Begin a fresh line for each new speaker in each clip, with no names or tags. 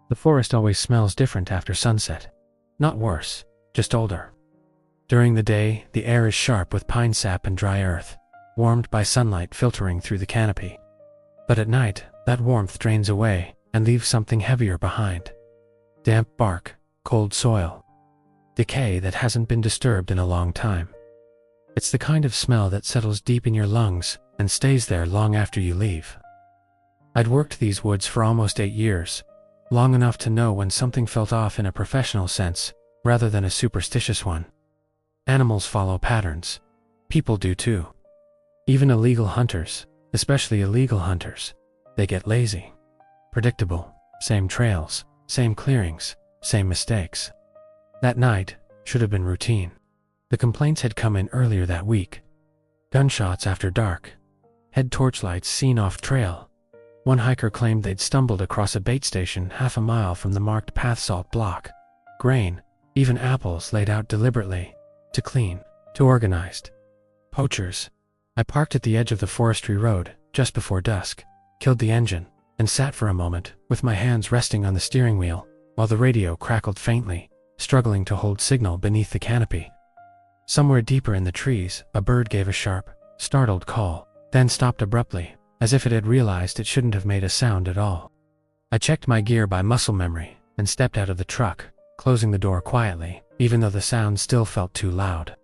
The forest always smells different after sunset. Not worse, just older. During the day, the air is sharp with pine sap and dry earth, warmed by sunlight filtering through the canopy. But at night, that warmth drains away and leaves something heavier behind. Damp bark, cold soil, decay that hasn't been disturbed in a long time. It's the kind of smell that settles deep in your lungs and stays there long after you leave. I'd worked these woods for almost 8 years, long enough to know when something felt off in a professional sense, rather than a superstitious one. Animals follow patterns. People do too. Even illegal hunters, especially illegal hunters, they get lazy. Predictable, same trails, same clearings, same mistakes. That night should have been routine. The complaints had come in earlier that week. Gunshots after dark. Head torchlights seen off trail. One hiker claimed they'd stumbled across a bait station half a mile from the marked path salt block. Grain, even apples laid out deliberately. Too clean, too organized. Poachers. I parked at the edge of the forestry road just before dusk, killed the engine, and sat for a moment with my hands resting on the steering wheel while the radio crackled faintly, struggling to hold signal beneath the canopy. Somewhere deeper in the trees, a bird gave a sharp, startled call, then stopped abruptly, as if it had realized it shouldn't have made a sound at all. I checked my gear by muscle memory and stepped out of the truck, closing the door quietly, even though the sound still felt too loud.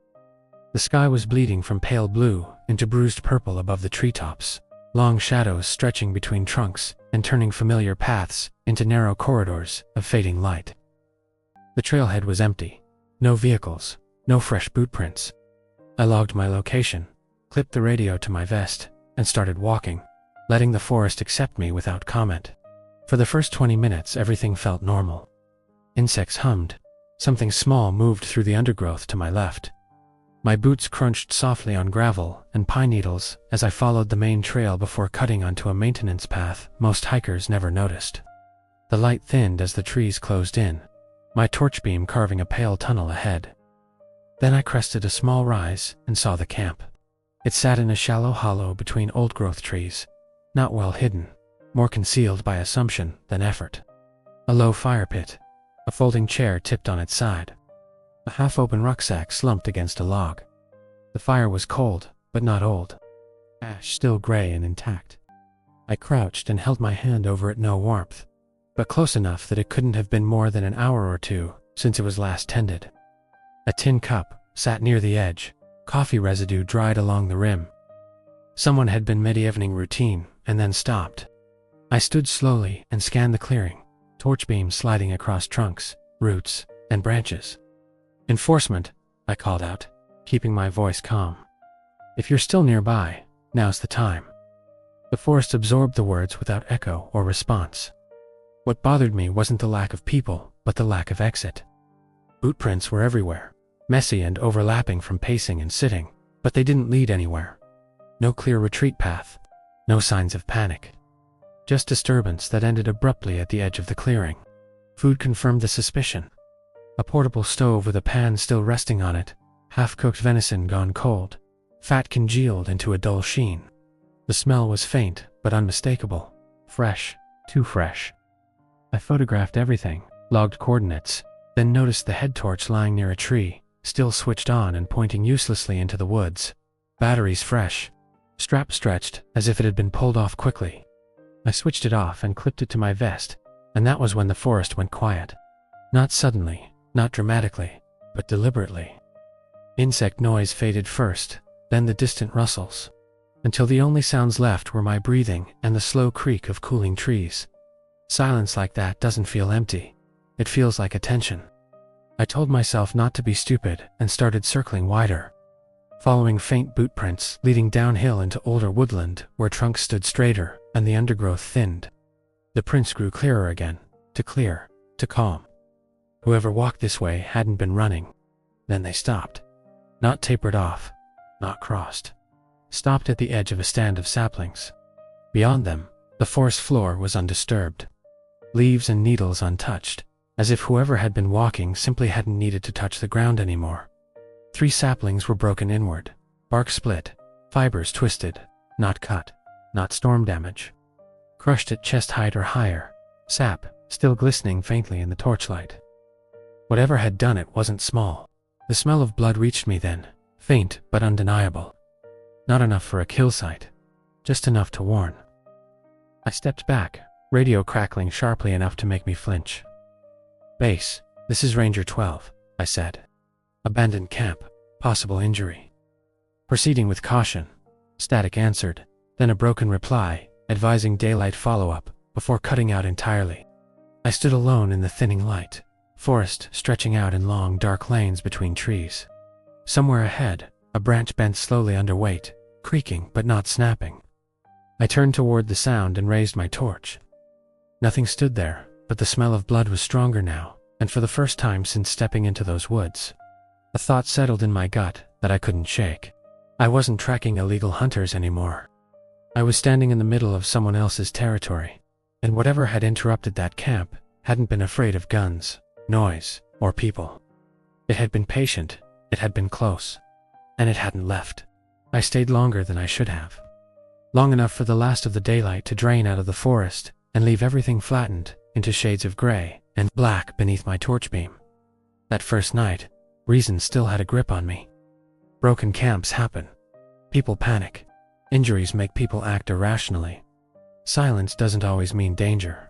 The sky was bleeding from pale blue into bruised purple above the treetops, long shadows stretching between trunks and turning familiar paths into narrow corridors of fading light. The trailhead was empty. No vehicles, no fresh boot prints. I logged my location, clipped the radio to my vest, and started walking, letting the forest accept me without comment. For the first 20 minutes, everything felt normal. Insects hummed. Something small moved through the undergrowth to my left. My boots crunched softly on gravel and pine needles as I followed the main trail before cutting onto a maintenance path most hikers never noticed. The light thinned as the trees closed in, my torch beam carving a pale tunnel ahead. Then I crested a small rise and saw the camp. It sat in a shallow hollow between old-growth trees, not well hidden, more concealed by assumption than effort. A low fire pit, a folding chair tipped on its side. A half-open rucksack slumped against a log. The fire was cold, but not old. Ash still gray and intact. I crouched and held my hand over it, no warmth, but close enough that it couldn't have been more than an hour or two since it was last tended. A tin cup sat near the edge, coffee residue dried along the rim. Someone had been mid-evening routine and then stopped. I stood slowly and scanned the clearing, torch beams sliding across trunks, roots, and branches. "Enforcement," I called out, keeping my voice calm. "If you're still nearby, now's the time." The forest absorbed the words without echo or response. What bothered me wasn't the lack of people, but the lack of exit. Bootprints were everywhere, messy and overlapping from pacing and sitting, but they didn't lead anywhere. No clear retreat path, no signs of panic. Just disturbance that ended abruptly at the edge of the clearing. Food confirmed the suspicion. A portable stove with a pan still resting on it, half-cooked venison gone cold, fat congealed into a dull sheen. The smell was faint but unmistakable, fresh, too fresh. I photographed everything, logged coordinates, then noticed the head torch lying near a tree, still switched on and pointing uselessly into the woods. Batteries fresh, strap stretched as if it had been pulled off quickly. I switched it off and clipped it to my vest, and that was when the forest went quiet. Not suddenly, not dramatically, but deliberately. Insect noise faded first, then the distant rustles, until the only sounds left were my breathing and the slow creak of cooling trees. Silence like that doesn't feel empty. It feels like attention. I told myself not to be stupid and started circling wider, following faint boot prints leading downhill into older woodland where trunks stood straighter and the undergrowth thinned. The prints grew clearer again, to clear, to calm. Whoever walked this way hadn't been running. Then they stopped. Not tapered off, not crossed. Stopped at the edge of a stand of saplings. Beyond them, the forest floor was undisturbed. Leaves and needles untouched, as if whoever had been walking simply hadn't needed to touch the ground anymore. 3 saplings were broken inward, bark split, fibers twisted, not cut, not storm damage. Crushed at chest height or higher, sap still glistening faintly in the torchlight. Whatever had done it wasn't small. The smell of blood reached me then, faint but undeniable. Not enough for a kill site, just enough to warn. I stepped back, radio crackling sharply enough to make me flinch. "Base, this is Ranger 12, I said. "Abandoned camp, possible injury." Proceeding with caution, static answered, then a broken reply, advising daylight follow-up, before cutting out entirely. I stood alone in the thinning light, forest stretching out in long, dark lanes between trees. Somewhere ahead, a branch bent slowly under weight, creaking but not snapping. I turned toward the sound and raised my torch. Nothing stood there, but the smell of blood was stronger now, and for the first time since stepping into those woods. A thought settled in my gut that I couldn't shake. I wasn't tracking illegal hunters anymore. I was standing in the middle of someone else's territory, and whatever had interrupted that camp hadn't been afraid of guns, noise, or people. It had been patient, it had been close, and it hadn't left. I stayed longer than I should have. Long enough for the last of the daylight to drain out of the forest and leave everything flattened into shades of gray and black beneath my torch beam. That first night, reason still had a grip on me. Broken camps happen. People panic. Injuries make people act irrationally. Silence doesn't always mean danger.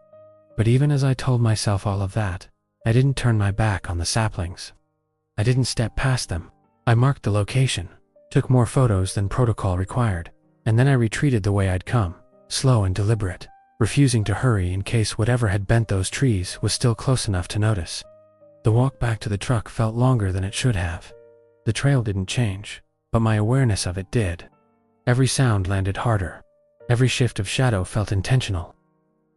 But even as I told myself all of that, I didn't turn my back on the saplings. I didn't step past them. I marked the location, took more photos than protocol required, and then I retreated the way I'd come, slow and deliberate, refusing to hurry in case whatever had bent those trees was still close enough to notice. The walk back to the truck felt longer than it should have. The trail didn't change, but my awareness of it did. Every sound landed harder. Every shift of shadow felt intentional.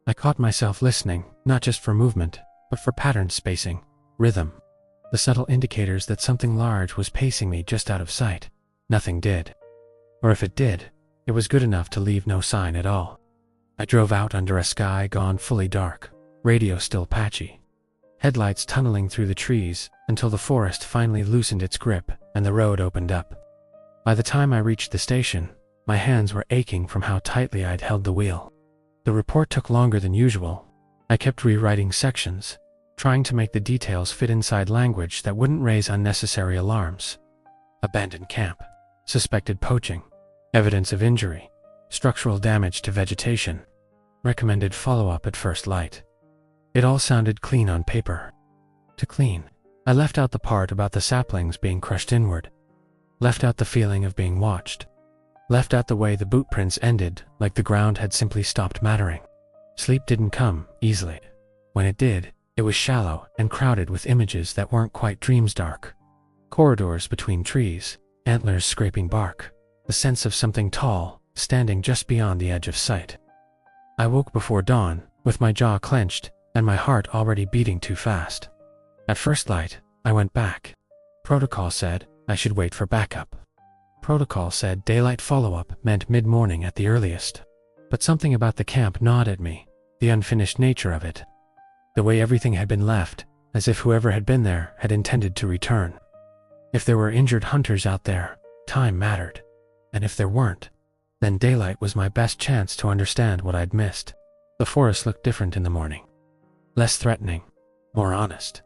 I caught myself listening, not just for movement, but for pattern spacing, rhythm, the subtle indicators that something large was pacing me just out of sight. Nothing did. Or if it did, it was good enough to leave no sign at all. I drove out under a sky gone fully dark, radio still patchy, headlights tunneling through the trees until the forest finally loosened its grip and the road opened up. By the time I reached the station, my hands were aching from how tightly I'd held the wheel. The report took longer than usual. I kept rewriting sections, trying to make the details fit inside language that wouldn't raise unnecessary alarms. Abandoned camp, suspected poaching, evidence of injury, structural damage to vegetation, recommended follow-up at first light. It all sounded clean on paper. To clean, I left out the part about the saplings being crushed inward, left out the feeling of being watched, left out the way the boot prints ended like the ground had simply stopped mattering. Sleep didn't come easily. When it did, it was shallow and crowded with images that weren't quite dreams dark. Corridors between trees, antlers scraping bark, the sense of something tall standing just beyond the edge of sight. I woke before dawn, with my jaw clenched and my heart already beating too fast. At first light, I went back. Protocol said I should wait for backup. Protocol said daylight follow-up meant mid-morning at the earliest. But something about the camp gnawed at me, the unfinished nature of it. The way everything had been left, as if whoever had been there had intended to return. If there were injured hunters out there, time mattered. And if there weren't, then daylight was my best chance to understand what I'd missed. The forest looked different in the morning. Less threatening, more honest.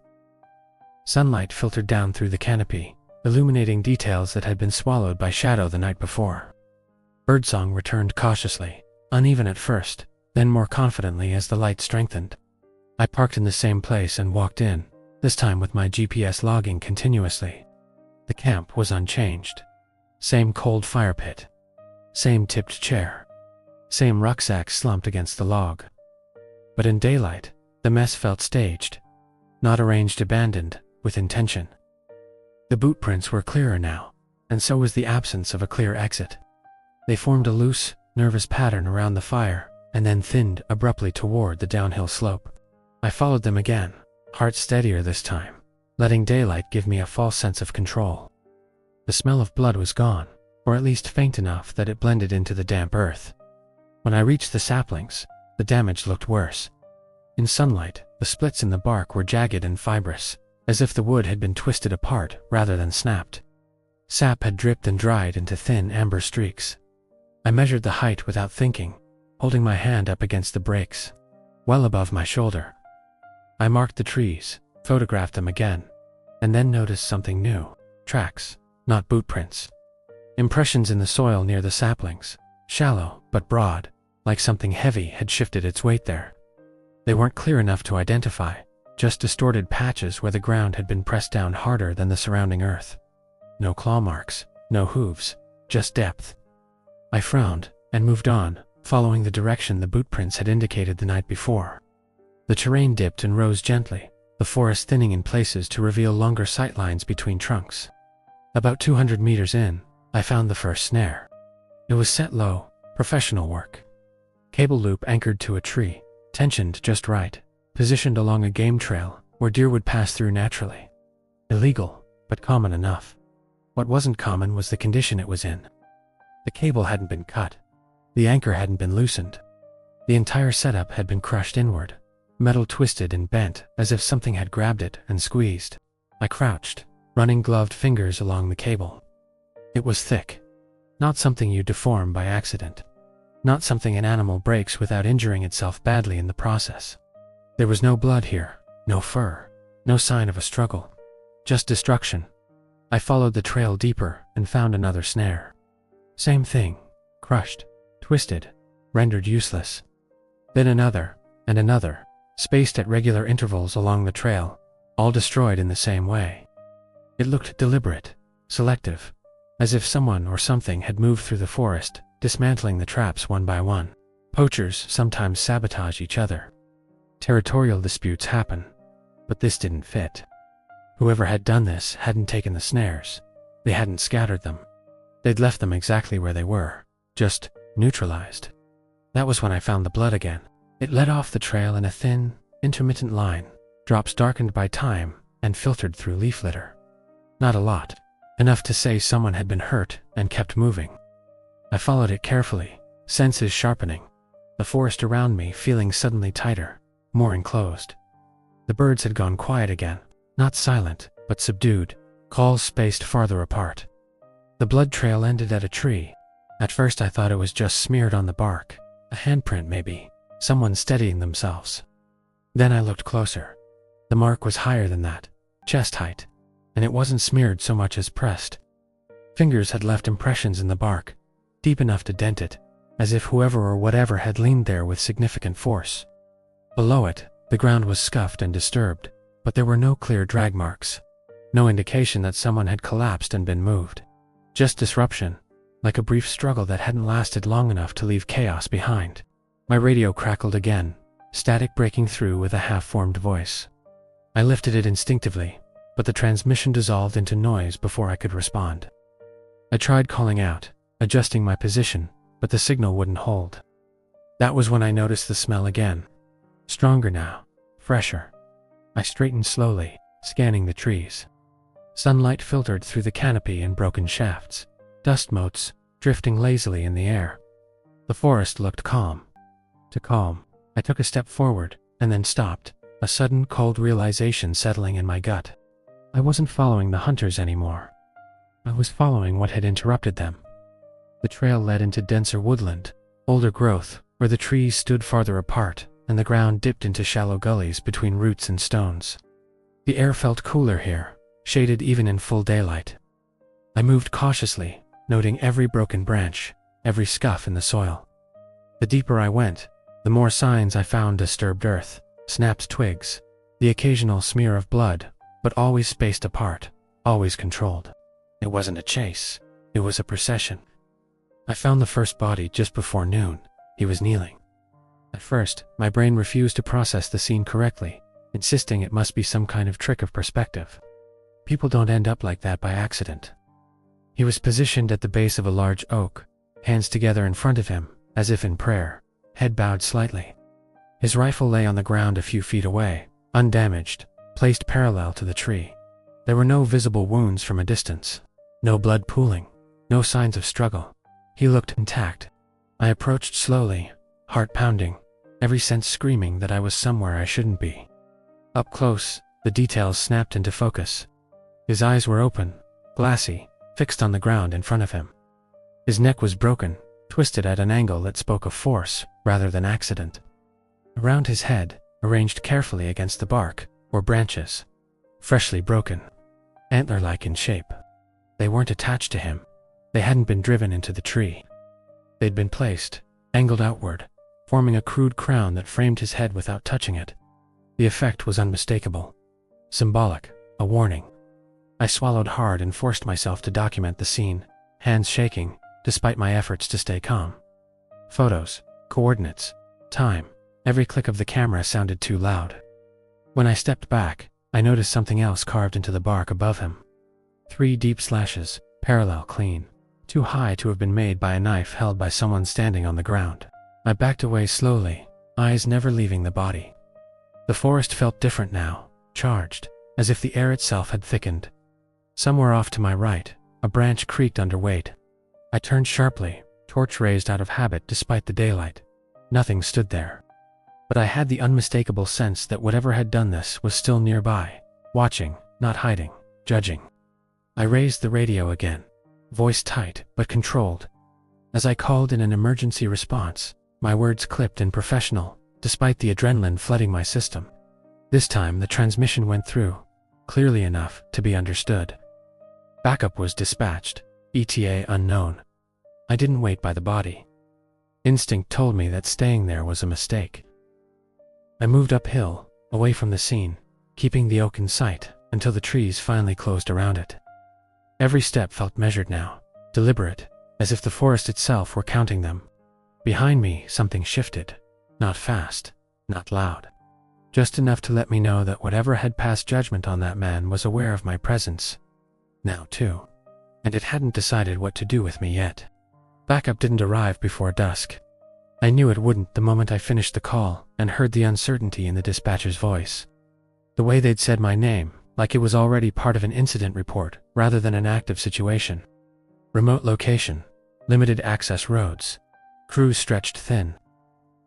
Sunlight filtered down through the canopy, illuminating details that had been swallowed by shadow the night before. Birdsong returned cautiously, uneven at first, then more confidently as the light strengthened. I parked in the same place and walked in, this time with my GPS logging continuously. The camp was unchanged. Same cold fire pit. Same tipped chair. Same rucksack slumped against the log. But in daylight, the mess felt staged. Not arranged abandoned, with intention. The boot prints were clearer now, and so was the absence of a clear exit. They formed a loose, nervous pattern around the fire, and then thinned abruptly toward the downhill slope. I followed them again, heart steadier this time, letting daylight give me a false sense of control. The smell of blood was gone, or at least faint enough that it blended into the damp earth. When I reached the saplings, the damage looked worse. In sunlight, the splits in the bark were jagged and fibrous, as if the wood had been twisted apart rather than snapped. Sap had dripped and dried into thin amber streaks. I measured the height without thinking, holding my hand up against the brakes. Well above my shoulder. I marked the trees, photographed them again, and then noticed something new. Tracks, not boot prints. Impressions in the soil near the saplings, shallow but broad, like something heavy had shifted its weight there. They weren't clear enough to identify, just distorted patches where the ground had been pressed down harder than the surrounding earth. No claw marks, no hooves, just depth. I frowned and moved on, following the direction the boot prints had indicated the night before. The terrain dipped and rose gently, the forest thinning in places to reveal longer sightlines between trunks. About 200 meters in, I found the first snare. It was set low, professional work. Cable loop anchored to a tree, tensioned just right, positioned along a game trail where deer would pass through naturally. Illegal, but common enough. What wasn't common was the condition it was in. The cable hadn't been cut. The anchor hadn't been loosened. The entire setup had been crushed inward, metal twisted and bent as if something had grabbed it and squeezed. I crouched, running gloved fingers along the cable. It was thick. Not something you deform by accident. Not something an animal breaks without injuring itself badly in the process. There was no blood here, no fur, no sign of a struggle. Just destruction. I followed the trail deeper and found another snare. Same thing, crushed, twisted, rendered useless. Then another, and another, spaced at regular intervals along the trail, all destroyed in the same way. It looked deliberate, selective, as if someone or something had moved through the forest, dismantling the traps one by one. Poachers sometimes sabotage each other. Territorial disputes happen, but this didn't fit. Whoever had done this hadn't taken the snares. They hadn't scattered them. They'd left them exactly where they were, just neutralized. That was when I found the blood again. It led off the trail in a thin, intermittent line, drops darkened by time and filtered through leaf litter. Not a lot, enough to say someone had been hurt and kept moving. I followed it carefully, senses sharpening, the forest around me feeling suddenly tighter, more enclosed. The birds had gone quiet again, not silent, but subdued, calls spaced farther apart. The blood trail ended at a tree. At first I thought it was just smeared on the bark, a handprint maybe, someone steadying themselves. Then I looked closer. The mark was higher than that, chest height, and it wasn't smeared so much as pressed. Fingers had left impressions in the bark, deep enough to dent it, as if whoever or whatever had leaned there with significant force. Below it, the ground was scuffed and disturbed, but there were no clear drag marks, no indication that someone had collapsed and been moved. Just disruption, like a brief struggle that hadn't lasted long enough to leave chaos behind. My radio crackled again, static breaking through with a half-formed voice. I lifted it instinctively, but the transmission dissolved into noise before I could respond. I tried calling out, adjusting my position, but the signal wouldn't hold. That was when I noticed the smell again. Stronger now, fresher. I straightened slowly, scanning the trees. Sunlight filtered through the canopy in broken shafts, dust motes drifting lazily in the air. The forest looked calm. To calm, I took a step forward, and then stopped, a sudden cold realization settling in my gut. I wasn't following the hunters anymore. I was following what had interrupted them. The trail led into denser woodland, older growth, where the trees stood farther apart, and the ground dipped into shallow gullies between roots and stones. The air felt cooler here, shaded even in full daylight. I moved cautiously, noting every broken branch, every scuff in the soil. The deeper I went, the more signs I found: disturbed earth, snapped twigs, the occasional smear of blood, but always spaced apart, always controlled. It wasn't a chase, it was a procession. I found the first body just before noon. He was kneeling. At first, my brain refused to process the scene correctly, insisting it must be some kind of trick of perspective. People don't end up like that by accident. He was positioned at the base of a large oak, hands together in front of him, as if in prayer, head bowed slightly. His rifle lay on the ground a few feet away, undamaged, placed parallel to the tree. There were no visible wounds from a distance, no blood pooling, no signs of struggle. He looked intact. I approached slowly, heart pounding, every sense screaming that I was somewhere I shouldn't be. Up close, the details snapped into focus. His eyes were open, glassy, fixed on the ground in front of him. His neck was broken, twisted at an angle that spoke of force rather than accident. Around his head, arranged carefully against the bark or branches, freshly broken, antler-like in shape. They weren't attached to him. They hadn't been driven into the tree. They'd been placed, angled outward, forming a crude crown that framed his head without touching it. The effect was unmistakable, symbolic, a warning. I swallowed hard and forced myself to document the scene, hands shaking, despite my efforts to stay calm. Photos, coordinates, time, every click of the camera sounded too loud. When I stepped back, I noticed something else carved into the bark above him. 3 deep slashes, parallel clean, too high to have been made by a knife held by someone standing on the ground. I backed away slowly, eyes never leaving the body. The forest felt different now, charged, as if the air itself had thickened. Somewhere off to my right, a branch creaked under weight. I turned sharply, torch raised out of habit despite the daylight. Nothing stood there. But I had the unmistakable sense that whatever had done this was still nearby, watching, not hiding, judging. I raised the radio again, voice tight but controlled. As I called in an emergency response, my words clipped and professional, despite the adrenaline flooding my system. This time the transmission went through, clearly enough to be understood. Backup was dispatched, ETA unknown. I didn't wait by the body. Instinct told me that staying there was a mistake. I moved uphill, away from the scene, keeping the oak in sight until the trees finally closed around it. Every step felt measured now, deliberate, as if the forest itself were counting them. Behind me, something shifted. Not fast, not loud. Just enough to let me know that whatever had passed judgment on that man was aware of my presence. Now too. And it hadn't decided what to do with me yet. Backup didn't arrive before dusk. I knew it wouldn't the moment I finished the call and heard the uncertainty in the dispatcher's voice. The way they'd said my name, like it was already part of an incident report rather than an active situation. Remote location, limited access roads, crews stretched thin.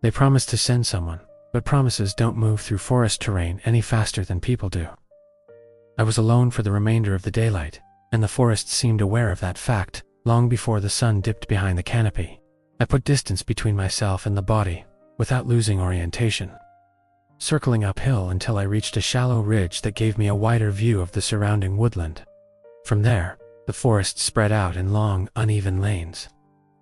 They promised to send someone, but promises don't move through forest terrain any faster than people do. I was alone for the remainder of the daylight, and the forest seemed aware of that fact long before the sun dipped behind the canopy. I put distance between myself and the body, without losing orientation. Circling uphill until I reached a shallow ridge that gave me a wider view of the surrounding woodland. From there, the forest spread out in long, uneven lanes.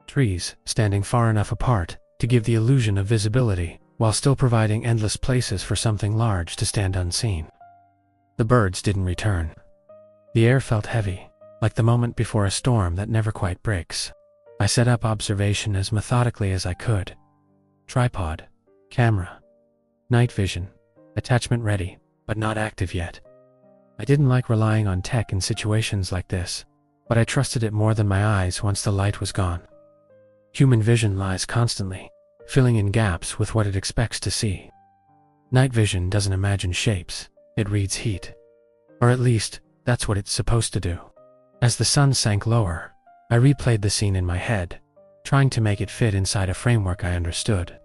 Trees standing far enough apart to give the illusion of visibility, while still providing endless places for something large to stand unseen. The birds didn't return. The air felt heavy, like the moment before a storm that never quite breaks. I set up observation as methodically as I could. Tripod, camera, night vision, attachment ready, but not active yet. I didn't like relying on tech in situations like this, but I trusted it more than my eyes once the light was gone. Human vision lies constantly, filling in gaps with what it expects to see. Night vision doesn't imagine shapes, it reads heat. Or at least, that's what it's supposed to do. As the sun sank lower, I replayed the scene in my head, trying to make it fit inside a framework I understood.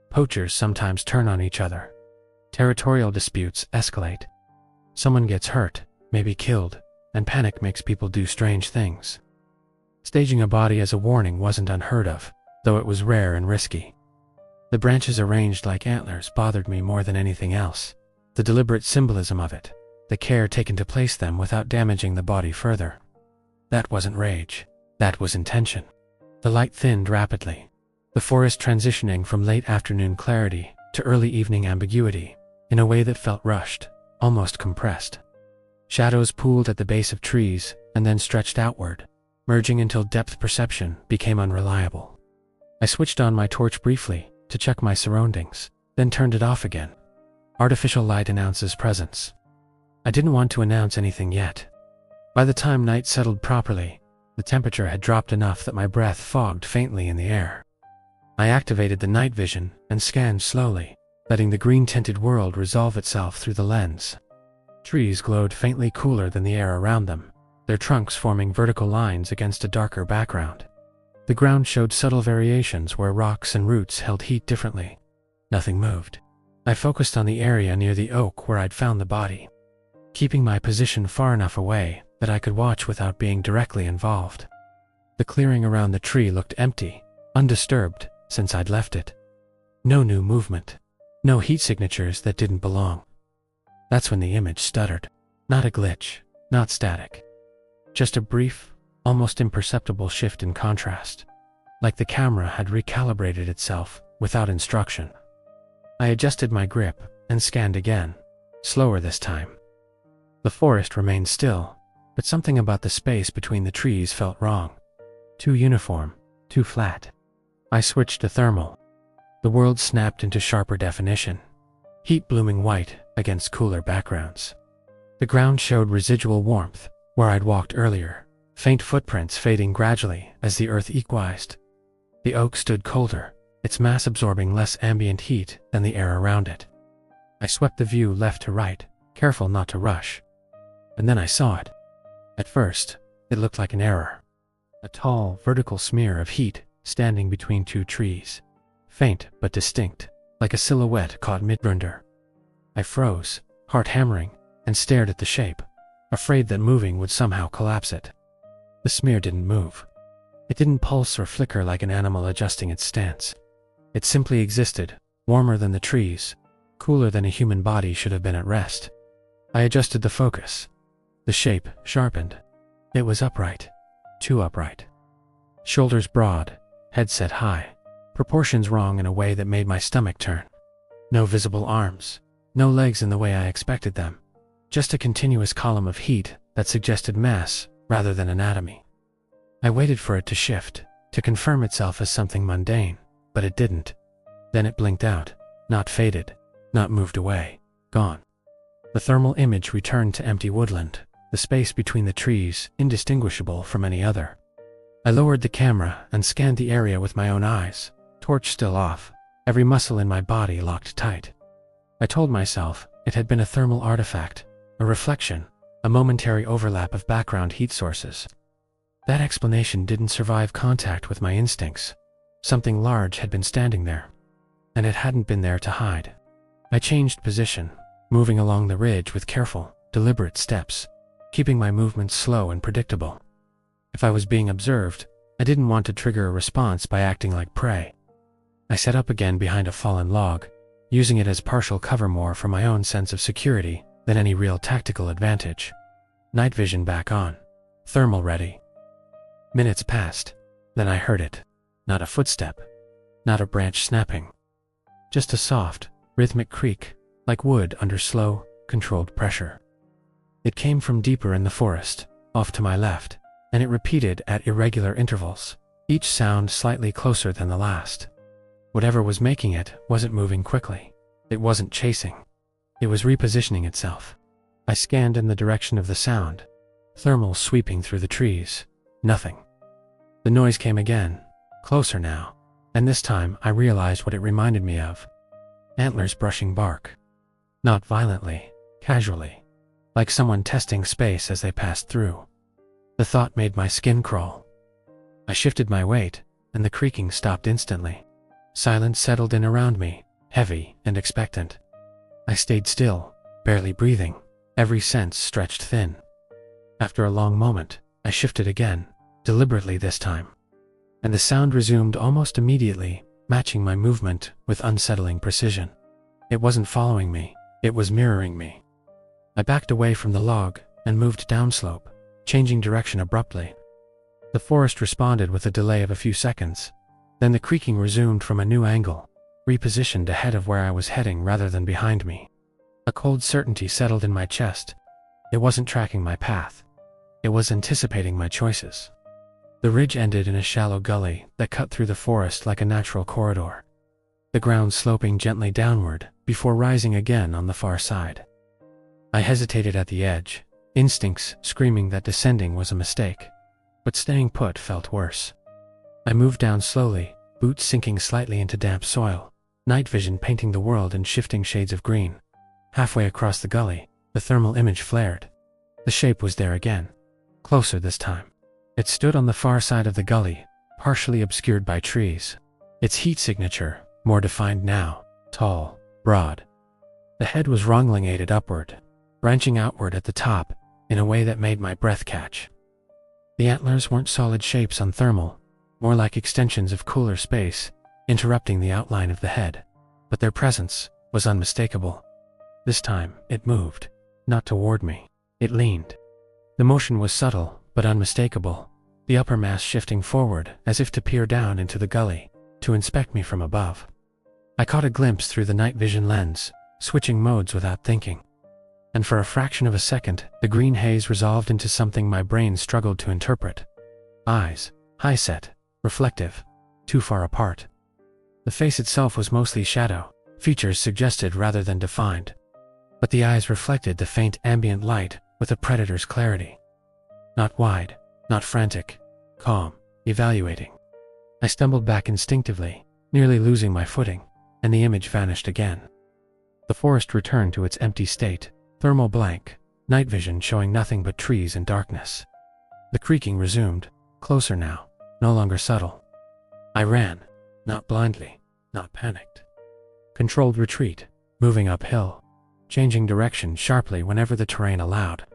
Poachers sometimes turn on each other. Territorial disputes escalate. Someone gets hurt, maybe killed, and panic makes people do strange things. Staging a body as a warning wasn't unheard of, though it was rare and risky. The branches arranged like antlers bothered me more than anything else. The deliberate symbolism of it, the care taken to place them without damaging the body further. That wasn't rage, that was intention. The light thinned rapidly, the forest transitioning from late afternoon clarity to early evening ambiguity, in a way that felt rushed, almost compressed. Shadows pooled at the base of trees and then stretched outward, merging until depth perception became unreliable. I switched on my torch briefly to check my surroundings, then turned it off again. Artificial light announces presence. I didn't want to announce anything yet. By the time night settled properly, the temperature had dropped enough that my breath fogged faintly in the air. I activated the night vision and scanned slowly, letting the green-tinted world resolve itself through the lens. Trees glowed faintly cooler than the air around them, their trunks forming vertical lines against a darker background. The ground showed subtle variations where rocks and roots held heat differently. Nothing moved. I focused on the area near the oak where I'd found the body, keeping my position far enough away that I could watch without being directly involved. The clearing around the tree looked empty, undisturbed since I'd left it. No new movement. No heat signatures that didn't belong. That's when the image stuttered. Not a glitch, not static. Just a brief, almost imperceptible shift in contrast. Like the camera had recalibrated itself without instruction. I adjusted my grip and scanned again, slower this time. The forest remained still, but something about the space between the trees felt wrong. Too uniform, too flat. I switched to thermal. The world snapped into sharper definition. Heat blooming white against cooler backgrounds. The ground showed residual warmth where I'd walked earlier, faint footprints fading gradually as the earth equalized. The oak stood colder, its mass absorbing less ambient heat than the air around it. I swept the view left to right, careful not to rush. And then I saw it. At first, it looked like an error. A tall, vertical smear of heat standing between two trees. Faint but distinct, like a silhouette caught mid-render. I froze, heart hammering, and stared at the shape, afraid that moving would somehow collapse it. The smear didn't move. It didn't pulse or flicker like an animal adjusting its stance. It simply existed, warmer than the trees, cooler than a human body should have been at rest. I adjusted the focus. The shape sharpened. It was upright. Too upright. Shoulders broad, head set high, proportions wrong in a way that made my stomach turn. No visible arms, no legs in the way I expected them. Just a continuous column of heat that suggested mass rather than anatomy. I waited for it to shift, to confirm itself as something mundane, but it didn't. Then it blinked out, not faded, not moved away, gone. The thermal image returned to empty woodland, the space between the trees indistinguishable from any other. I lowered the camera and scanned the area with my own eyes, torch still off, every muscle in my body locked tight. I told myself it had been a thermal artifact, a reflection, a momentary overlap of background heat sources. That explanation didn't survive contact with my instincts. Something large had been standing there, and it hadn't been there to hide. I changed position, moving along the ridge with careful, deliberate steps, keeping my movements slow and predictable. If I was being observed, I didn't want to trigger a response by acting like prey. I set up again behind a fallen log, using it as partial cover more for my own sense of security than any real tactical advantage. Night vision back on. Thermal ready. Minutes passed. Then I heard it. Not a footstep. Not a branch snapping. Just a soft, rhythmic creak, like wood under slow, controlled pressure. It came from deeper in the forest, off to my left, and it repeated at irregular intervals, each sound slightly closer than the last. Whatever was making it wasn't moving quickly. It wasn't chasing. It was repositioning itself. I scanned in the direction of the sound. Thermal sweeping through the trees. Nothing. The noise came again, closer now, and this time I realized what it reminded me of. Antlers brushing bark. Not violently, casually, like someone testing space as they passed through. The thought made my skin crawl. I shifted my weight, and the creaking stopped instantly. Silence settled in around me, heavy and expectant. I stayed still, barely breathing, every sense stretched thin. After a long moment, I shifted again, deliberately this time. And the sound resumed almost immediately, matching my movement with unsettling precision. It wasn't following me, it was mirroring me. I backed away from the log and moved downslope, changing direction abruptly. The forest responded with a delay of a few seconds. Then the creaking resumed from a new angle, repositioned ahead of where I was heading rather than behind me. A cold certainty settled in my chest. It wasn't tracking my path. It was anticipating my choices. The ridge ended in a shallow gully that cut through the forest like a natural corridor. The ground sloping gently downward before rising again on the far side. I hesitated at the edge, instincts screaming that descending was a mistake, but staying put felt worse. I moved down slowly, boots sinking slightly into damp soil, night vision painting the world in shifting shades of green. Halfway across the gully, the thermal image flared. The shape was there again, closer this time. It stood on the far side of the gully, partially obscured by trees. Its heat signature, more defined now, tall, broad. The head was wrongling-ated upward, branching outward at the top in a way that made my breath catch. The antlers weren't solid shapes on thermal, more like extensions of cooler space, interrupting the outline of the head, but their presence, was unmistakable. This time, it moved. Not toward me. It leaned. The motion was subtle, but unmistakable, the upper mass shifting forward as if to peer down into the gully, to inspect me from above. I caught a glimpse through the night vision lens, switching modes without thinking. And for a fraction of a second, the green haze resolved into something my brain struggled to interpret. Eyes, high-set, reflective, too far apart. The face itself was mostly shadow, features suggested rather than defined. But the eyes reflected the faint ambient light with a predator's clarity. Not wide, not frantic, calm, evaluating. I stumbled back instinctively, nearly losing my footing, and the image vanished again. The forest returned to its empty state, thermal blank, night vision showing nothing but trees and darkness. The creaking resumed, closer now, no longer subtle. I ran, not blindly, not panicked. Controlled retreat, moving uphill, changing direction sharply whenever the terrain allowed.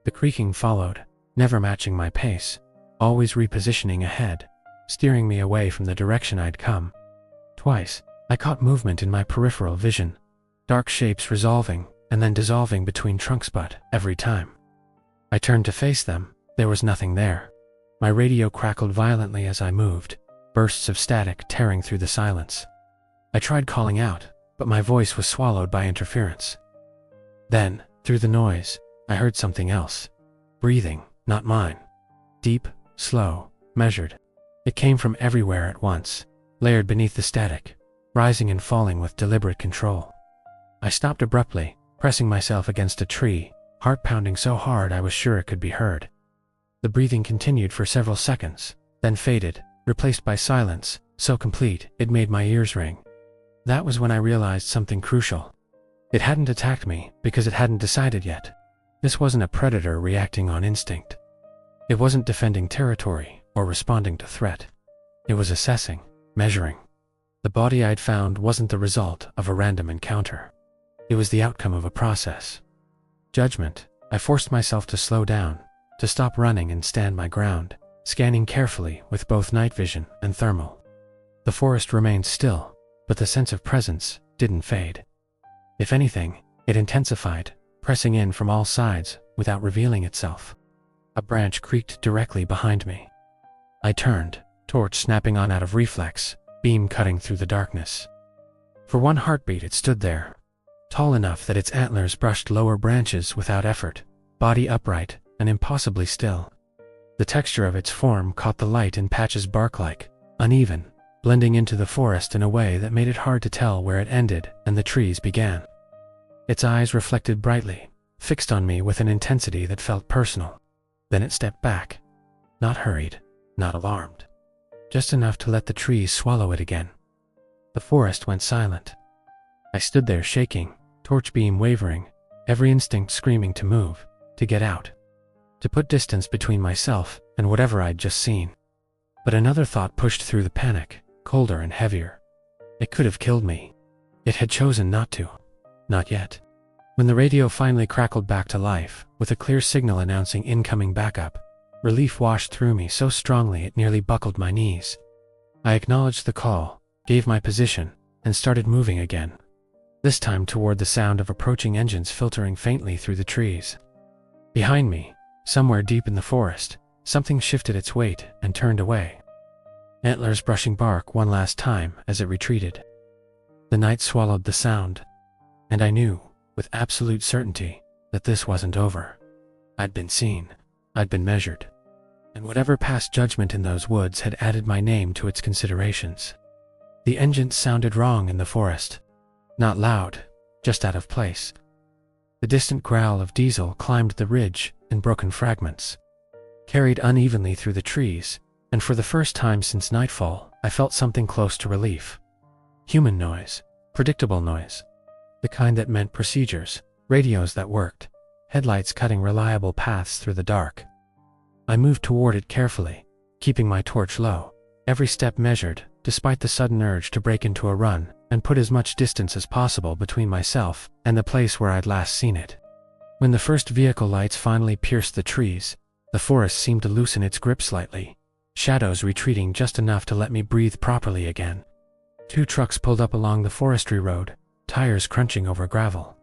The creaking followed, never matching my pace, always repositioning ahead, steering me away from the direction I'd come. Twice, I caught movement in my peripheral vision, dark shapes resolving and then dissolving between trunks, but every time I turned to face them, there was nothing there. My radio crackled violently as I moved, bursts of static tearing through the silence. I tried calling out, but my voice was swallowed by interference. Then, through the noise, I heard something else. Breathing, not mine. Deep, slow, measured. It came from everywhere at once, layered beneath the static, rising and falling with deliberate control. I stopped abruptly, pressing myself against a tree, heart pounding so hard I was sure it could be heard. The breathing continued for several seconds, then faded, replaced by silence, so complete it made my ears ring. That was when I realized something crucial. It hadn't attacked me because it hadn't decided yet. This wasn't a predator reacting on instinct. It wasn't defending territory or responding to threat. It was assessing, measuring. The body I'd found wasn't the result of a random encounter. It was the outcome of a process. Judgment. I forced myself to slow down, to stop running and stand my ground, scanning carefully with both night vision and thermal. The forest remained still, but the sense of presence didn't fade. If anything, it intensified, pressing in from all sides without revealing itself. A branch creaked directly behind me. I turned, torch snapping on out of reflex, beam cutting through the darkness. For one heartbeat it stood there, tall enough that its antlers brushed lower branches without effort, body upright and impossibly still. The texture of its form caught the light in patches bark-like, uneven, blending into the forest in a way that made it hard to tell where it ended and the trees began. Its eyes reflected brightly, fixed on me with an intensity that felt personal. Then it stepped back. Not hurried, not alarmed. Just enough to let the trees swallow it again. The forest went silent. I stood there shaking, torch beam wavering, every instinct screaming to move, to get out, to put distance between myself and whatever I'd just seen. But another thought pushed through the panic, colder and heavier. It could have killed me. It had chosen not to. Not yet. When the radio finally crackled back to life, with a clear signal announcing incoming backup, relief washed through me so strongly it nearly buckled my knees. I acknowledged the call, gave my position, and started moving again. This time toward the sound of approaching engines filtering faintly through the trees. Behind me, somewhere deep in the forest, something shifted its weight and turned away. Antlers brushing bark one last time as it retreated. The night swallowed the sound, and I knew, with absolute certainty, that this wasn't over. I'd been seen, I'd been measured, and whatever past judgment in those woods had added my name to its considerations. The engines sounded wrong in the forest. Not loud, just out of place. The distant growl of diesel climbed the ridge in broken fragments, carried unevenly through the trees, and for the first time since nightfall, I felt something close to relief. Human noise, predictable noise. The kind that meant procedures, radios that worked, headlights cutting reliable paths through the dark. I moved toward it carefully, keeping my torch low, every step measured, despite the sudden urge to break into a run and put as much distance as possible between myself and the place where I'd last seen it. When the first vehicle lights finally pierced the trees, the forest seemed to loosen its grip slightly, shadows retreating just enough to let me breathe properly again. 2 trucks pulled up along the forestry road, tires crunching over gravel,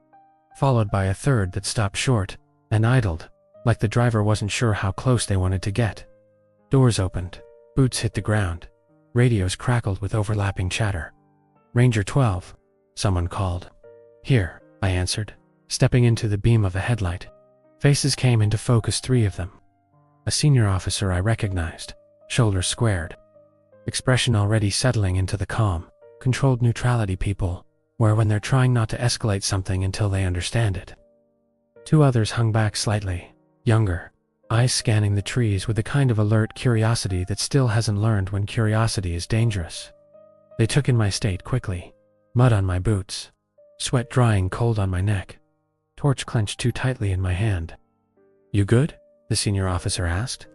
followed by a third that stopped short and idled, like the driver wasn't sure how close they wanted to get. Doors opened, boots hit the ground, radios crackled with overlapping chatter. "Ranger 12, someone called. "Here," I answered, stepping into the beam of a headlight. Faces came into focus, 3 of them. A senior officer I recognized, shoulders squared, expression already settling into the calm, controlled neutrality people wear when they're trying not to escalate something until they understand it. 2 others hung back slightly, younger, eyes scanning the trees with a kind of alert curiosity that still hasn't learned when curiosity is dangerous. They took in my state quickly, mud on my boots, sweat drying cold on my neck, torch clenched too tightly in my hand. "You good?" the senior officer asked.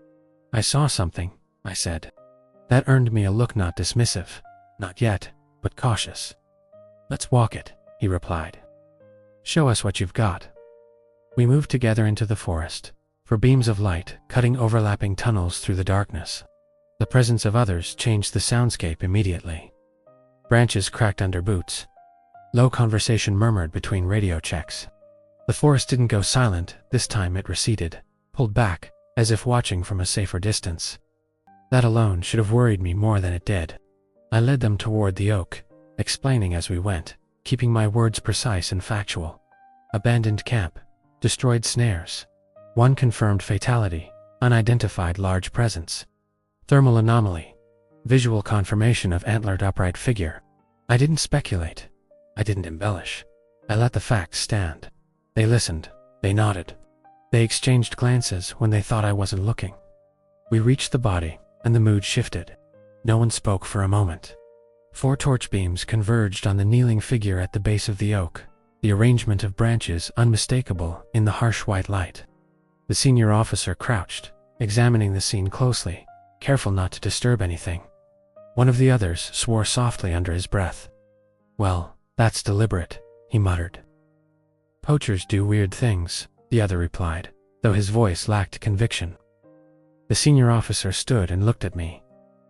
"I saw something," I said. That earned me a look not dismissive, not yet, but cautious. "Let's walk it," he replied. "Show us what you've got." We moved together into the forest, for beams of light cutting overlapping tunnels through the darkness. The presence of others changed the soundscape immediately. Branches cracked under boots. Low conversation murmured between radio checks. The forest didn't go silent, this time it receded, pulled back, as if watching from a safer distance. That alone should have worried me more than it did. I led them toward the oak, explaining as we went, keeping my words precise and factual. Abandoned camp, destroyed snares, 1 confirmed fatality, unidentified large presence, thermal anomaly, visual confirmation of antlered upright figure. I didn't speculate. I didn't embellish. I let the facts stand. They listened. They nodded. They exchanged glances when they thought I wasn't looking. We reached the body, and the mood shifted. No one spoke for a moment. 4 torch beams converged on the kneeling figure at the base of the oak, the arrangement of branches unmistakable in the harsh white light. The senior officer crouched, examining the scene closely, careful not to disturb anything. One of the others swore softly under his breath. "Well, that's deliberate," he muttered. "Poachers do weird things," the other replied, though his voice lacked conviction. The senior officer stood and looked at me.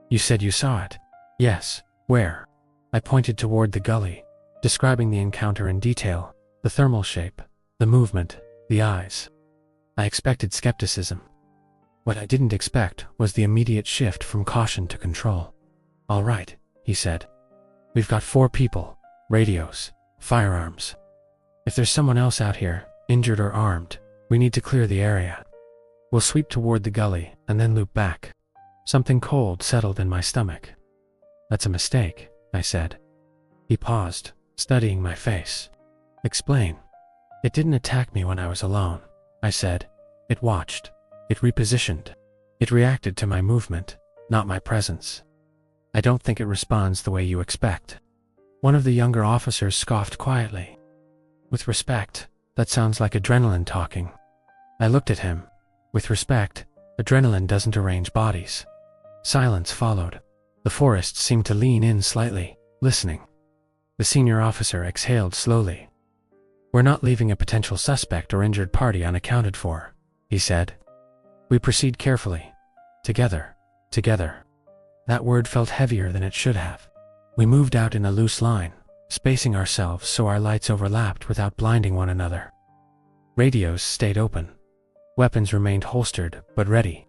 "You said you saw it?" "Yes. Where?" I pointed toward the gully, describing the encounter in detail, the thermal shape, the movement, the eyes. I expected skepticism. What I didn't expect was the immediate shift from caution to control. "All right," he said. "We've got 4 people, radios, firearms. If there's someone else out here, injured or armed, we need to clear the area. We'll sweep toward the gully and then loop back." Something cold settled in my stomach. "That's a mistake," I said. He paused, studying my face. "Explain." "It didn't attack me when I was alone," I said. "It watched. It repositioned. It reacted to my movement, not my presence. I don't think it responds the way you expect." One of the younger officers scoffed quietly. "With respect, that sounds like adrenaline talking." I looked at him. With respect, adrenaline doesn't arrange bodies. Silence followed. The forest seemed to lean in slightly, listening. The senior officer exhaled slowly. "We're not leaving a potential suspect or injured party unaccounted for," he said. "We proceed carefully. Together. Together." That word felt heavier than it should have. We moved out in a loose line, spacing ourselves so our lights overlapped without blinding one another. Radios stayed open. Weapons remained holstered, but ready.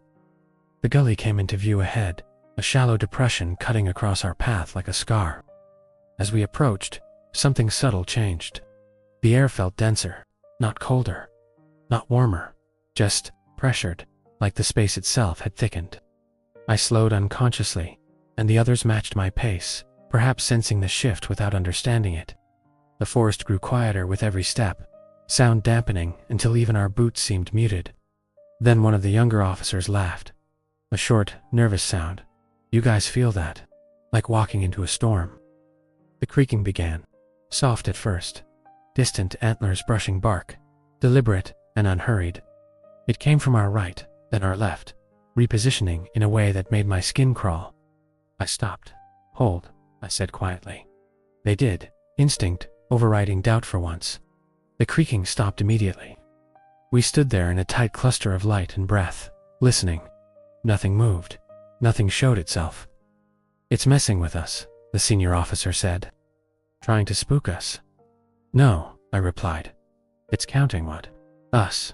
The gully came into view ahead, a shallow depression cutting across our path like a scar. As we approached, something subtle changed. The air felt denser, not colder, not warmer, just pressured, like the space itself had thickened. I slowed unconsciously, and the others matched my pace, perhaps sensing the shift without understanding it. The forest grew quieter with every step, sound dampening until even our boots seemed muted. Then one of the younger officers laughed. A short, nervous sound. "You guys feel that? Like walking into a storm." The creaking began, soft at first, distant antlers brushing bark, deliberate and unhurried. It came from our right, then our left, repositioning in a way that made my skin crawl. I stopped. "Hold," I said quietly. They did, instinct overriding doubt for once. The creaking stopped immediately. We stood there in a tight cluster of light and breath, listening. Nothing moved. Nothing showed itself. "It's messing with us," the senior officer said. "Trying to spook us." No, I replied. It's counting what? Us.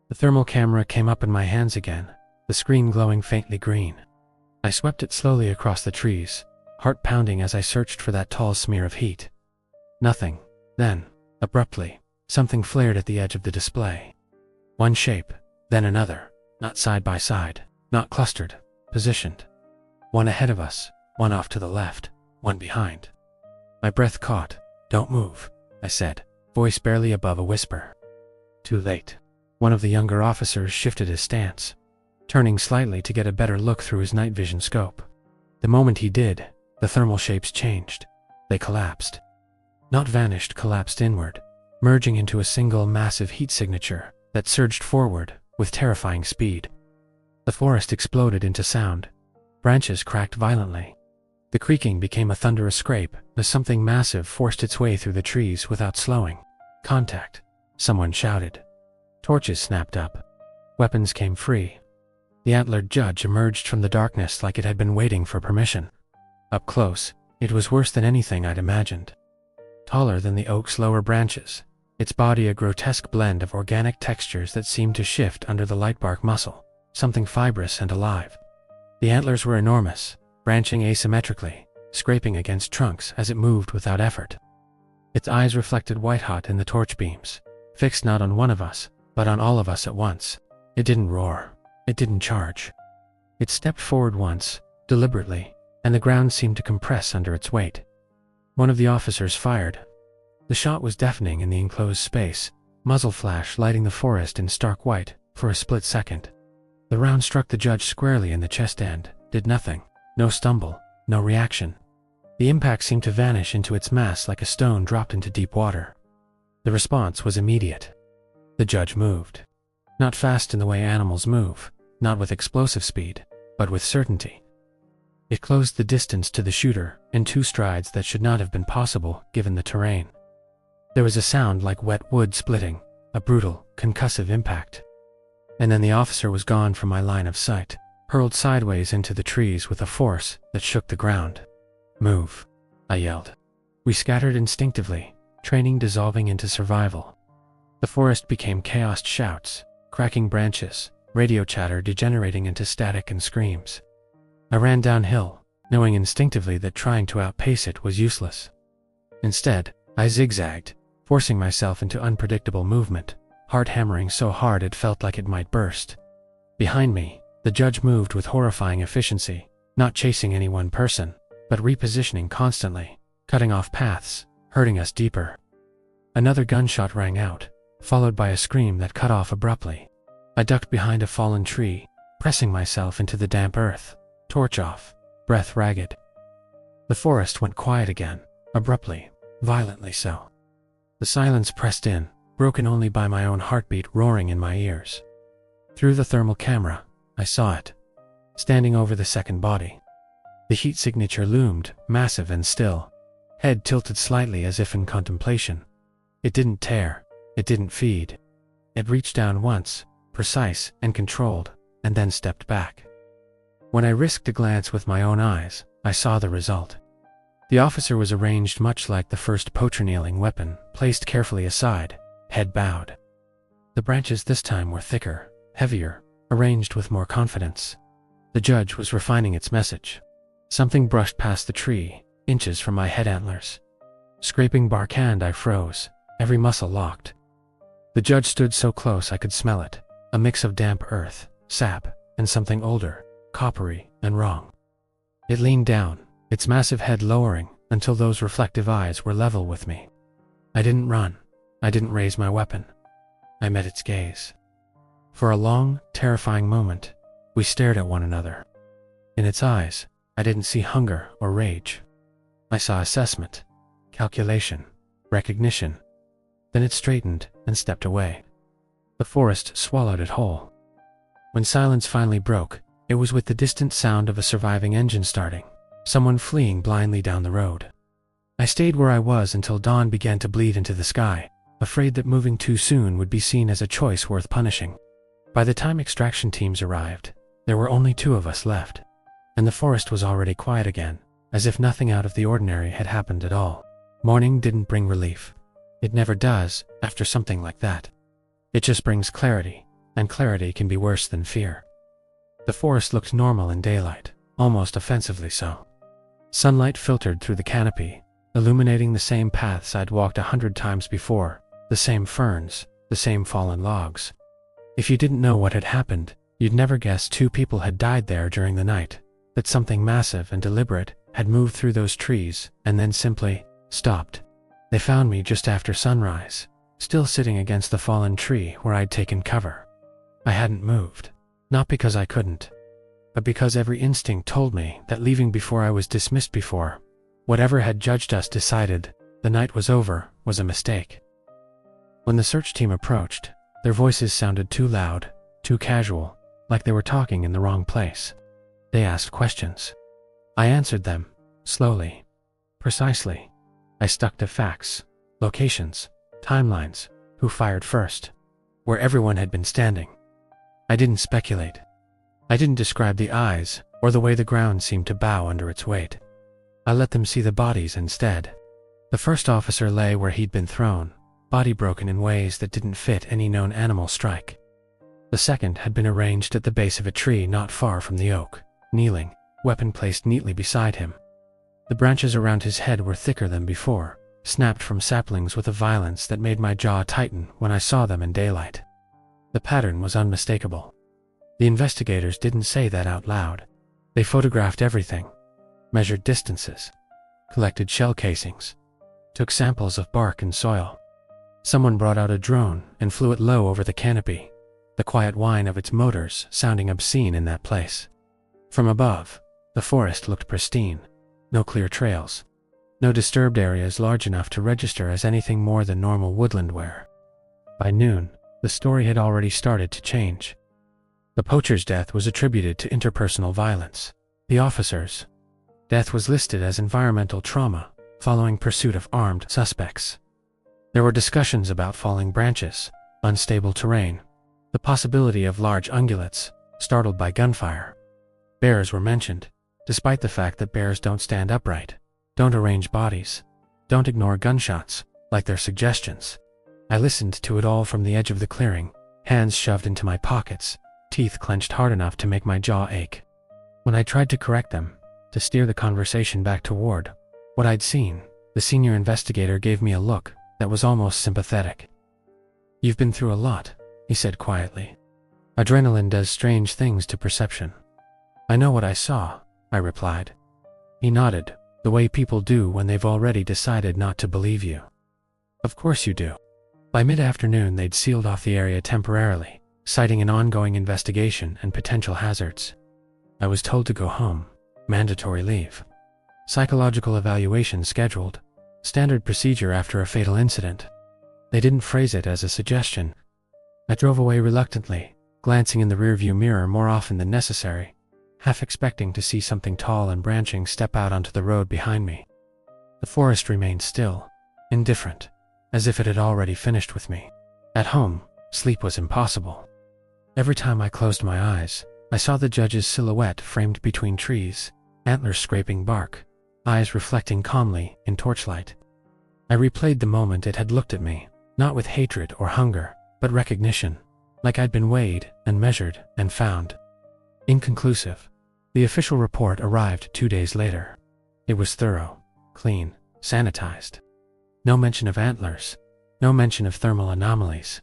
The thermal camera came up in my hands again, the screen glowing faintly green. I swept it slowly across the trees, heart pounding as I searched for that tall smear of heat. Nothing. Then, abruptly, something flared at the edge of the display. One shape, then another, not side by side, not clustered, positioned. One ahead of us, one off to the left, one behind. My breath caught. Don't move, I said, voice barely above a whisper. Too late. One of the younger officers shifted his stance, turning slightly to get a better look through his night vision scope. The moment he did, the thermal shapes changed. They collapsed. Not vanished, collapsed inward, merging into a single massive heat signature that surged forward with terrifying speed. The forest exploded into sound. Branches cracked violently. The creaking became a thunderous scrape as something massive forced its way through the trees without slowing. Contact, someone shouted. Torches snapped up. Weapons came free. The antlered judge emerged from the darkness like it had been waiting for permission. Up close, it was worse than anything I'd imagined. Taller than the oak's lower branches, its body a grotesque blend of organic textures that seemed to shift under the light bark muscle, something fibrous and alive. The antlers were enormous, branching asymmetrically, scraping against trunks as it moved without effort. Its eyes reflected white-hot in the torch beams, fixed not on one of us, but on all of us at once. It didn't roar. It didn't charge. It stepped forward once, deliberately, and the ground seemed to compress under its weight. One of the officers fired. The shot was deafening in the enclosed space, muzzle flash lighting the forest in stark white for a split second. The round struck the judge squarely in the chest and did nothing. No stumble, no reaction. The impact seemed to vanish into its mass like a stone dropped into deep water. The response was immediate. The judge moved. Not fast in the way animals move, not with explosive speed, but with certainty. It closed the distance to the shooter in 2 strides that should not have been possible given the terrain. There was a sound like wet wood splitting, a brutal, concussive impact. And then the officer was gone from my line of sight, hurled sideways into the trees with a force that shook the ground. Move, I yelled. We scattered instinctively, training dissolving into survival. The forest became chaosed shouts, cracking branches, radio chatter degenerating into static and screams. I ran downhill, knowing instinctively that trying to outpace it was useless. Instead, I zigzagged, forcing myself into unpredictable movement, heart hammering so hard it felt like it might burst. Behind me, the judge moved with horrifying efficiency, not chasing any one person, but repositioning constantly, cutting off paths, hurting us deeper. Another gunshot rang out, followed by a scream that cut off abruptly. I ducked behind a fallen tree, pressing myself into the damp earth, torch off, breath ragged. The forest went quiet again, abruptly, violently so. The silence pressed in, broken only by my own heartbeat roaring in my ears. Through the thermal camera, I saw it, standing over the second body. The heat signature loomed, massive and still, head tilted slightly as if in contemplation. It didn't tear, it didn't feed. It reached down once, precise and controlled, and then stepped back. When I risked a glance with my own eyes, I saw the result. The officer was arranged much like the first poacher-kneeling weapon, placed carefully aside, head bowed. The branches this time were thicker, heavier, arranged with more confidence. The judge was refining its message. Something brushed past the tree, inches from my head antlers. Scraping bark hand, I froze, every muscle locked. The judge stood so close I could smell it, a mix of damp earth, sap, and something older, coppery, and wrong. It leaned down, its massive head lowering until those reflective eyes were level with me. I didn't run. I didn't raise my weapon. I met its gaze. For a long, terrifying moment, we stared at one another. In its eyes, I didn't see hunger or rage. I saw assessment, calculation, recognition. Then it straightened and stepped away. The forest swallowed it whole. When silence finally broke, it was with the distant sound of a surviving engine starting, someone fleeing blindly down the road. I stayed where I was until dawn began to bleed into the sky, afraid that moving too soon would be seen as a choice worth punishing. By the time extraction teams arrived, there were only 2 of us left, and the forest was already quiet again, as if nothing out of the ordinary had happened at all. Morning didn't bring relief. It never does, after something like that. It just brings clarity, and clarity can be worse than fear. The forest looked normal in daylight, almost offensively so. Sunlight filtered through the canopy, illuminating the same paths I'd walked 100 times before, the same ferns, the same fallen logs. If you didn't know what had happened, you'd never guess 2 people had died there during the night, that something massive and deliberate had moved through those trees and then simply stopped. They found me just after sunrise, still sitting against the fallen tree where I'd taken cover. I hadn't moved, not because I couldn't, but because every instinct told me that leaving before I was dismissed before, whatever had judged us decided the night was over, was a mistake. When the search team approached, their voices sounded too loud, too casual, like they were talking in the wrong place. They asked questions. I answered them, slowly, precisely. I stuck to facts, locations, timelines, who fired first, where everyone had been standing. I didn't speculate. I didn't describe the eyes or the way the ground seemed to bow under its weight. I let them see the bodies instead. The first officer lay where he'd been thrown, body broken in ways that didn't fit any known animal strike. The second had been arranged at the base of a tree not far from the oak, kneeling, weapon placed neatly beside him. The branches around his head were thicker than before, snapped from saplings with a violence that made my jaw tighten when I saw them in daylight. The pattern was unmistakable. The investigators didn't say that out loud. They photographed everything, measured distances, collected shell casings, took samples of bark and soil. Someone brought out a drone and flew it low over the canopy, the quiet whine of its motors sounding obscene in that place. From above, the forest looked pristine. No clear trails. No disturbed areas large enough to register as anything more than normal woodland wear. By noon, the story had already started to change. The poacher's death was attributed to interpersonal violence. The officer's death was listed as environmental trauma, following pursuit of armed suspects. There were discussions about falling branches, unstable terrain, the possibility of large ungulates, startled by gunfire. Bears were mentioned, despite the fact that bears don't stand upright, don't arrange bodies, don't ignore gunshots, like their suggestions. I listened to it all from the edge of the clearing, hands shoved into my pockets, teeth clenched hard enough to make my jaw ache. When I tried to correct them, to steer the conversation back toward what I'd seen, the senior investigator gave me a look that was almost sympathetic. "You've been through a lot," he said quietly. "Adrenaline does strange things to perception." "I know what I saw," I replied. He nodded, the way people do when they've already decided not to believe you. "Of course you do." By mid-afternoon they'd sealed off the area temporarily, citing an ongoing investigation and potential hazards. I was told to go home, mandatory leave. Psychological evaluation scheduled, standard procedure after a fatal incident. They didn't phrase it as a suggestion. I drove away reluctantly, glancing in the rearview mirror more often than necessary, half expecting to see something tall and branching step out onto the road behind me. The forest remained still, indifferent, as if it had already finished with me. At home, sleep was impossible. Every time I closed my eyes, I saw the judge's silhouette framed between trees, antlers scraping bark, eyes reflecting calmly in torchlight. I replayed the moment it had looked at me, not with hatred or hunger, but recognition, like I'd been weighed and measured and found. Inconclusive. The official report arrived 2 days later. It was thorough, clean, sanitized. No mention of antlers, no mention of thermal anomalies,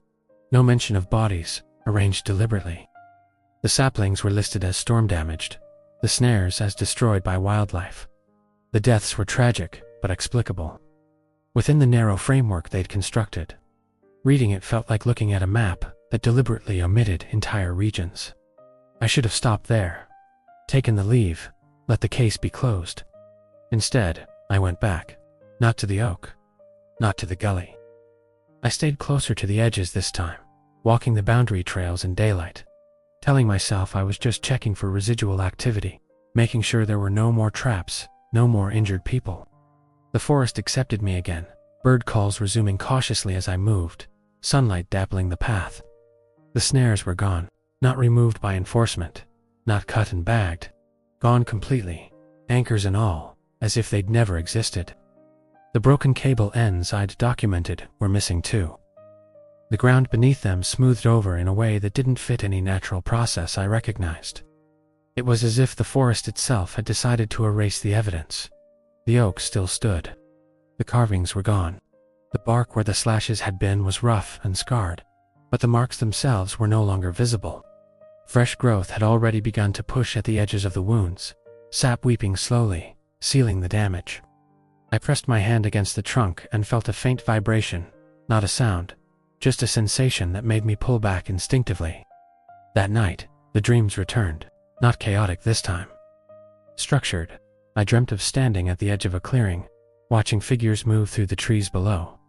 no mention of bodies arranged deliberately. The saplings were listed as storm-damaged, the snares as destroyed by wildlife. The deaths were tragic, but explicable, within the narrow framework they'd constructed. Reading it felt like looking at a map that deliberately omitted entire regions. I should have stopped there, taken the leave, let the case be closed. Instead, I went back, not to the oak, not to the gully. I stayed closer to the edges this time, walking the boundary trails in daylight, telling myself I was just checking for residual activity, making sure there were no more traps, no more injured people. The forest accepted me again, bird calls resuming cautiously as I moved, sunlight dappling the path. The snares were gone, not removed by enforcement, not cut and bagged, gone completely, anchors and all, as if they'd never existed. The broken cable ends I'd documented were missing too. The ground beneath them smoothed over in a way that didn't fit any natural process I recognized. It was as if the forest itself had decided to erase the evidence. The oak still stood. The carvings were gone. The bark where the slashes had been was rough and scarred, but the marks themselves were no longer visible. Fresh growth had already begun to push at the edges of the wounds, sap weeping slowly, sealing the damage. I pressed my hand against the trunk and felt a faint vibration, not a sound, just a sensation that made me pull back instinctively. That night, the dreams returned, not chaotic this time. Structured, I dreamt of standing at the edge of a clearing, watching figures move through the trees below.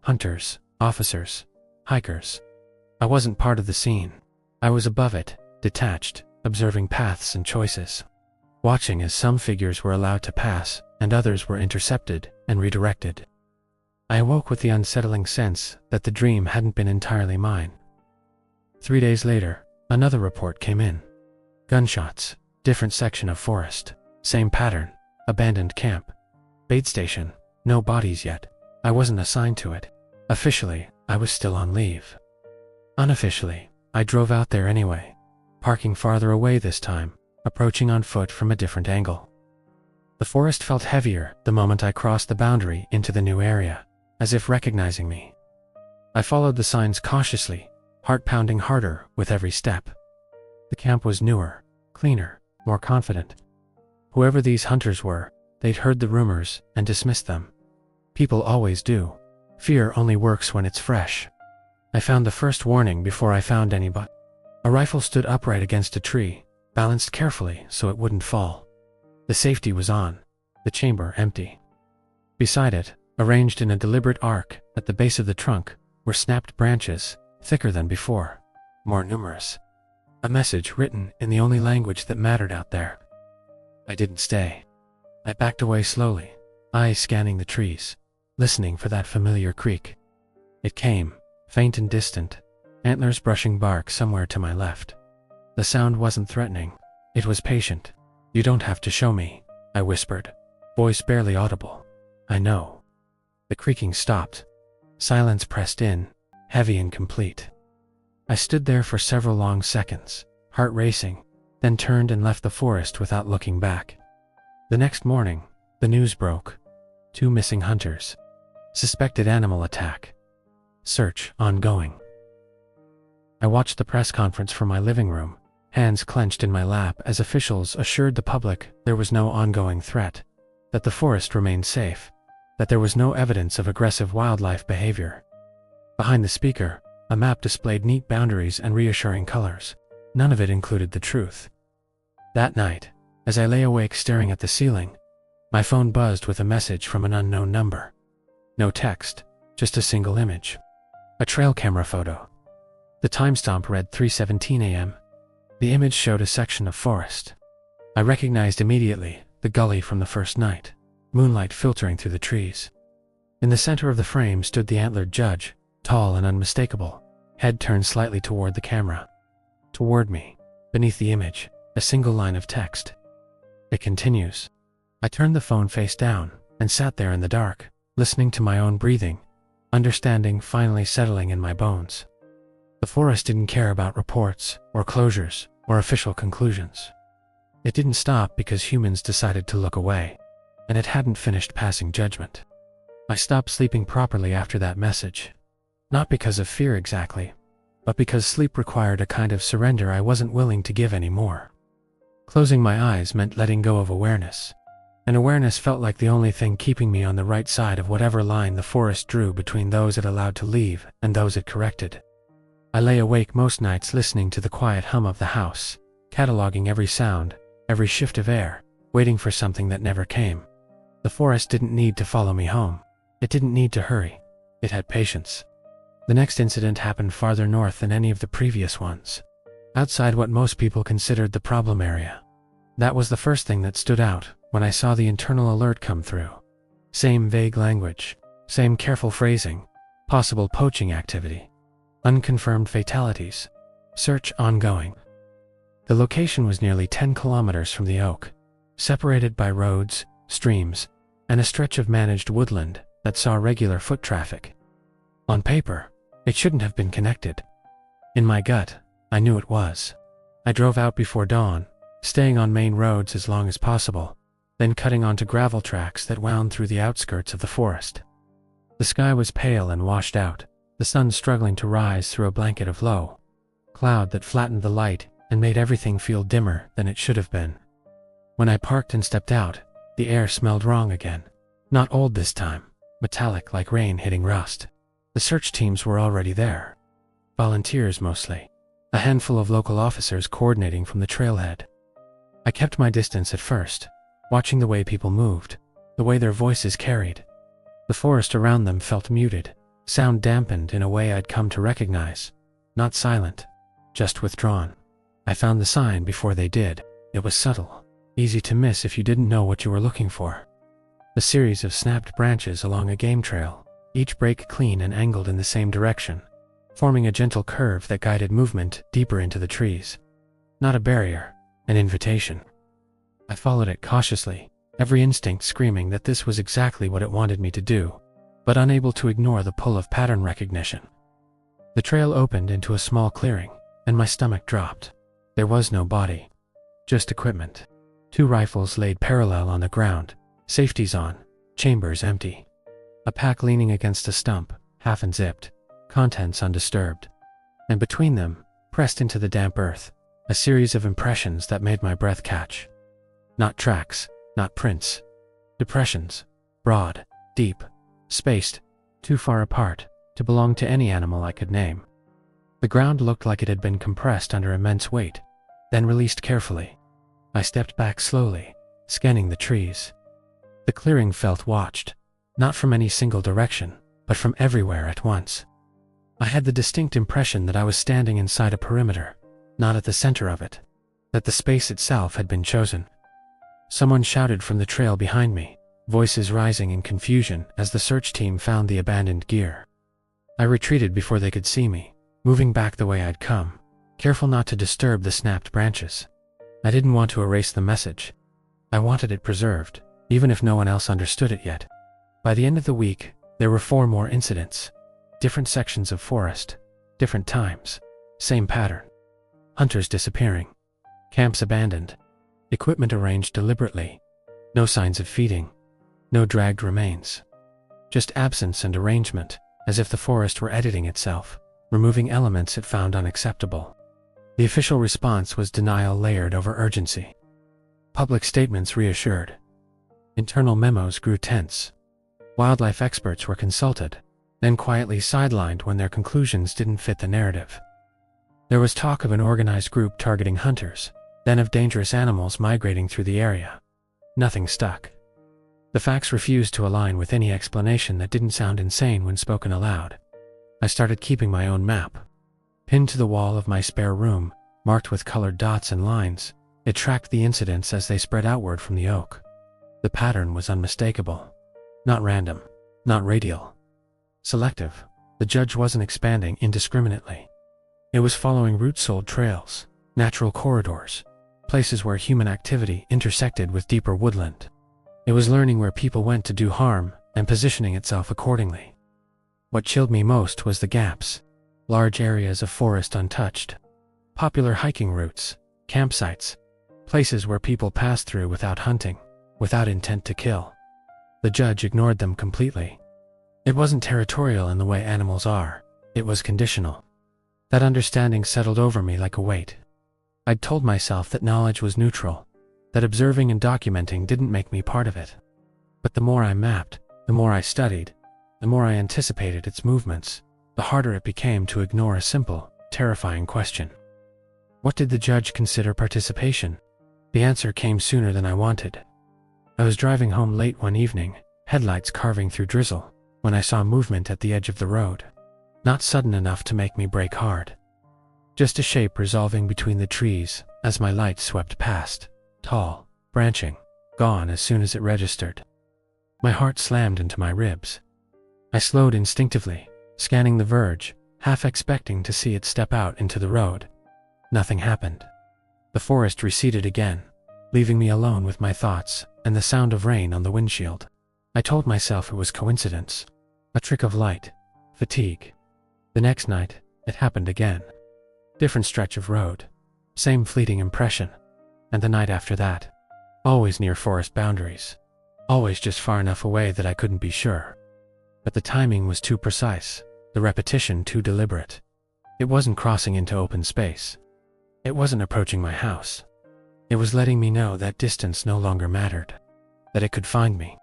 Hunters, officers, hikers. I wasn't part of the scene. I was above it, detached, observing paths and choices. Watching as some figures were allowed to pass and others were intercepted and redirected. I awoke with the unsettling sense that the dream hadn't been entirely mine. 3 days later, another report came in. Gunshots, different section of forest, same pattern, abandoned camp. Bait station, no bodies yet. I wasn't assigned to it. Officially, I was still on leave. Unofficially, I drove out there anyway, parking farther away this time, approaching on foot from a different angle. The forest felt heavier the moment I crossed the boundary into the new area, as if recognizing me. I followed the signs cautiously, heart pounding harder with every step. The camp was newer, cleaner, more confident. Whoever these hunters were, they'd heard the rumors and dismissed them. People always do. Fear only works when it's fresh. I found the first warning before I found anybody. A rifle stood upright against a tree, balanced carefully so it wouldn't fall. The safety was on, the chamber empty. Beside it, arranged in a deliberate arc at the base of the trunk, were snapped branches, thicker than before, more numerous. A message written in the only language that mattered out there. I didn't stay. I backed away slowly, eyes scanning the trees, listening for that familiar creak. It came, faint and distant, antlers brushing bark somewhere to my left. The sound wasn't threatening, it was patient. "You don't have to show me," I whispered, voice barely audible. "I know." The creaking stopped. Silence pressed in, heavy and complete. I stood there for several long seconds, heart racing, then turned and left the forest without looking back. The next morning, the news broke. 2 missing hunters. Suspected animal attack. Search ongoing. I watched the press conference from my living room, hands clenched in my lap as officials assured the public there was no ongoing threat, that the forest remained safe, that there was no evidence of aggressive wildlife behavior. Behind the speaker, a map displayed neat boundaries and reassuring colors. None of it included the truth. That night, as I lay awake staring at the ceiling, my phone buzzed with a message from an unknown number. No text, just a single image. A trail camera photo. The timestamp read 3:17 a.m. The image showed a section of forest. I recognized immediately the gully from the first night, moonlight filtering through the trees. In the center of the frame stood the antlered judge, tall and unmistakable, head turned slightly toward the camera. Toward me, beneath the image, a single line of text. It continues. I turned the phone face down and sat there in the dark, listening to my own breathing, understanding finally settling in my bones. The forest didn't care about reports or closures or official conclusions. It didn't stop because humans decided to look away, and it hadn't finished passing judgment. I stopped sleeping properly after that message. Not because of fear exactly, but because sleep required a kind of surrender I wasn't willing to give anymore. Closing my eyes meant letting go of awareness, and awareness felt like the only thing keeping me on the right side of whatever line the forest drew between those it allowed to leave and those it corrected. I lay awake most nights listening to the quiet hum of the house, cataloging every sound, every shift of air, waiting for something that never came. The forest didn't need to follow me home. It didn't need to hurry. It had patience. The next incident happened farther north than any of the previous ones, outside what most people considered the problem area. That was the first thing that stood out when I saw the internal alert come through. Same vague language, same careful phrasing, possible poaching activity, unconfirmed fatalities, search ongoing. The location was nearly 10 kilometers from the oak, separated by roads, streams, and a stretch of managed woodland that saw regular foot traffic. On paper, it shouldn't have been connected. In my gut, I knew it was. I drove out before dawn, staying on main roads as long as possible, then cutting onto gravel tracks that wound through the outskirts of the forest. The sky was pale and washed out, the sun struggling to rise through a blanket of low cloud that flattened the light and made everything feel dimmer than it should have been. When I parked and stepped out, the air smelled wrong again. Not old this time, metallic like rain hitting rust. The search teams were already there. Volunteers mostly. A handful of local officers coordinating from the trailhead. I kept my distance at first, watching the way people moved, the way their voices carried. The forest around them felt muted, sound dampened in a way I'd come to recognize. Not silent, just withdrawn. I found the sign before they did. It was subtle, easy to miss if you didn't know what you were looking for. A series of snapped branches along a game trail, each break clean and angled in the same direction, forming a gentle curve that guided movement deeper into the trees. Not a barrier, an invitation. I followed it cautiously, every instinct screaming that this was exactly what it wanted me to do, but unable to ignore the pull of pattern recognition. The trail opened into a small clearing, and my stomach dropped. There was no body, just equipment. 2 rifles laid parallel on the ground, safeties on, chambers empty. A pack leaning against a stump, half unzipped, contents undisturbed. And between them, pressed into the damp earth, a series of impressions that made my breath catch. Not tracks, not prints. Depressions, broad, deep, spaced, too far apart to belong to any animal I could name. The ground looked like it had been compressed under immense weight, then released carefully. I stepped back slowly, scanning the trees. The clearing felt watched, not from any single direction, but from everywhere at once. I had the distinct impression that I was standing inside a perimeter, not at the center of it, that the space itself had been chosen. Someone shouted from the trail behind me, voices rising in confusion as the search team found the abandoned gear. I retreated before they could see me, moving back the way I'd come, careful not to disturb the snapped branches. I didn't want to erase the message. I wanted it preserved, even if no one else understood it yet. By the end of the week, there were 4 more incidents. Different sections of forest, different times, same pattern. Hunters disappearing, camps abandoned, equipment arranged deliberately, no signs of feeding, no dragged remains. Just absence and arrangement, as if the forest were editing itself, removing elements it found unacceptable. The official response was denial layered over urgency. Public statements reassured. Internal memos grew tense. Wildlife experts were consulted, then quietly sidelined when their conclusions didn't fit the narrative. There was talk of an organized group targeting hunters, then of dangerous animals migrating through the area. Nothing stuck. The facts refused to align with any explanation that didn't sound insane when spoken aloud. I started keeping my own map. Pinned to the wall of my spare room, marked with colored dots and lines, it tracked the incidents as they spread outward from the oak. The pattern was unmistakable. Not random, not radial. Selective. The judge wasn't expanding indiscriminately. It was following route-sold trails, natural corridors, places where human activity intersected with deeper woodland. It was learning where people went to do harm and positioning itself accordingly. What chilled me most was the gaps. Large areas of forest untouched. Popular hiking routes, campsites, places where people passed through without hunting, without intent to kill. The judge ignored them completely. It wasn't territorial in the way animals are, it was conditional. That understanding settled over me like a weight. I'd told myself that knowledge was neutral, that observing and documenting didn't make me part of it. But the more I mapped, the more I studied, the more I anticipated its movements, the harder it became to ignore a simple, terrifying question. What did the judge consider participation? The answer came sooner than I wanted. I was driving home late one evening, headlights carving through drizzle, when I saw movement at the edge of the road. Not sudden enough to make me brake hard. Just a shape resolving between the trees as my light swept past, tall, branching, gone as soon as it registered. My heart slammed into my ribs. I slowed instinctively, scanning the verge, half expecting to see it step out into the road. Nothing happened. The forest receded again, leaving me alone with my thoughts and the sound of rain on the windshield. I told myself it was coincidence, a trick of light, fatigue. The next night, it happened again. Different stretch of road, same fleeting impression. And the night after that, always near forest boundaries, always just far enough away that I couldn't be sure. But the timing was too precise, the repetition too deliberate. It wasn't crossing into open space. It wasn't approaching my house. It was letting me know that distance no longer mattered, that it could find me.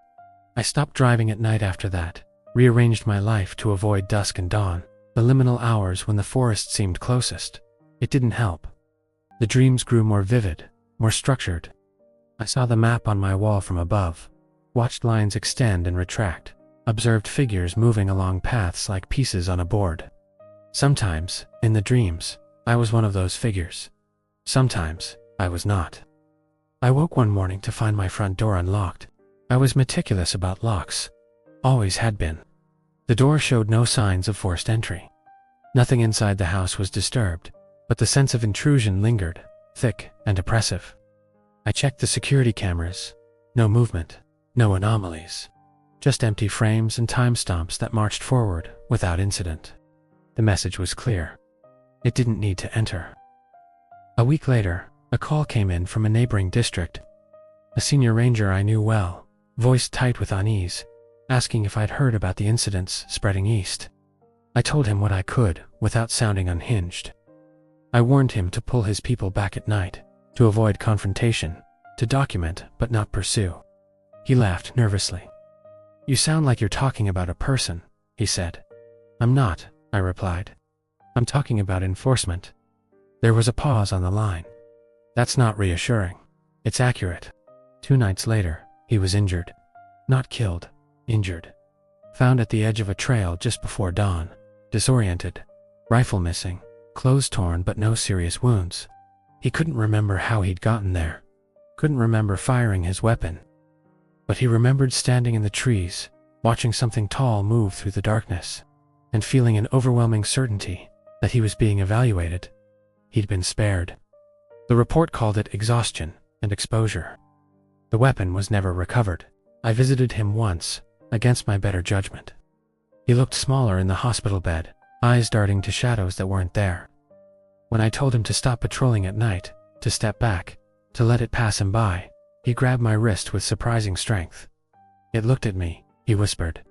I stopped driving at night after that, rearranged my life to avoid dusk and dawn, the liminal hours when the forest seemed closest. It didn't help. The dreams grew more vivid, more structured. I saw the map on my wall from above, watched lines extend and retract, observed figures moving along paths like pieces on a board. Sometimes, in the dreams, I was one of those figures. Sometimes, I was not. I woke one morning to find my front door unlocked. I was meticulous about locks. Always had been. The door showed no signs of forced entry. Nothing inside the house was disturbed, but the sense of intrusion lingered, thick and oppressive. I checked the security cameras. No movement, no anomalies. Just empty frames and timestamps that marched forward without incident. The message was clear. It didn't need to enter. A week later, a call came in from a neighboring district. A senior ranger I knew well, voice tight with unease, asking if I'd heard about the incidents spreading east. I told him what I could, without sounding unhinged. I warned him to pull his people back at night, to avoid confrontation, to document but not pursue. He laughed nervously. "You sound like you're talking about a person," he said. "I'm not," I replied. "I'm talking about enforcement." There was a pause on the line. "That's not reassuring. It's accurate." 2 nights later, he was injured. Not killed, injured. Found at the edge of a trail just before dawn, disoriented, rifle missing, clothes torn but no serious wounds. He couldn't remember how he'd gotten there, couldn't remember firing his weapon. But he remembered standing in the trees, watching something tall move through the darkness, and feeling an overwhelming certainty that he was being evaluated. He'd been spared. The report called it exhaustion and exposure. The weapon was never recovered. I visited him once, against my better judgment. He looked smaller in the hospital bed, eyes darting to shadows that weren't there. When I told him to stop patrolling at night, to step back, to let it pass him by, he grabbed my wrist with surprising strength. "It looked at me," he whispered.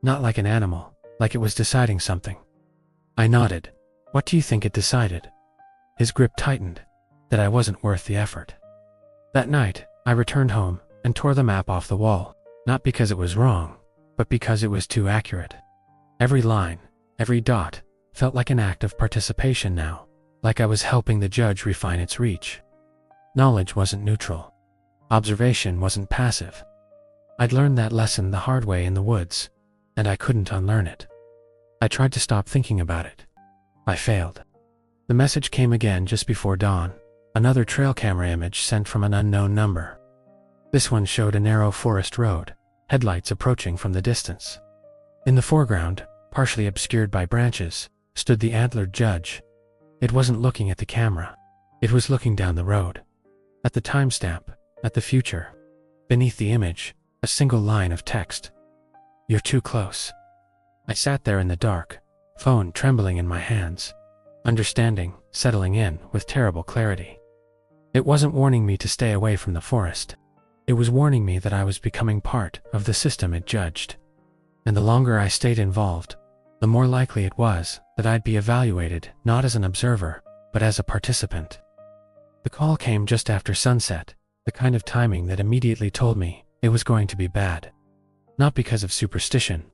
"Not like an animal, like it was deciding something." I nodded. "What do you think it decided?" His grip tightened, that I wasn't worth the effort. That night, I returned home and tore the map off the wall, not because it was wrong, but because it was too accurate. Every line, every dot, felt like an act of participation now, like I was helping the judge refine its reach. Knowledge wasn't neutral. Observation wasn't passive. I'd learned that lesson the hard way in the woods, and I couldn't unlearn it. I tried to stop thinking about it. I failed. The message came again just before dawn, another trail camera image sent from an unknown number. This one showed a narrow forest road, headlights approaching from the distance. In the foreground, partially obscured by branches, stood the antlered judge. It wasn't looking at the camera. It was looking down the road. At the timestamp, at the future. Beneath the image, a single line of text. "You're too close." I sat there in the dark, phone trembling in my hands, understanding, settling in with terrible clarity. It wasn't warning me to stay away from the forest. It was warning me that I was becoming part of the system it judged. And the longer I stayed involved, the more likely it was that I'd be evaluated not as an observer, but as a participant. The call came just after sunset, the kind of timing that immediately told me it was going to be bad. Not because of superstition,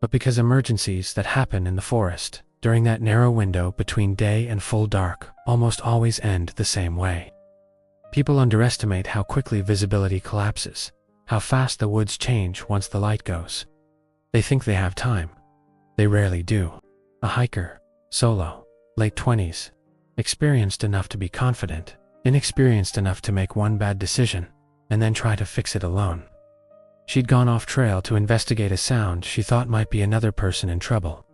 but because emergencies that happen in the forest during that narrow window between day and full dark almost always end the same way. People underestimate how quickly visibility collapses, how fast the woods change once the light goes. They think they have time. They rarely do. A hiker, solo, late 20s, experienced enough to be confident, inexperienced enough to make one bad decision, and then try to fix it alone. She'd gone off trail to investigate a sound she thought might be another person in trouble.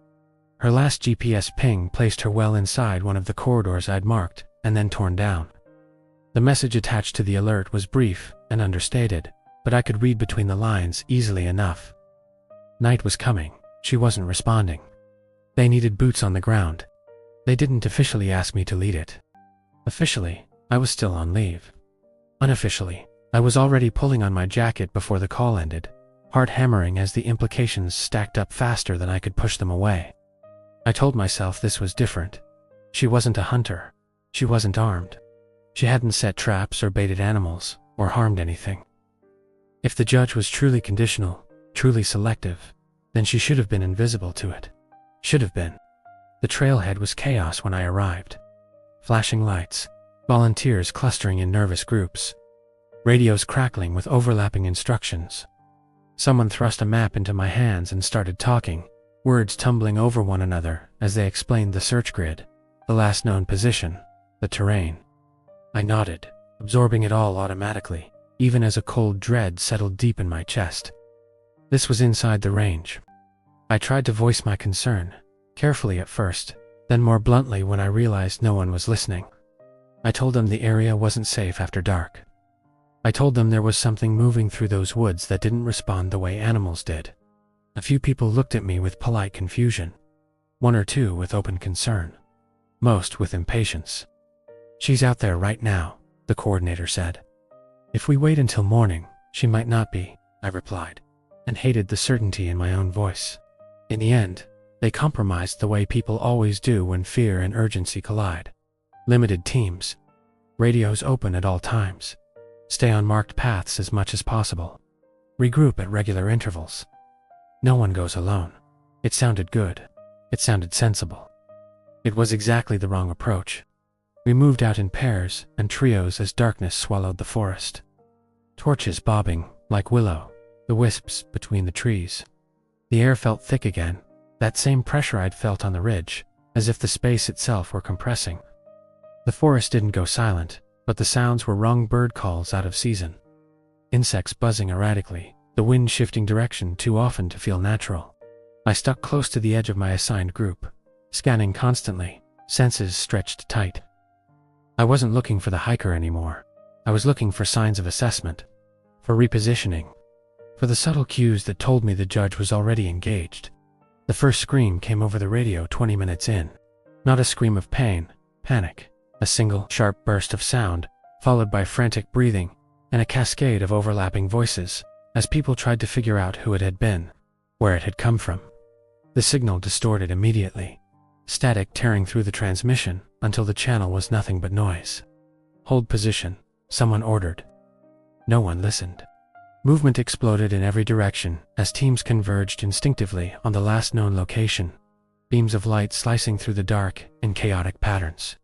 Her last GPS ping placed her well inside one of the corridors I'd marked and then torn down. The message attached to the alert was brief and understated, but I could read between the lines easily enough. Night was coming. She wasn't responding. They needed boots on the ground. They didn't officially ask me to lead it. Officially, I was still on leave. Unofficially, I was already pulling on my jacket before the call ended, heart hammering as the implications stacked up faster than I could push them away. I told myself this was different. She wasn't a hunter. She wasn't armed. She hadn't set traps or baited animals, or harmed anything. If the judge was truly conditional, truly selective, then she should have been invisible to it. Should have been. The trailhead was chaos when I arrived. Flashing lights, volunteers clustering in nervous groups, radios crackling with overlapping instructions. Someone thrust a map into my hands and started talking, words tumbling over one another as they explained the search grid, the last known position, the terrain. I nodded, absorbing it all automatically, even as a cold dread settled deep in my chest. This was inside the range. I tried to voice my concern, carefully at first, then more bluntly when I realized no one was listening. I told them the area wasn't safe after dark. I told them there was something moving through those woods that didn't respond the way animals did. A few people looked at me with polite confusion, one or two with open concern, most with impatience. "She's out there right now," the coordinator said. "If we wait until morning, she might not be," I replied, and hated the certainty in my own voice. In the end, they compromised the way people always do when fear and urgency collide. Limited teams. Radios open at all times. Stay on marked paths as much as possible. Regroup at regular intervals. No one goes alone. It sounded good. It sounded sensible. It was exactly the wrong approach. We moved out in pairs and trios as darkness swallowed the forest. Torches bobbing, like willow, the wisps between the trees. The air felt thick again, that same pressure I'd felt on the ridge, as if the space itself were compressing. The forest didn't go silent, but the sounds were wrung bird calls out of season. Insects buzzing erratically, the wind shifting direction too often to feel natural. I stuck close to the edge of my assigned group, scanning constantly, senses stretched tight. I wasn't looking for the hiker anymore. I was looking for signs of assessment, for repositioning, for the subtle cues that told me the judge was already engaged. The first scream came over the radio 20 minutes in. Not a scream of pain, panic. A single, sharp burst of sound, followed by frantic breathing, and a cascade of overlapping voices, as people tried to figure out who it had been, where it had come from. The signal distorted immediately, static tearing through the transmission until the channel was nothing but noise. "Hold position," someone ordered. No one listened. Movement exploded in every direction as teams converged instinctively on the last known location, beams of light slicing through the dark in chaotic patterns.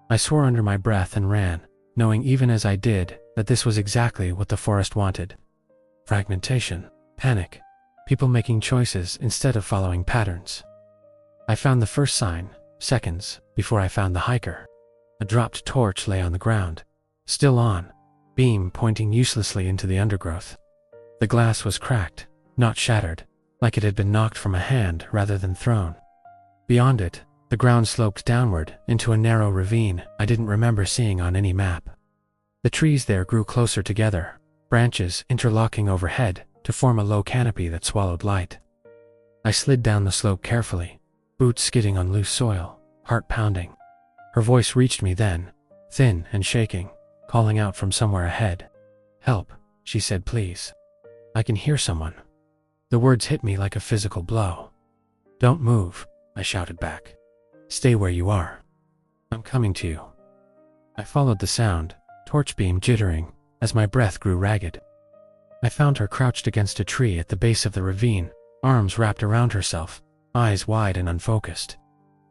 I swore under my breath and ran, knowing even as I did that this was exactly what the forest wanted. Fragmentation, panic, people making choices instead of following patterns. I found the first sign, seconds before I found the hiker. A dropped torch lay on the ground, still on, beam pointing uselessly into the undergrowth. The glass was cracked, not shattered, like it had been knocked from a hand rather than thrown. Beyond it, the ground sloped downward into a narrow ravine I didn't remember seeing on any map. The trees there grew closer together, branches interlocking overhead to form a low canopy that swallowed light. I slid down the slope carefully, boots skidding on loose soil, heart pounding. Her voice reached me then, thin and shaking, calling out from somewhere ahead. "Help," she said, "please. I can hear someone." The words hit me like a physical blow. "Don't move," I shouted back. "Stay where you are. I'm coming to you." I followed the sound, torch beam jittering, as my breath grew ragged. I found her crouched against a tree at the base of the ravine, arms wrapped around herself, eyes wide and unfocused.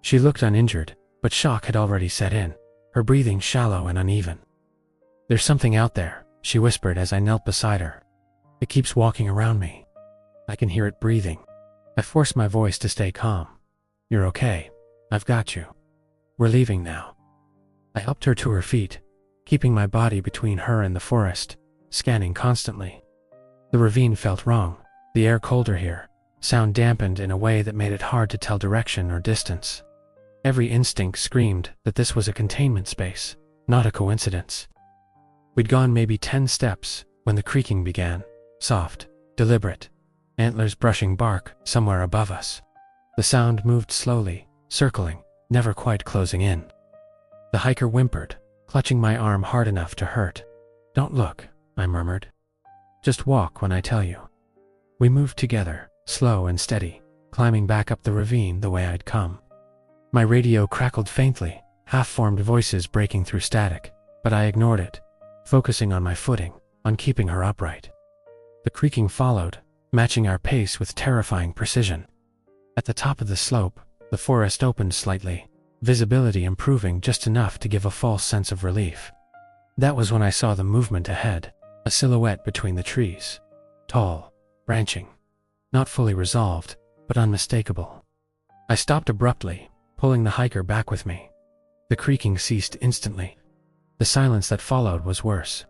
She looked uninjured, but shock had already set in, her breathing shallow and uneven. "There's something out there," she whispered as I knelt beside her. "It keeps walking around me. I can hear it breathing." I forced my voice to stay calm. "You're okay. I've got you. We're leaving now." I helped her to her feet, keeping my body between her and the forest, scanning constantly. The ravine felt wrong, the air colder here, sound dampened in a way that made it hard to tell direction or distance. Every instinct screamed that this was a containment space, not a coincidence. We'd gone maybe 10 steps when the creaking began, soft, deliberate, antlers brushing bark somewhere above us. The sound moved slowly, circling, never quite closing in. The hiker whimpered, clutching my arm hard enough to hurt. "Don't look," I murmured. "Just walk when I tell you." We moved together, slow and steady, climbing back up the ravine the way I'd come. My radio crackled faintly, half-formed voices breaking through static, but I ignored it, focusing on my footing, on keeping her upright. The creaking followed, matching our pace with terrifying precision. At the top of the slope, the forest opened slightly, visibility improving just enough to give a false sense of relief. That was when I saw the movement ahead, a silhouette between the trees. Tall, branching, not fully resolved, but unmistakable. I stopped abruptly, pulling the hiker back with me. The creaking ceased instantly. The silence that followed was worse.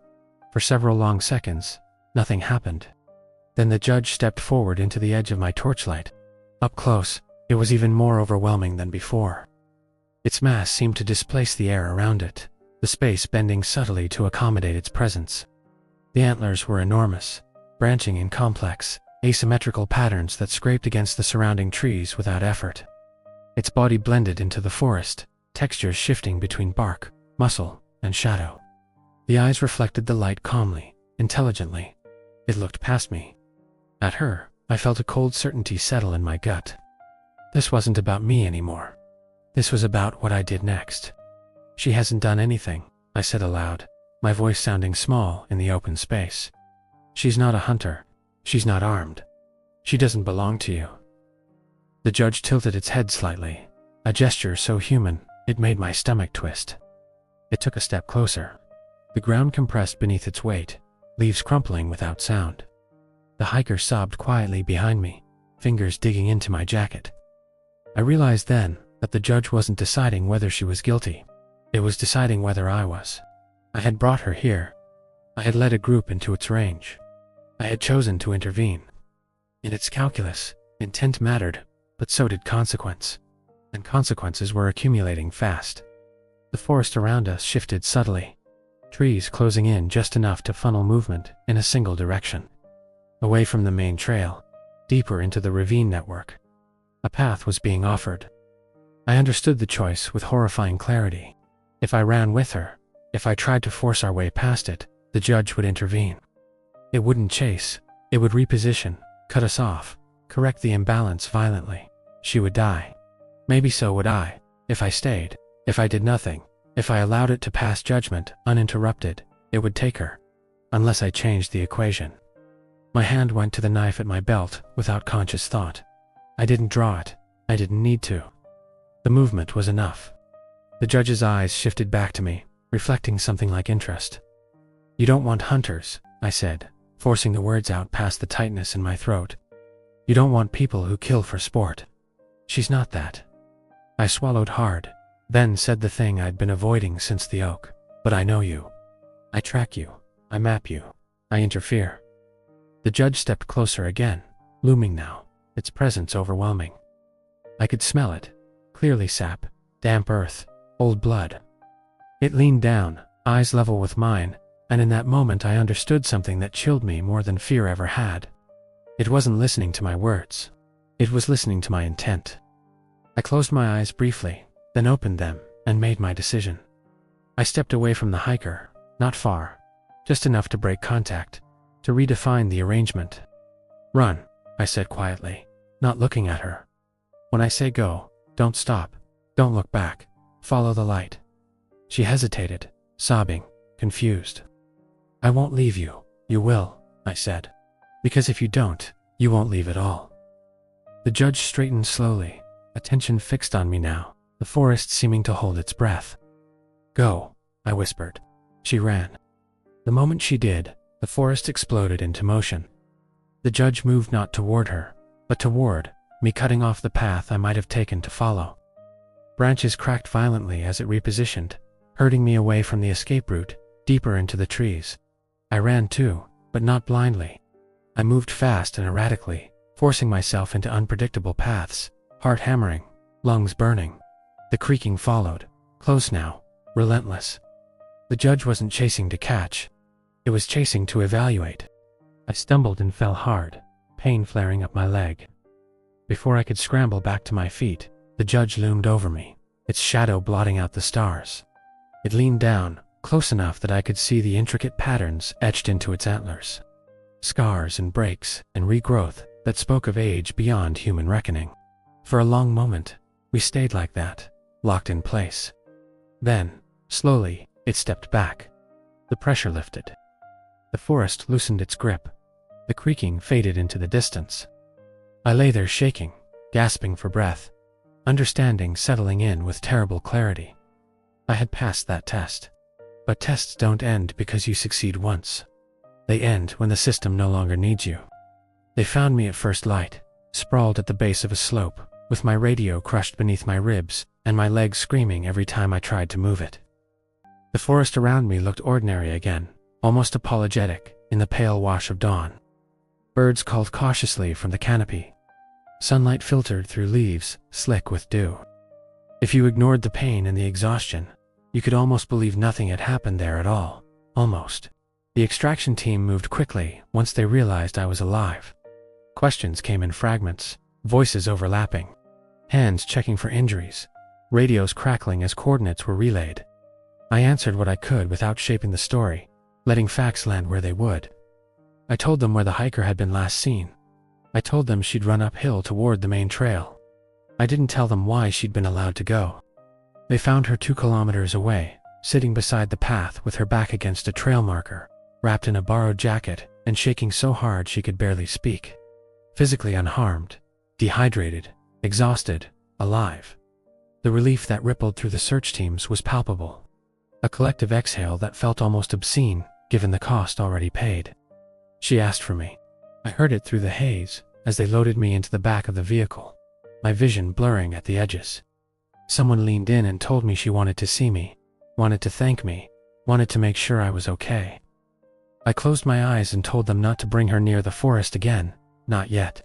For several long seconds, nothing happened. Then the judge stepped forward into the edge of my torchlight. Up close, it was even more overwhelming than before. Its mass seemed to displace the air around it, the space bending subtly to accommodate its presence. The antlers were enormous, branching in complex, asymmetrical patterns that scraped against the surrounding trees without effort. Its body blended into the forest, textures shifting between bark, muscle, and shadow. The eyes reflected the light calmly, intelligently. It looked past me. At her, I felt a cold certainty settle in my gut. This wasn't about me anymore. This was about what I did next. "She hasn't done anything," I said aloud, my voice sounding small in the open space. "She's not a hunter. She's not armed. She doesn't belong to you." The judge tilted its head slightly, a gesture so human, it made my stomach twist. It took a step closer. The ground compressed beneath its weight, leaves crumpling without sound. The hiker sobbed quietly behind me, fingers digging into my jacket. I realized then that the judge wasn't deciding whether she was guilty. It was deciding whether I was. I had brought her here. I had led a group into its range. I had chosen to intervene. In its calculus, intent mattered, but so did consequence. And consequences were accumulating fast. The forest around us shifted subtly, trees closing in just enough to funnel movement in a single direction. Away from the main trail, deeper into the ravine network. A path was being offered. I understood the choice with horrifying clarity. If I ran with her, if I tried to force our way past it, the judge would intervene. It wouldn't chase, it would reposition, cut us off, correct the imbalance violently. She would die. Maybe so would I, if I stayed, if I did nothing, if I allowed it to pass judgment uninterrupted, it would take her. Unless I changed the equation. My hand went to the knife at my belt without conscious thought. I didn't draw it, I didn't need to. The movement was enough. The judge's eyes shifted back to me, reflecting something like interest. "You don't want hunters," I said, forcing the words out past the tightness in my throat. "You don't want people who kill for sport. She's not that." I swallowed hard, then said the thing I'd been avoiding since the oak. "But I know you. I track you. I map you. I interfere." The judge stepped closer again, looming now, its presence overwhelming. I could smell it, clearly sap, damp earth, old blood. It leaned down, eyes level with mine, and in that moment I understood something that chilled me more than fear ever had. It wasn't listening to my words. It was listening to my intent. I closed my eyes briefly, then opened them, and made my decision. I stepped away from the hiker, not far, just enough to break contact, to redefine the arrangement. "Run," I said quietly, not looking at her. "When I say go, don't stop, don't look back, follow the light." She hesitated, sobbing, confused. "I won't leave you, you will," I said. "Because if you don't, you won't leave at all." The judge straightened slowly, attention fixed on me now, the forest seeming to hold its breath. "Go," I whispered. She ran. The moment she did, the forest exploded into motion. The judge moved not toward her, but toward me, cutting off the path I might have taken to follow. Branches cracked violently as it repositioned, herding me away from the escape route, deeper into the trees. I ran too, but not blindly. I moved fast and erratically, forcing myself into unpredictable paths, heart hammering, lungs burning. The creaking followed, close now, relentless. The judge wasn't chasing to catch. It was chasing to evaluate. I stumbled and fell hard, pain flaring up my leg. Before I could scramble back to my feet, the judge loomed over me, its shadow blotting out the stars. It leaned down, close enough that I could see the intricate patterns etched into its antlers. Scars and breaks and regrowth that spoke of age beyond human reckoning. For a long moment, we stayed like that, locked in place. Then, slowly, it stepped back. The pressure lifted. The forest loosened its grip. The creaking faded into the distance. I lay there shaking, gasping for breath, understanding settling in with terrible clarity. I had passed that test. But tests don't end because you succeed once. They end when the system no longer needs you. They found me at first light, sprawled at the base of a slope, with my radio crushed beneath my ribs and my legs screaming every time I tried to move it. The forest around me looked ordinary again, almost apologetic in the pale wash of dawn. Birds called cautiously from the canopy. Sunlight filtered through leaves, slick with dew. If you ignored the pain and the exhaustion, you could almost believe nothing had happened there at all. Almost. The extraction team moved quickly once they realized I was alive. Questions came in fragments, voices overlapping, hands checking for injuries, radios crackling as coordinates were relayed. I answered what I could without shaping the story, letting facts land where they would. I told them where the hiker had been last seen. I told them she'd run uphill toward the main trail. I didn't tell them why she'd been allowed to go. They found her 2 kilometers away, sitting beside the path with her back against a trail marker, wrapped in a borrowed jacket and shaking so hard she could barely speak. Physically unharmed, dehydrated, exhausted, alive. The relief that rippled through the search teams was palpable. A collective exhale that felt almost obscene, given the cost already paid. She asked for me. I heard it through the haze as they loaded me into the back of the vehicle, my vision blurring at the edges. Someone leaned in and told me she wanted to see me, wanted to thank me, wanted to make sure I was okay. I closed my eyes and told them not to bring her near the forest again, not yet.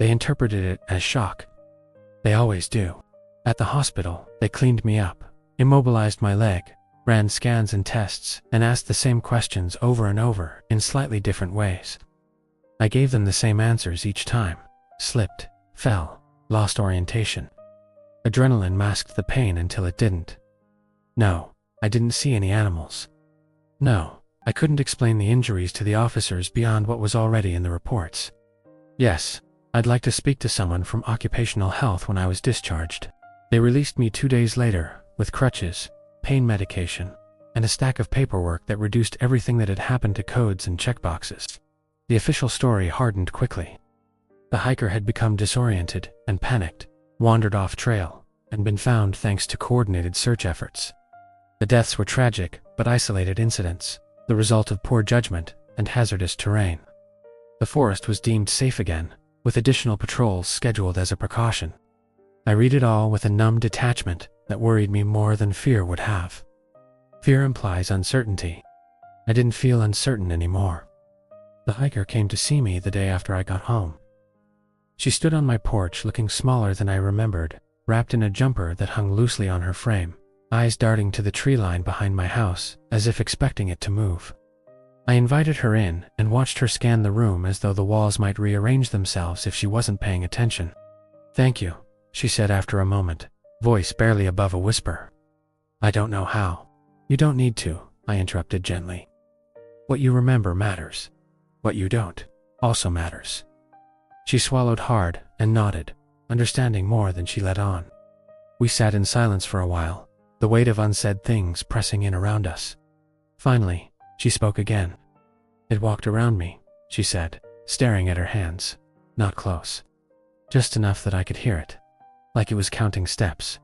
They interpreted it as shock. They always do. At the hospital, they cleaned me up, immobilized my leg, ran scans and tests, and asked the same questions over and over in slightly different ways. I gave them the same answers each time. Slipped, fell, lost orientation. Adrenaline masked the pain until it didn't. No, I didn't see any animals. No, I couldn't explain the injuries to the officers beyond what was already in the reports. Yes, I'd like to speak to someone from occupational health when I was discharged. They released me 2 days later, with crutches, pain medication, and a stack of paperwork that reduced everything that had happened to codes and checkboxes. The official story hardened quickly. The hiker had become disoriented and panicked, wandered off trail, and been found thanks to coordinated search efforts. The deaths were tragic but isolated incidents, the result of poor judgment and hazardous terrain. The forest was deemed safe again, with additional patrols scheduled as a precaution. I read it all with a numb detachment that worried me more than fear would have. Fear implies uncertainty. I didn't feel uncertain anymore. The hiker came to see me the day after I got home. She stood on my porch looking smaller than I remembered, wrapped in a jumper that hung loosely on her frame, eyes darting to the tree line behind my house, as if expecting it to move. I invited her in and watched her scan the room as though the walls might rearrange themselves if she wasn't paying attention. "Thank you," she said after a moment, voice barely above a whisper. "I don't know how." "You don't need to," I interrupted gently. "What you remember matters. What you don't also matters." She swallowed hard and nodded, understanding more than she let on. We sat in silence for a while, the weight of unsaid things pressing in around us. Finally, she spoke again. "It walked around me," she said, staring at her hands. Not close. Just enough that I could hear it. Like it was counting steps.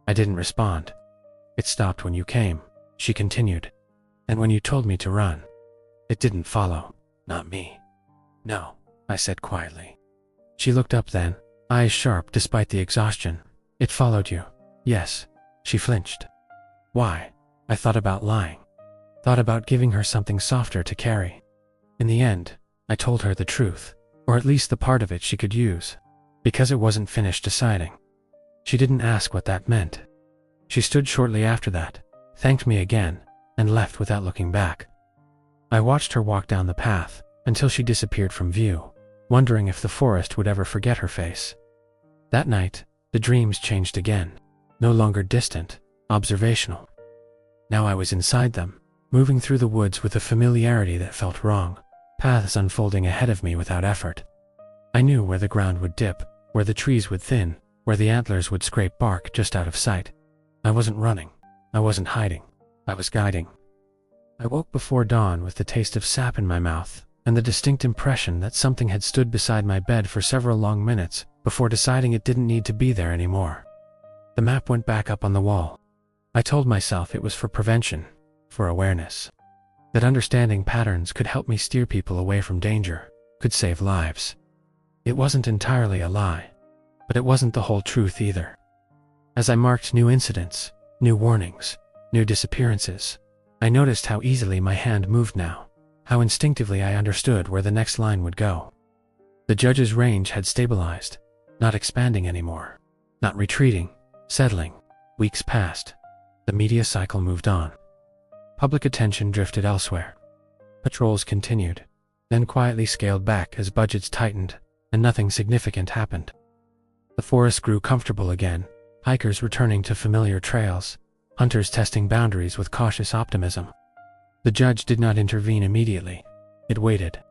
I didn't respond. "It stopped when you came," she continued. "And when you told me to run. It didn't follow. Not me." "No," I said quietly. She looked up then, eyes sharp despite the exhaustion. "It followed you." "Yes." She flinched. "Why?" I thought about lying. Thought about giving her something softer to carry. In the end, I told her the truth, or at least the part of it she could use, because it wasn't finished deciding. She didn't ask what that meant. She stood shortly after that, thanked me again, and left without looking back. I watched her walk down the path until she disappeared from view, wondering if the forest would ever forget her face. That night, the dreams changed again, no longer distant, observational. Now I was inside them, moving through the woods with a familiarity that felt wrong, paths unfolding ahead of me without effort. I knew where the ground would dip, where the trees would thin, where the antlers would scrape bark just out of sight. I wasn't running. I wasn't hiding. I was guiding. I woke before dawn with the taste of sap in my mouth, and the distinct impression that something had stood beside my bed for several long minutes before deciding it didn't need to be there anymore. The map went back up on the wall. I told myself it was for prevention, for awareness. That understanding patterns could help me steer people away from danger, could save lives. It wasn't entirely a lie, but it wasn't the whole truth either. As I marked new incidents, new warnings, new disappearances, I noticed how easily my hand moved now, how instinctively I understood where the next line would go. The judge's range had stabilized, not expanding anymore, not retreating, settling. Weeks passed. The media cycle moved on. Public attention drifted elsewhere. Patrols continued, then quietly scaled back as budgets tightened, and nothing significant happened. The forest grew comfortable again, hikers returning to familiar trails, hunters testing boundaries with cautious optimism. The judge did not intervene immediately. It waited.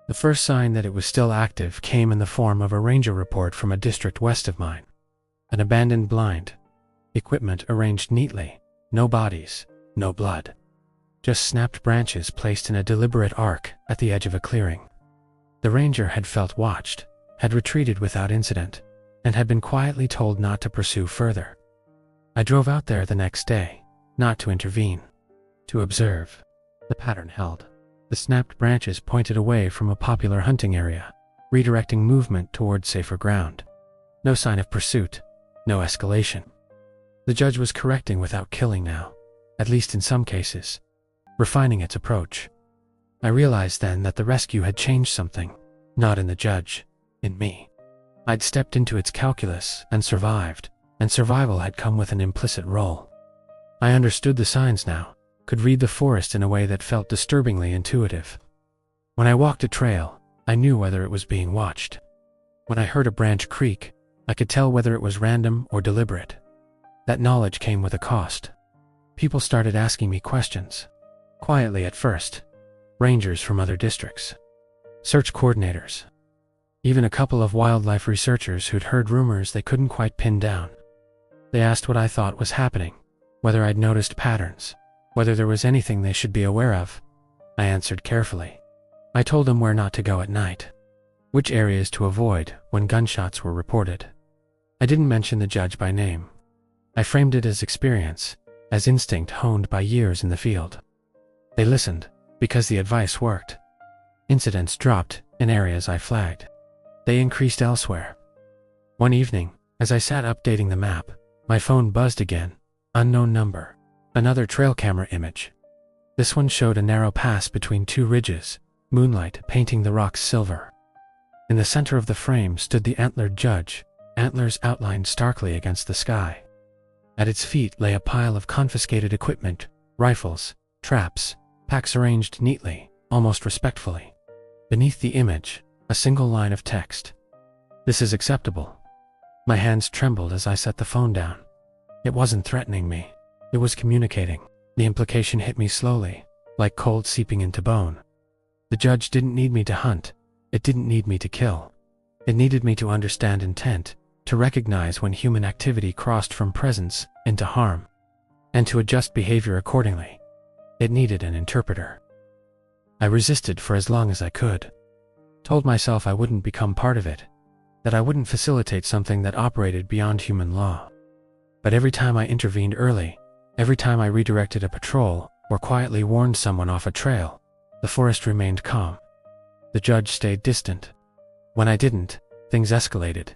The first sign that it was still active came in the form of a ranger report from a district west of mine. An abandoned blind. Equipment arranged neatly. No bodies, no blood. Just snapped branches placed in a deliberate arc at the edge of a clearing. The ranger had felt watched, had retreated without incident, and had been quietly told not to pursue further. I drove out there the next day, not to intervene, to observe. The pattern held. The snapped branches pointed away from a popular hunting area, redirecting movement toward safer ground. No sign of pursuit, no escalation. The judge was correcting without killing now, at least in some cases, refining its approach. I realized then that the rescue had changed something, not in the judge, in me. I'd stepped into its calculus and survived, and survival had come with an implicit role. I understood the signs now, could read the forest in a way that felt disturbingly intuitive. When I walked a trail, I knew whether it was being watched. When I heard a branch creak, I could tell whether it was random or deliberate. That knowledge came with a cost. People started asking me questions. Quietly at first. Rangers from other districts. Search coordinators. Even a couple of wildlife researchers who'd heard rumors they couldn't quite pin down. They asked what I thought was happening, whether I'd noticed patterns, whether there was anything they should be aware of. I answered carefully. I told them where not to go at night, which areas to avoid when gunshots were reported. I didn't mention the judge by name. I framed it as experience, as instinct honed by years in the field. They listened, because the advice worked. Incidents dropped in areas I flagged. They increased elsewhere. One evening, as I sat updating the map, my phone buzzed again. Unknown number. Another trail camera image. This one showed a narrow pass between two ridges, moonlight painting the rocks silver. In the center of the frame stood the antlered judge, antlers outlined starkly against the sky. At its feet lay a pile of confiscated equipment, rifles, traps, packs arranged neatly, almost respectfully. Beneath the image, a single line of text. "This is acceptable." My hands trembled as I set the phone down. It wasn't threatening me. It was communicating. The implication hit me slowly, like cold seeping into bone. The judge didn't need me to hunt. It didn't need me to kill. It needed me to understand intent, to recognize when human activity crossed from presence into harm, and to adjust behavior accordingly. It needed an interpreter. I resisted for as long as I could. Told myself I wouldn't become part of it, that I wouldn't facilitate something that operated beyond human law. But every time I intervened early, every time I redirected a patrol or quietly warned someone off a trail, the forest remained calm. The judge stayed distant. When I didn't, things escalated.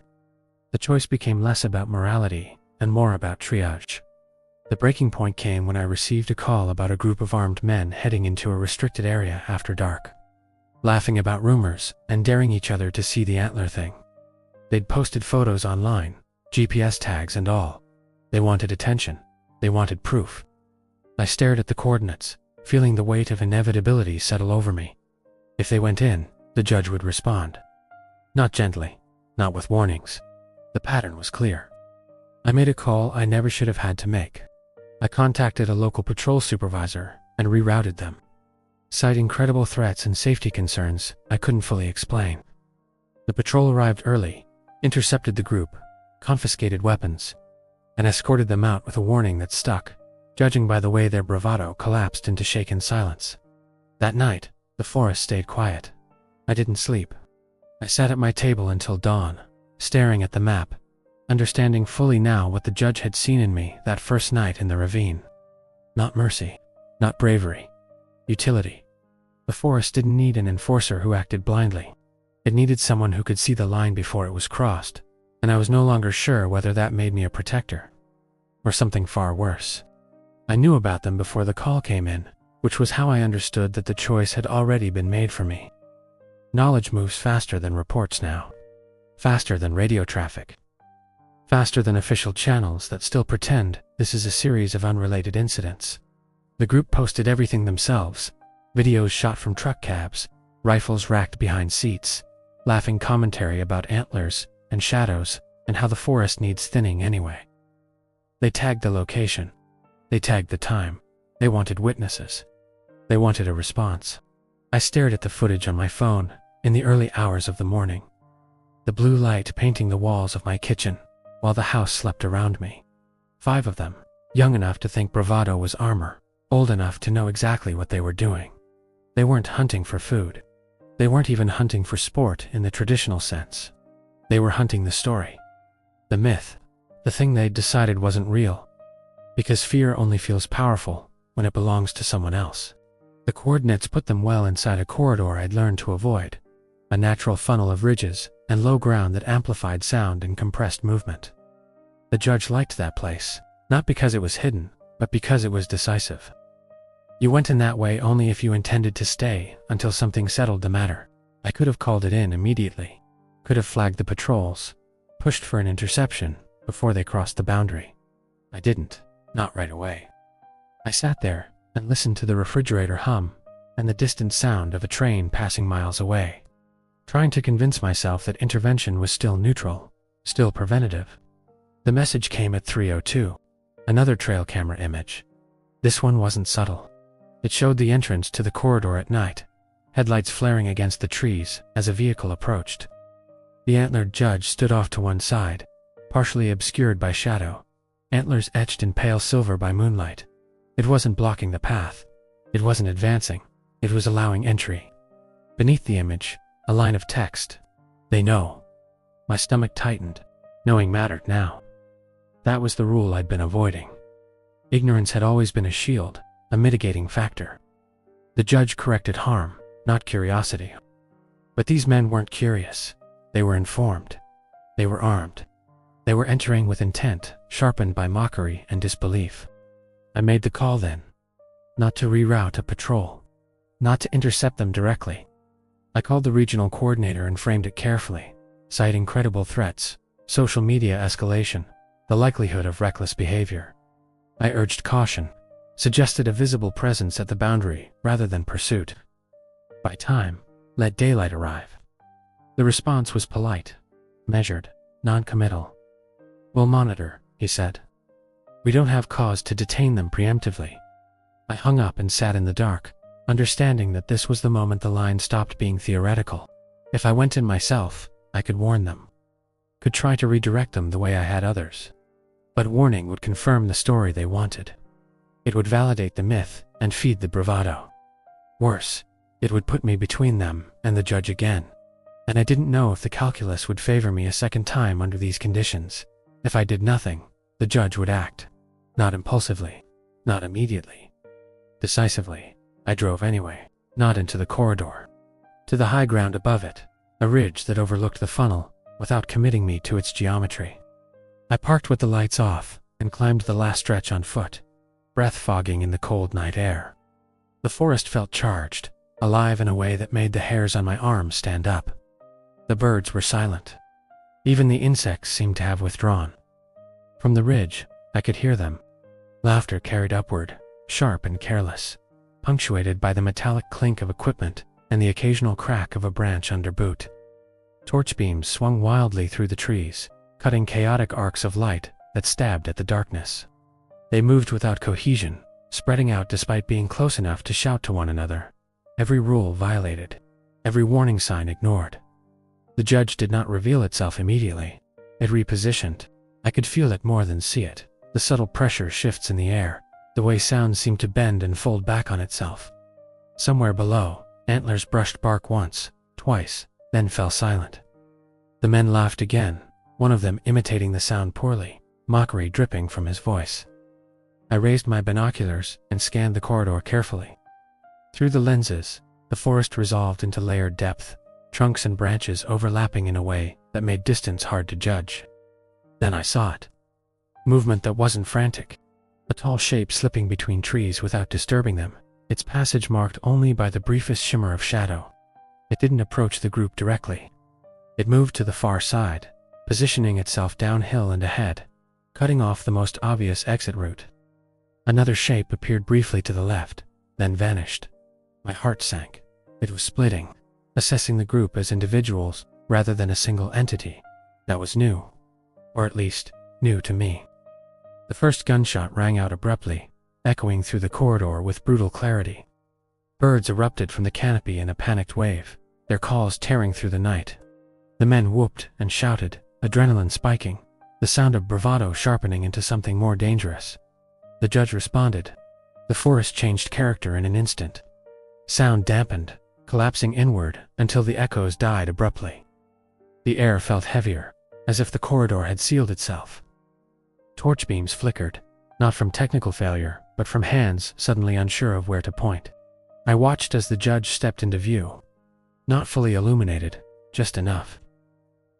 The choice became less about morality and more about triage. The breaking point came when I received a call about a group of armed men heading into a restricted area after dark, laughing about rumors and daring each other to see the antler thing. They'd posted photos online, GPS tags and all. They wanted attention. They wanted proof. I stared at the coordinates, feeling the weight of inevitability settle over me. If they went in, the judge would respond. Not gently, not with warnings. The pattern was clear. I made a call I never should have had to make. I contacted a local patrol supervisor and rerouted them, citing credible threats and safety concerns I couldn't fully explain. The patrol arrived early, intercepted the group, confiscated weapons, and escorted them out with a warning that stuck, judging by the way their bravado collapsed into shaken silence. That night, the forest stayed quiet. I didn't sleep. I sat at my table until dawn, staring at the map, understanding fully now what the judge had seen in me that first night in the ravine. Not mercy, not bravery, utility. The forest didn't need an enforcer who acted blindly. It needed someone who could see the line before it was crossed, and I was no longer sure whether that made me a protector or something far worse. I knew about them before the call came in, which was how I understood that the choice had already been made for me. Knowledge moves faster than reports now, faster than radio traffic, faster than official channels that still pretend this is a series of unrelated incidents. The group posted everything themselves, videos shot from truck cabs, rifles racked behind seats, laughing commentary about antlers and shadows and how the forest needs thinning anyway. They tagged the location. They tagged the time. They wanted witnesses. They wanted a response. I stared at the footage on my phone in the early hours of the morning, the blue light painting the walls of my kitchen while the house slept around me. 5 of them, young enough to think bravado was armor, old enough to know exactly what they were doing. They weren't hunting for food. They weren't even hunting for sport in the traditional sense. They were hunting the story, the myth, the thing they'd decided wasn't real, because fear only feels powerful when it belongs to someone else. The coordinates put them well inside a corridor I'd learned to avoid, a natural funnel of ridges and low ground that amplified sound and compressed movement. The judge liked that place, not because it was hidden, but because it was decisive. You went in that way only if you intended to stay until something settled the matter. I could have called it in immediately, could have flagged the patrols, pushed for an interception before they crossed the boundary. I didn't, not right away. I sat there and listened to the refrigerator hum and the distant sound of a train passing miles away, trying to convince myself that intervention was still neutral, still preventative. The message came at 3:02, another trail camera image. This one wasn't subtle. It showed the entrance to the corridor at night, headlights flaring against the trees as a vehicle approached. The antlered judge stood off to one side, partially obscured by shadow, antlers etched in pale silver by moonlight. It wasn't blocking the path. It wasn't advancing. It was allowing entry. Beneath the image, a line of text. They know. My stomach tightened. Knowing mattered now. That was the rule I'd been avoiding. Ignorance had always been a shield, a mitigating factor. The judge corrected harm, not curiosity. But these men weren't curious. They were informed. They were armed. They were entering with intent, sharpened by mockery and disbelief. I made the call then. Not to reroute a patrol. Not to intercept them directly. I called the regional coordinator and framed it carefully, citing credible threats, social media escalation, the likelihood of reckless behavior. I urged caution, suggested a visible presence at the boundary rather than pursuit. By time, let daylight arrive. The response was polite, measured, non-committal. "We'll monitor," he said. "We don't have cause to detain them preemptively." I hung up and sat in the dark, understanding that this was the moment the line stopped being theoretical. If I went in myself, I could warn them. Could try to redirect them the way I had others. But warning would confirm the story they wanted. It would validate the myth and feed the bravado. Worse, it would put me between them and the judge again. And I didn't know if the calculus would favor me a second time under these conditions. If I did nothing, the judge would act. Not impulsively, not immediately. Decisively, I drove anyway, not into the corridor. To the high ground above it, a ridge that overlooked the funnel without committing me to its geometry. I parked with the lights off and climbed the last stretch on foot, breath fogging in the cold night air. The forest felt charged, alive in a way that made the hairs on my arms stand up. The birds were silent. Even the insects seemed to have withdrawn. From the ridge, I could hear them. Laughter carried upward, sharp and careless, punctuated by the metallic clink of equipment and the occasional crack of a branch under boot. Torch beams swung wildly through the trees, cutting chaotic arcs of light that stabbed at the darkness. They moved without cohesion, spreading out despite being close enough to shout to one another. Every rule violated, every warning sign ignored. The judge did not reveal itself immediately. It repositioned. I could feel it more than see it. The subtle pressure shifts in the air, the way sound seemed to bend and fold back on itself. Somewhere below, antlers brushed bark once, twice, then fell silent. The men laughed again, one of them imitating the sound poorly, mockery dripping from his voice. I raised my binoculars and scanned the corridor carefully. Through the lenses, the forest resolved into layered depth, trunks and branches overlapping in a way that made distance hard to judge. Then I saw it. Movement that wasn't frantic. A tall shape slipping between trees without disturbing them, its passage marked only by the briefest shimmer of shadow. It didn't approach the group directly. It moved to the far side, positioning itself downhill and ahead, cutting off the most obvious exit route. Another shape appeared briefly to the left, then vanished. My heart sank. It was splitting, assessing the group as individuals rather than a single entity. That was new. Or at least, new to me. The first gunshot rang out abruptly, echoing through the corridor with brutal clarity. Birds erupted from the canopy in a panicked wave, their calls tearing through the night. The men whooped and shouted, adrenaline spiking, the sound of bravado sharpening into something more dangerous. The judge responded. The forest changed character in an instant. Sound dampened, collapsing inward until the echoes died abruptly. The air felt heavier, as if the corridor had sealed itself. Torch beams flickered, not from technical failure, but from hands suddenly unsure of where to point. I watched as the judge stepped into view. Not fully illuminated, just enough.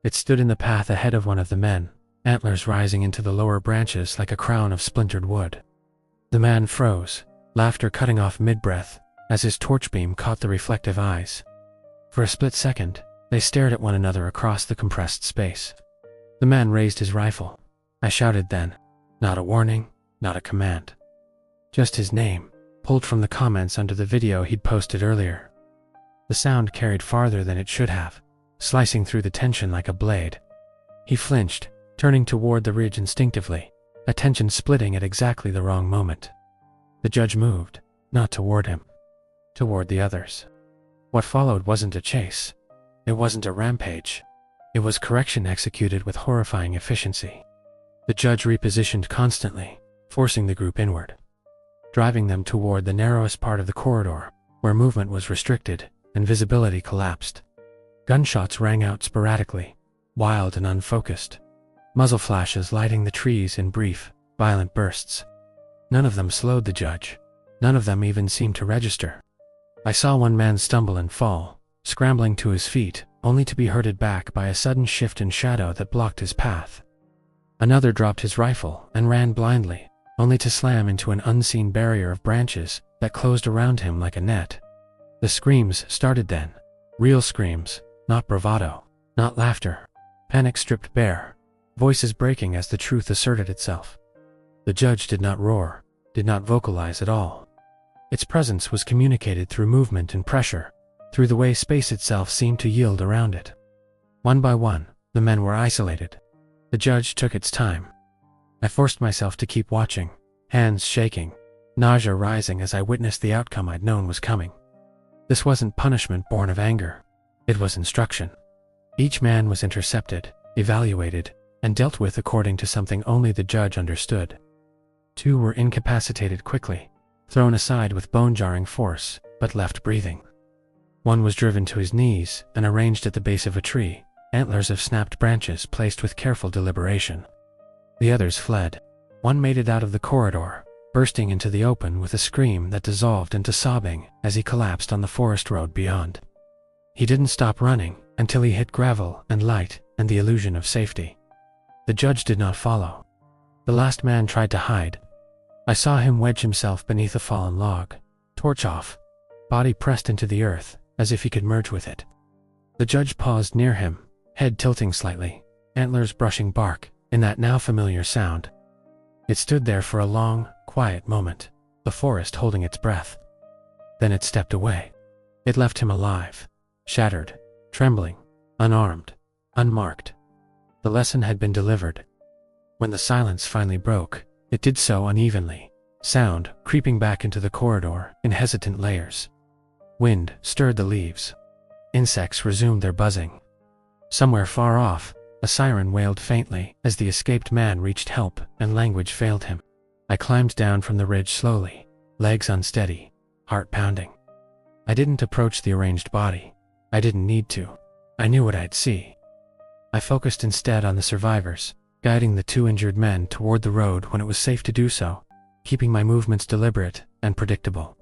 It stood in the path ahead of one of the men, antlers rising into the lower branches like a crown of splintered wood. The man froze, laughter cutting off mid-breath, as his torch beam caught the reflective eyes. For a split second, they stared at one another across the compressed space. The man raised his rifle. I shouted then. Not a warning, not a command. Just his name, pulled from the comments under the video he'd posted earlier. The sound carried farther than it should have, slicing through the tension like a blade. He flinched, turning toward the ridge instinctively, attention splitting at exactly the wrong moment. The judge moved, not toward him, toward the others. What followed wasn't a chase. It wasn't a rampage. It was correction executed with horrifying efficiency. The judge repositioned constantly, forcing the group inward, driving them toward the narrowest part of the corridor, where movement was restricted and visibility collapsed. Gunshots rang out sporadically, wild and unfocused, muzzle flashes lighting the trees in brief, violent bursts. None of them slowed the judge. None of them even seemed to register. I saw one man stumble and fall, scrambling to his feet, only to be herded back by a sudden shift in shadow that blocked his path. Another dropped his rifle and ran blindly, only to slam into an unseen barrier of branches that closed around him like a net. The screams started then. Real screams, not bravado, not laughter. Panic stripped bare, voices breaking as the truth asserted itself. The judge did not roar, did not vocalize at all. Its presence was communicated through movement and pressure, through the way space itself seemed to yield around it. One by one, the men were isolated. The judge took its time. I forced myself to keep watching, hands shaking, nausea rising as I witnessed the outcome I'd known was coming. This wasn't punishment born of anger. It was instruction. Each man was intercepted, evaluated, and dealt with according to something only the judge understood. 2 were incapacitated quickly, thrown aside with bone-jarring force, but left breathing. 1 was driven to his knees and arranged at the base of a tree, antlers of snapped branches placed with careful deliberation. The others fled. 1 made it out of the corridor, bursting into the open with a scream that dissolved into sobbing as he collapsed on the forest road beyond. He didn't stop running until he hit gravel and light and the illusion of safety. The judge did not follow. The last man tried to hide. I saw him wedge himself beneath a fallen log, torch off, body pressed into the earth as if he could merge with it. The judge paused near him, head tilting slightly, antlers brushing bark, in that now familiar sound. It stood there for a long, quiet moment, the forest holding its breath. Then it stepped away. It left him alive, shattered, trembling, unarmed, unmarked. The lesson had been delivered. When the silence finally broke, it did so unevenly, sound creeping back into the corridor in hesitant layers. Wind stirred the leaves. Insects resumed their buzzing. Somewhere far off, a siren wailed faintly as the escaped man reached help and language failed him. I climbed down from the ridge slowly, legs unsteady, heart pounding. I didn't approach the arranged body. I didn't need to. I knew what I'd see. I focused instead on the survivors, guiding the 2 injured men toward the road when it was safe to do so, keeping my movements deliberate and predictable.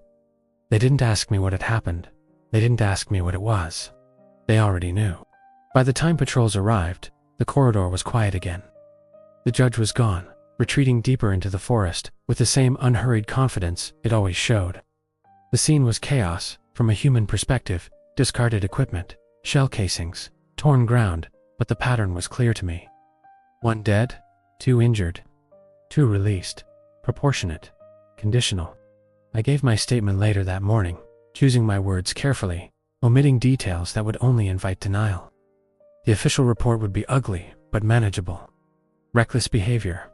They didn't ask me what had happened. They didn't ask me what it was. They already knew. By the time patrols arrived, the corridor was quiet again. The judge was gone, retreating deeper into the forest with the same unhurried confidence it always showed. The scene was chaos from a human perspective: discarded equipment, shell casings, torn ground, but the pattern was clear to me. 1 dead, 2 injured, 2 released, proportionate, conditional. I gave my statement later that morning, choosing my words carefully, omitting details that would only invite denial. The official report would be ugly, but manageable. Reckless behavior,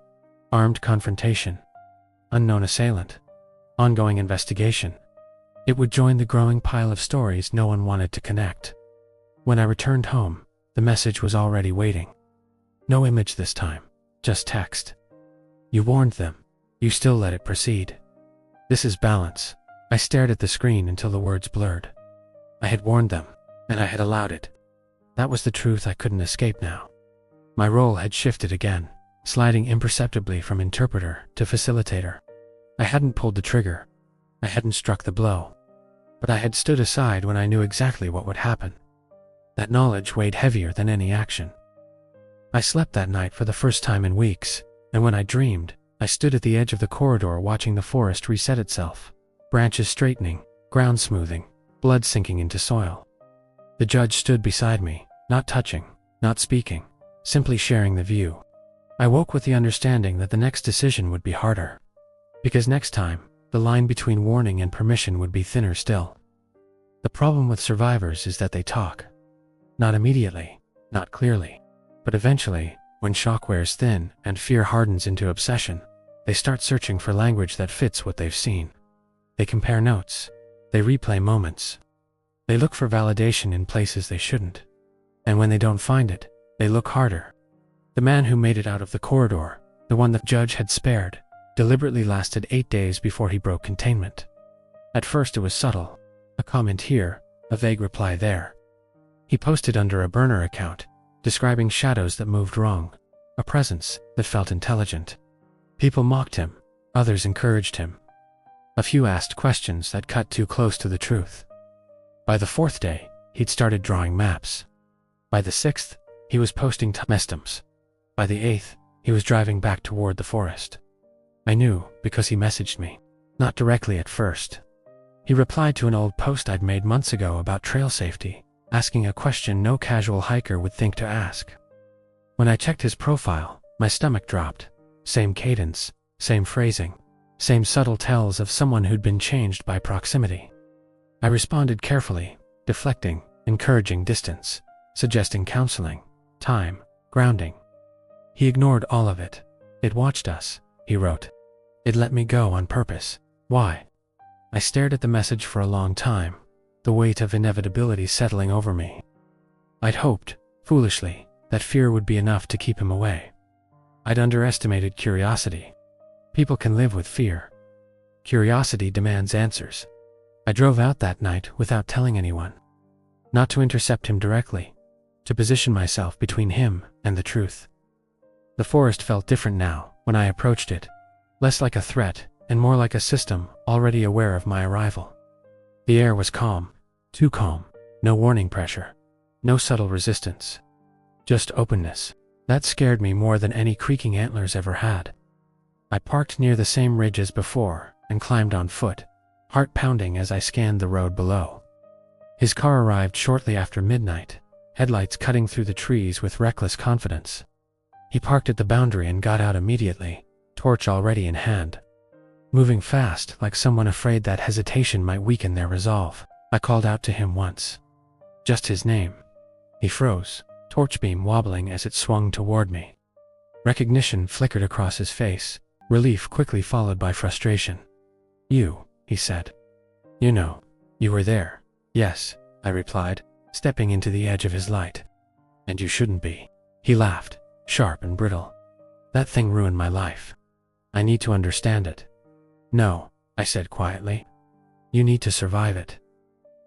armed confrontation, unknown assailant, ongoing investigation. It would join the growing pile of stories no one wanted to connect. When I returned home, the message was already waiting. No image this time, just text. You warned them. You still let it proceed. This is balance. I stared at the screen until the words blurred. I had warned them, and I had allowed it. That was the truth I couldn't escape now. My role had shifted again, sliding imperceptibly from interpreter to facilitator. I hadn't pulled the trigger. I hadn't struck the blow. But I had stood aside when I knew exactly what would happen. That knowledge weighed heavier than any action. I slept that night for the first time in weeks, and when I dreamed, I stood at the edge of the corridor watching the forest reset itself. Branches straightening, ground smoothing, blood sinking into soil. The judge stood beside me, not touching, not speaking, simply sharing the view. I woke with the understanding that the next decision would be harder. Because next time, the line between warning and permission would be thinner still. The problem with survivors is that they talk. Not immediately, not clearly, but eventually, when shock wears thin and fear hardens into obsession, they start searching for language that fits what they've seen. They compare notes. They replay moments. They look for validation in places they shouldn't. And when they don't find it, they look harder. The man who made it out of the corridor, the one the judge had spared, deliberately lasted 8 days before he broke containment. At first it was subtle, a comment here, a vague reply there. He posted under a burner account, describing shadows that moved wrong, a presence that felt intelligent. People mocked him, others encouraged him. A few asked questions that cut too close to the truth. By the 4th day, he'd started drawing maps. By the 6th, he was posting timestamps. By the 8th, he was driving back toward the forest. I knew because he messaged me, not directly at first. He replied to an old post I'd made months ago about trail safety, asking a question no casual hiker would think to ask. When I checked his profile, my stomach dropped. Same cadence, same phrasing, same subtle tells of someone who'd been changed by proximity. I responded carefully, deflecting, encouraging distance, suggesting counseling, time, grounding. He ignored all of it. It watched us, he wrote. It let me go on purpose. Why? I stared at the message for a long time, the weight of inevitability settling over me. I'd hoped, foolishly, that fear would be enough to keep him away. I'd underestimated curiosity. People can live with fear. Curiosity demands answers. I drove out that night without telling anyone. Not to intercept him directly, to position myself between him and the truth. The forest felt different now when I approached it, less like a threat and more like a system already aware of my arrival. The air was calm, too calm, no warning pressure, no subtle resistance, just openness. That scared me more than any creaking antlers ever had. I parked near the same ridge as before and climbed on foot, heart pounding as I scanned the road below. His car arrived shortly after midnight, headlights cutting through the trees with reckless confidence. He parked at the boundary and got out immediately, torch already in hand. Moving fast, like someone afraid that hesitation might weaken their resolve, I called out to him once. Just his name. He froze, torch beam wobbling as it swung toward me. Recognition flickered across his face, relief quickly followed by frustration. "You," he said. "You know, you were there." "Yes," I replied, stepping into the edge of his light. "And you shouldn't be." He laughed, sharp and brittle. "That thing ruined my life. I need to understand it." "No," I said quietly. "You need to survive it."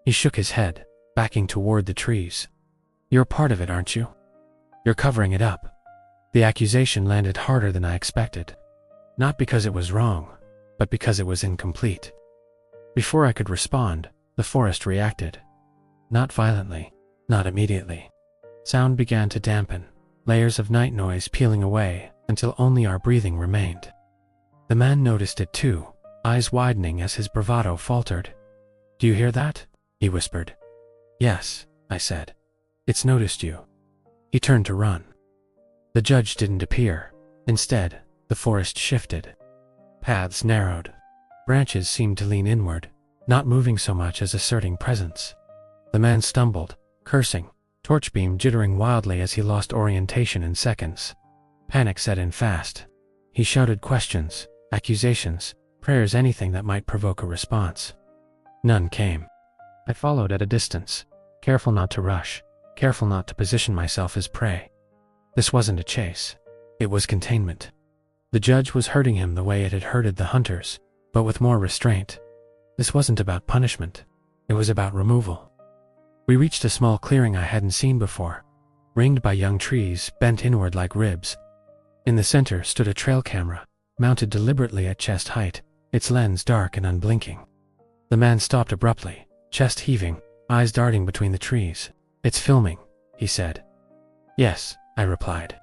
He shook his head, backing toward the trees. "You're part of it, aren't you? You're covering it up." The accusation landed harder than I expected. Not because it was wrong, but because it was incomplete. Before I could respond, the forest reacted. Not violently, not immediately. Sound began to dampen, layers of night noise peeling away until only our breathing remained. The man noticed it too, eyes widening as his bravado faltered. "Do you hear that?" he whispered. "Yes," I said. "It's noticed you." He turned to run. The judge didn't appear. Instead, the forest shifted. Paths narrowed. Branches seemed to lean inward, not moving so much as asserting presence. The man stumbled, cursing, torch beam jittering wildly as he lost orientation in seconds. Panic set in fast. He shouted questions, accusations, prayers, anything that might provoke a response. None came. I followed at a distance, careful not to rush, careful not to position myself as prey. This wasn't a chase. It was containment. The judge was hurting him the way it had hurted the hunters, but with more restraint. This wasn't about punishment. It was about removal. We reached a small clearing I hadn't seen before, ringed by young trees bent inward like ribs. In the center stood a trail camera, mounted deliberately at chest height, its lens dark and unblinking. The man stopped abruptly, chest heaving, eyes darting between the trees. "It's filming," he said. "Yes," I replied.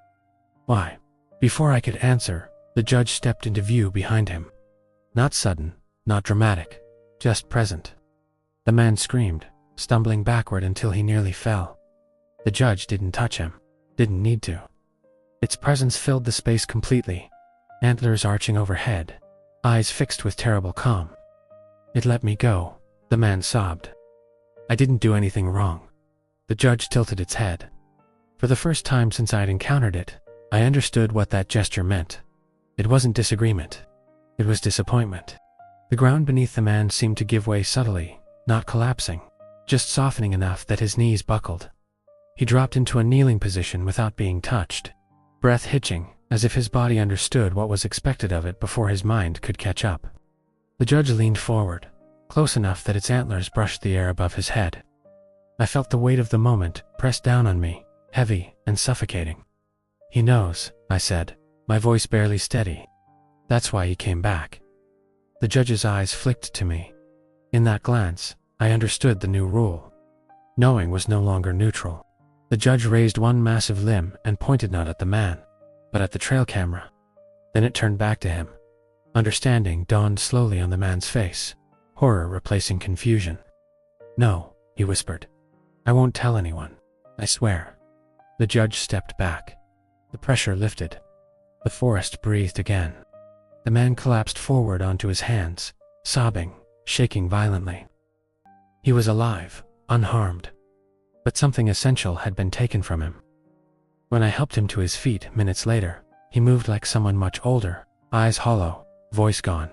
"Why?" Before I could answer, the judge stepped into view behind him. Not sudden, not dramatic, just present. The man screamed, stumbling backward until he nearly fell. The judge didn't touch him, didn't need to. Its presence filled the space completely, antlers arching overhead, eyes fixed with terrible calm. "It let me go," the man sobbed. "I didn't do anything wrong." The judge tilted its head. For the first time since I'd encountered it, I understood what that gesture meant. It wasn't disagreement. It was disappointment. The ground beneath the man seemed to give way subtly, not collapsing, just softening enough that his knees buckled. He dropped into a kneeling position without being touched, breath hitching, as if his body understood what was expected of it before his mind could catch up. The judge leaned forward, close enough that its antlers brushed the air above his head. I felt the weight of the moment press down on me, heavy and suffocating. "He knows," I said, my voice barely steady. "That's why he came back." The judge's eyes flicked to me. In that glance, I understood the new rule. Knowing was no longer neutral. The judge raised one massive limb and pointed not at the man, but at the trail camera. Then it turned back to him. Understanding dawned slowly on the man's face, horror replacing confusion. "No," he whispered. "I won't tell anyone. I swear." The judge stepped back. The pressure lifted. The forest breathed again. The man collapsed forward onto his hands, sobbing, shaking violently. He was alive, unharmed. But something essential had been taken from him. When I helped him to his feet minutes later, he moved like someone much older, eyes hollow, voice gone.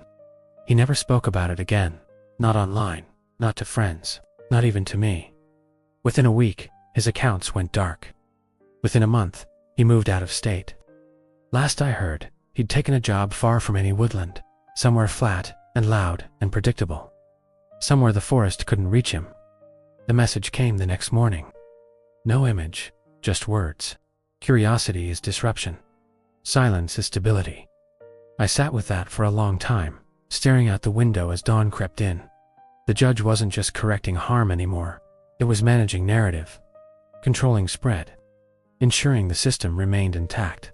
He never spoke about it again, not online, not to friends, not even to me. Within a week, his accounts went dark. Within a month, he moved out of state. Last I heard, he'd taken a job far from any woodland, somewhere flat and loud and predictable. Somewhere the forest couldn't reach him. The message came the next morning. No image, just words. Curiosity is disruption. Silence is stability. I sat with that for a long time, staring out the window as dawn crept in. The judge wasn't just correcting harm anymore. It was managing narrative, controlling spread, ensuring the system remained intact.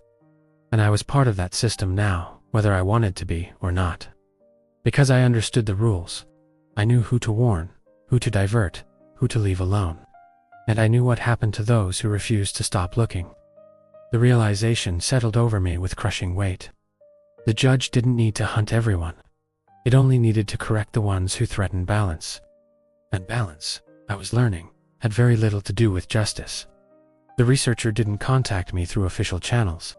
And I was part of that system now, whether I wanted to be or not. Because I understood the rules. I knew who to warn, who to divert, who to leave alone. And I knew what happened to those who refused to stop looking. The realization settled over me with crushing weight. The judge didn't need to hunt everyone. It only needed to correct the ones who threatened balance. And balance, I was learning, had very little to do with justice. The researcher didn't contact me through official channels.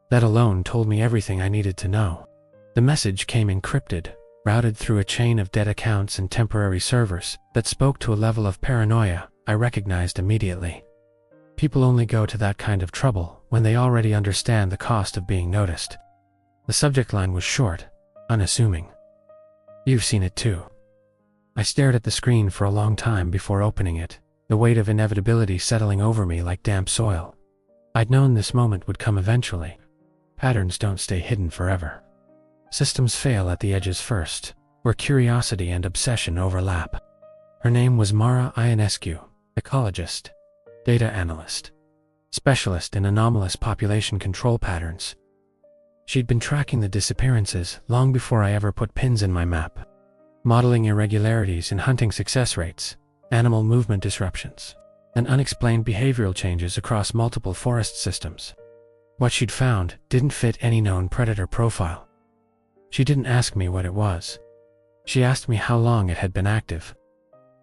That alone told me everything I needed to know. The message came encrypted, routed through a chain of dead accounts and temporary servers that spoke to a level of paranoia I recognized immediately. People only go to that kind of trouble when they already understand the cost of being noticed. The subject line was short, unassuming. You've seen it too. I stared at the screen for a long time before opening it, the weight of inevitability settling over me like damp soil. I'd known this moment would come eventually. Patterns don't stay hidden forever. Systems fail at the edges first, where curiosity and obsession overlap. Her name was Mara Ionescu, ecologist, data analyst, specialist in anomalous population control patterns. She'd been tracking the disappearances long before I ever put pins in my map, modeling irregularities in hunting success rates, animal movement disruptions, and unexplained behavioral changes across multiple forest systems. What she'd found didn't fit any known predator profile. She didn't ask me what it was. She asked me how long it had been active.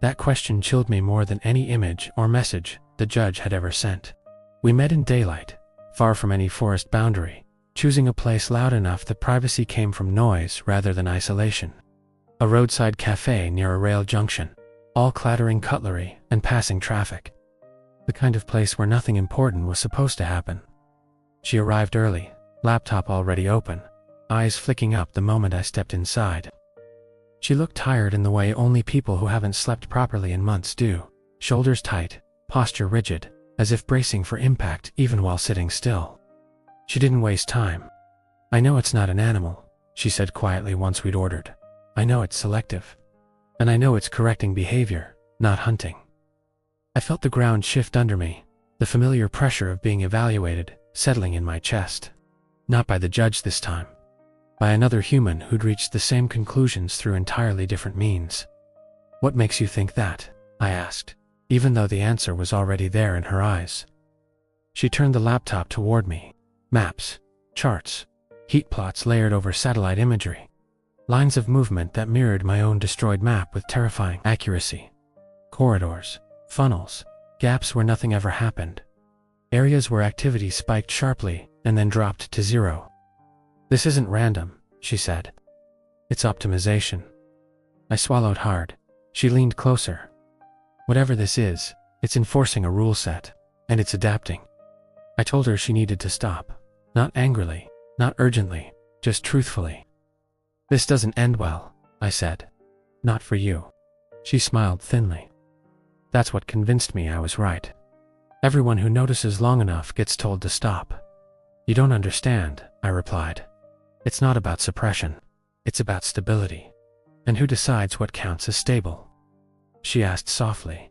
That question chilled me more than any image or message the judge had ever sent. We met in daylight, far from any forest boundary, choosing a place loud enough that privacy came from noise rather than isolation. A roadside cafe near a rail junction, all clattering cutlery and passing traffic. The kind of place where nothing important was supposed to happen. She arrived early, laptop already open, eyes flicking up the moment I stepped inside. She looked tired in the way only people who haven't slept properly in months do, shoulders tight, posture rigid, as if bracing for impact even while sitting still. She didn't waste time. I know it's not an animal, she said quietly once we'd ordered. I know it's selective. And I know it's correcting behavior, not hunting. I felt the ground shift under me, the familiar pressure of being evaluated settling in my chest. Not by the judge this time. By another human who'd reached the same conclusions through entirely different means. What makes you think that? I asked, even though the answer was already there in her eyes. She turned the laptop toward me. Maps, charts, heat plots layered over satellite imagery. Lines of movement that mirrored my own destroyed map with terrifying accuracy. Corridors, funnels, gaps where nothing ever happened. Areas where activity spiked sharply and then dropped to zero. This isn't random, she said. It's optimization. I swallowed hard. She leaned closer. Whatever this is, it's enforcing a rule set, and it's adapting. I told her she needed to stop. Not angrily, not urgently, just truthfully. This doesn't end well, I said. Not for you. She smiled thinly. That's what convinced me I was right. Everyone who notices long enough gets told to stop. You don't understand, I replied. It's not about suppression. It's about stability. And who decides what counts as stable? She asked softly.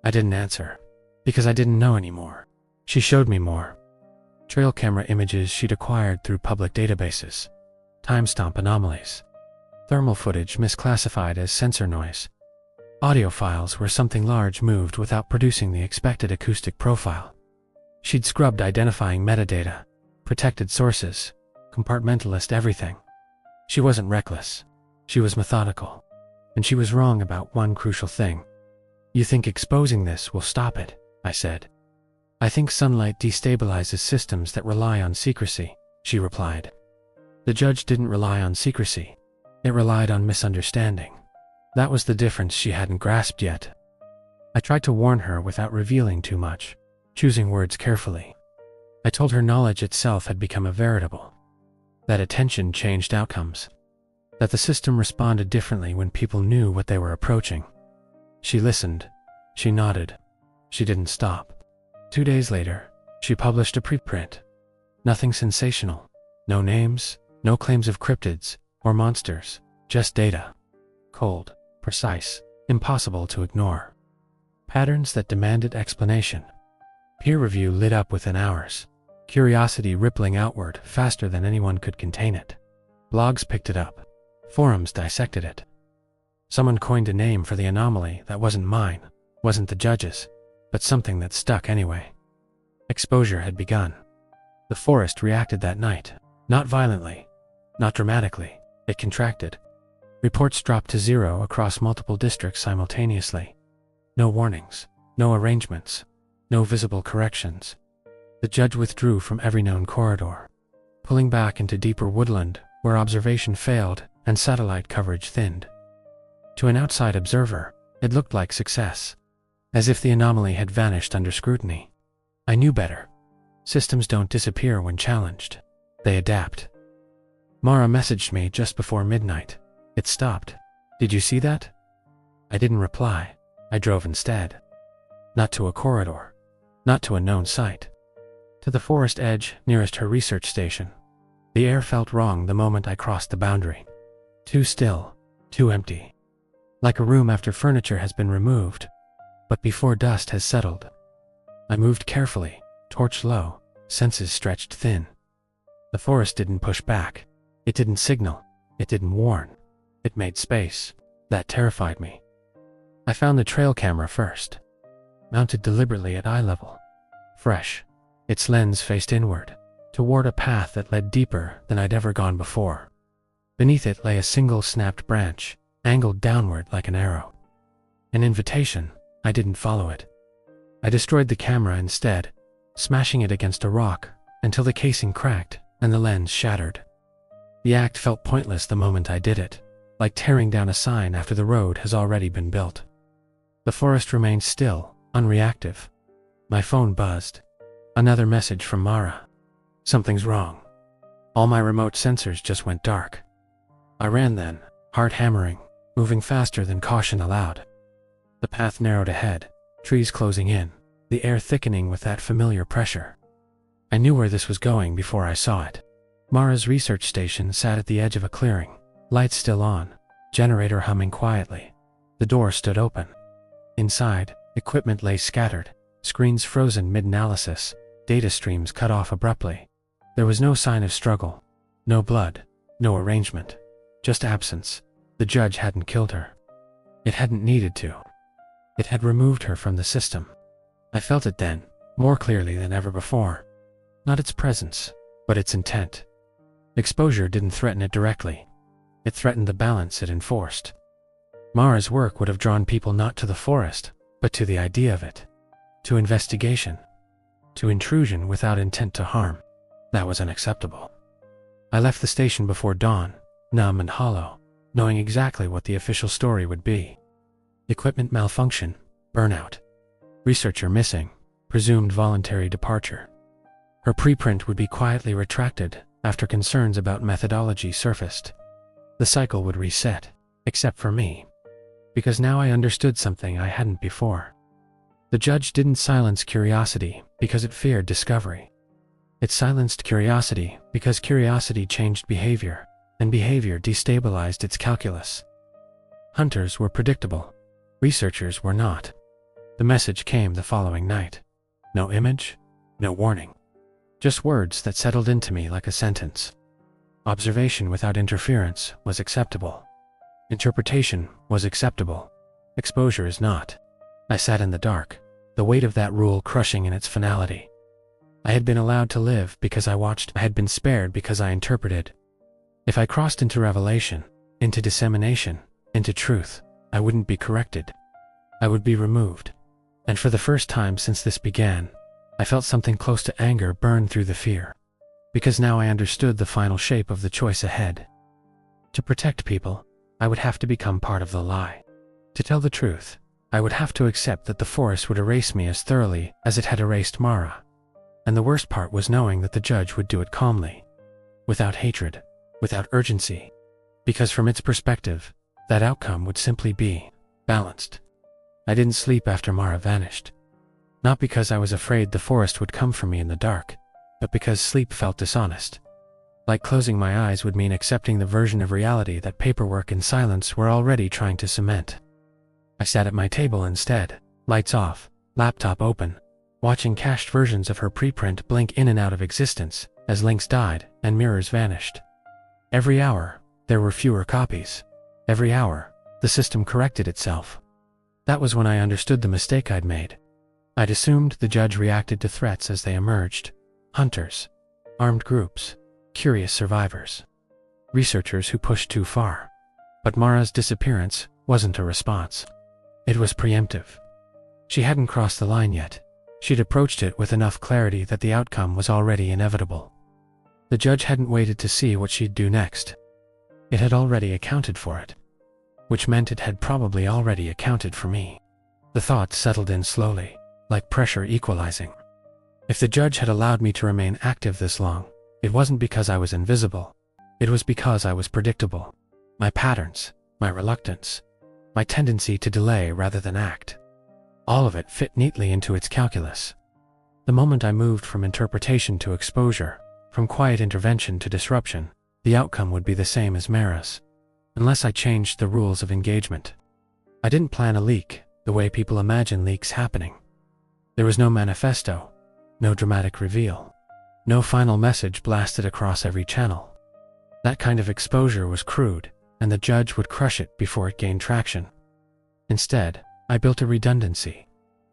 I didn't answer, because I didn't know anymore. She showed me more. Trail camera images she'd acquired through public databases. Timestamp anomalies. Thermal footage misclassified as sensor noise. Audio files where something large moved without producing the expected acoustic profile. She'd scrubbed identifying metadata, protected sources, compartmentalist everything. She wasn't reckless. She was methodical. And she was wrong about one crucial thing. You think exposing this will stop it, I said. I think sunlight destabilizes systems that rely on secrecy, she replied. The judge didn't rely on secrecy. It relied on misunderstanding. That was the difference she hadn't grasped yet. I tried to warn her without revealing too much, choosing words carefully. I told her knowledge itself had become a veritable. That attention changed outcomes. That the system responded differently when people knew what they were approaching. She listened. She nodded. She didn't stop. 2 days later, she published a preprint. Nothing sensational. No names, no claims of cryptids or monsters, just data. Cold, precise, impossible to ignore. Patterns that demanded explanation. Peer review lit up within hours. Curiosity rippling outward faster than anyone could contain it. Blogs picked it up. Forums dissected it. Someone coined a name for the anomaly that wasn't mine, wasn't the judge's, but something that stuck anyway. Exposure had begun. The forest reacted that night, not violently, not dramatically. It contracted. Reports dropped to zero across multiple districts simultaneously. No warnings, no arrangements, no visible corrections. The judge withdrew from every known corridor, pulling back into deeper woodland where observation failed and satellite coverage thinned. To an outside observer, it looked like success, as if the anomaly had vanished under scrutiny. I knew better. Systems don't disappear when challenged. They adapt. Mara messaged me just before midnight. It stopped. Did you see that? I didn't reply. I drove instead. Not to a corridor. Not to a known site. To the forest edge nearest her research station. The air felt wrong the moment I crossed the boundary. Too still. Too empty. Like a room after furniture has been removed, but before dust has settled. I moved carefully, torch low, senses stretched thin. The forest didn't push back. It didn't signal. It didn't warn. It made space. That terrified me. I found the trail camera first. Mounted deliberately at eye level. Fresh. Its lens faced inward, toward a path that led deeper than I'd ever gone before. Beneath it lay a single snapped branch, angled downward like an arrow. An invitation. I didn't follow it. I destroyed the camera instead, smashing it against a rock until the casing cracked and the lens shattered. The act felt pointless the moment I did it, like tearing down a sign after the road has already been built. The forest remained still, unreactive. My phone buzzed. Another message from Mara. Something's wrong. All my remote sensors just went dark. I ran then, heart hammering, moving faster than caution allowed. The path narrowed ahead, trees closing in, the air thickening with that familiar pressure. I knew where this was going before I saw it. Mara's research station sat at the edge of a clearing, lights still on, generator humming quietly. The door stood open. Inside, equipment lay scattered, screens frozen mid-analysis, data streams cut off abruptly. There was no sign of struggle, no blood, no arrangement, just absence. The judge hadn't killed her. It hadn't needed to. It had removed her from the system. I felt it then, more clearly than ever before. Not its presence, but its intent. Exposure didn't threaten it directly. It threatened the balance it enforced. Mara's work would have drawn people not to the forest, but to the idea of it. To investigation. To intrusion without intent to harm. That was unacceptable. I left the station before dawn, numb and hollow, knowing exactly what the official story would be. Equipment malfunction, burnout. Researcher missing, presumed voluntary departure. Her preprint would be quietly retracted after concerns about methodology surfaced. The cycle would reset, except for me. Because now I understood something I hadn't before. The judge didn't silence curiosity because it feared discovery. It silenced curiosity because curiosity changed behavior, and behavior destabilized its calculus. Hunters were predictable. Researchers were not. The message came the following night. No image, no warning. Just words that settled into me like a sentence. Observation without interference was acceptable. Interpretation was acceptable. Exposure is not. I sat in the dark, the weight of that rule crushing in its finality. I had been allowed to live because I watched. I had been spared because I interpreted. If I crossed into revelation, into dissemination, into truth, I wouldn't be corrected. I would be removed. And for the first time since this began, I felt something close to anger burn through the fear. Because now I understood the final shape of the choice ahead. To protect people, I would have to become part of the lie. To tell the truth, I would have to accept that the forest would erase me as thoroughly as it had erased Mara. And the worst part was knowing that the judge would do it calmly. Without hatred, without urgency. Because from its perspective, that outcome would simply be balanced. I didn't sleep after Mara vanished. Not because I was afraid the forest would come for me in the dark, but because sleep felt dishonest. Like closing my eyes would mean accepting the version of reality that paperwork and silence were already trying to cement. I sat at my table instead, lights off, laptop open, watching cached versions of her preprint blink in and out of existence as links died and mirrors vanished. Every hour, there were fewer copies. Every hour, the system corrected itself. That was when I understood the mistake I'd made. I'd assumed the judge reacted to threats as they emerged. Hunters, armed groups, curious survivors, researchers who pushed too far. But Mara's disappearance wasn't a response. It was preemptive. She hadn't crossed the line yet. She'd approached it with enough clarity that the outcome was already inevitable. The judge hadn't waited to see what she'd do next. It had already accounted for it, which meant it had probably already accounted for me. The thought settled in slowly, like pressure equalizing. If the judge had allowed me to remain active this long, it wasn't because I was invisible. It was because I was predictable. My patterns, my reluctance, my tendency to delay rather than act. All of it fit neatly into its calculus. The moment I moved from interpretation to exposure, from quiet intervention to disruption, the outcome would be the same as Mara's, unless I changed the rules of engagement. I didn't plan a leak the way people imagine leaks happening. There was no manifesto, no dramatic reveal, no final message blasted across every channel. That kind of exposure was crude, and the judge would crush it before it gained traction. Instead, I built a redundancy,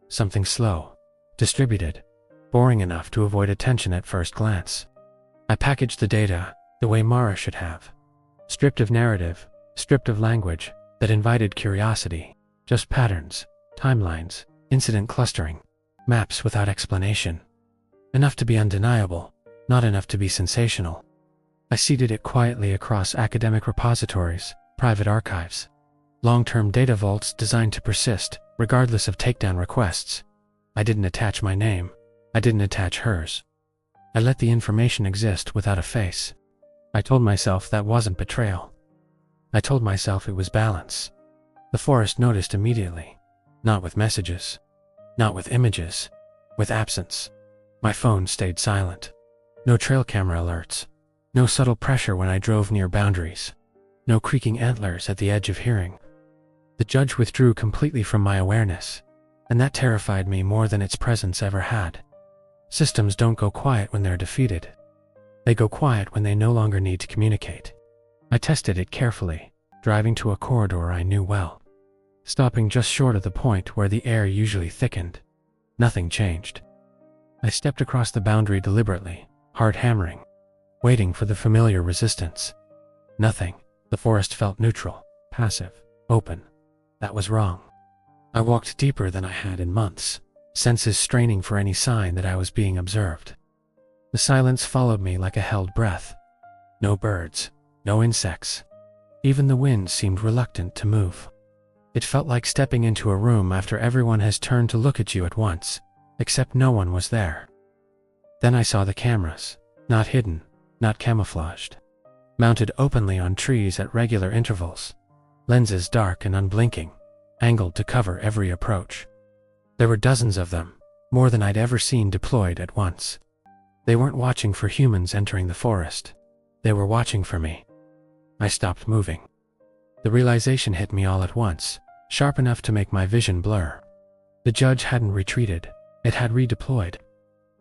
something slow, distributed, boring enough to avoid attention at first glance. I packaged the data the way Mara should have, stripped of narrative, stripped of language that invited curiosity, just patterns, timelines, incident clustering, maps without explanation. Enough to be undeniable, not enough to be sensational. I seeded it quietly across academic repositories, private archives, long-term data vaults designed to persist, regardless of takedown requests. I didn't attach my name. I didn't attach hers. I let the information exist without a face. I told myself that wasn't betrayal. I told myself it was balance. The forest noticed immediately. Not with messages. Not with images. With absence. My phone stayed silent. No trail camera alerts. No subtle pressure when I drove near boundaries. No creaking antlers at the edge of hearing. The judge withdrew completely from my awareness, and that terrified me more than its presence ever had. Systems don't go quiet when they're defeated. They go quiet when they no longer need to communicate. I tested it carefully, driving to a corridor I knew well. Stopping just short of the point where the air usually thickened. Nothing changed. I stepped across the boundary deliberately, hard hammering, waiting for the familiar resistance. Nothing. The forest felt neutral, passive, open. That was wrong. I walked deeper than I had in months, senses straining for any sign that I was being observed. The silence followed me like a held breath. No birds, no insects. Even the wind seemed reluctant to move. It felt like stepping into a room after everyone has turned to look at you at once, except no one was there. Then I saw the cameras, not hidden, not camouflaged, mounted openly on trees at regular intervals, lenses dark and unblinking, angled to cover every approach. There were dozens of them, more than I'd ever seen deployed at once. They weren't watching for humans entering the forest. They were watching for me. I stopped moving. The realization hit me all at once, sharp enough to make my vision blur. The judge hadn't retreated. It had redeployed.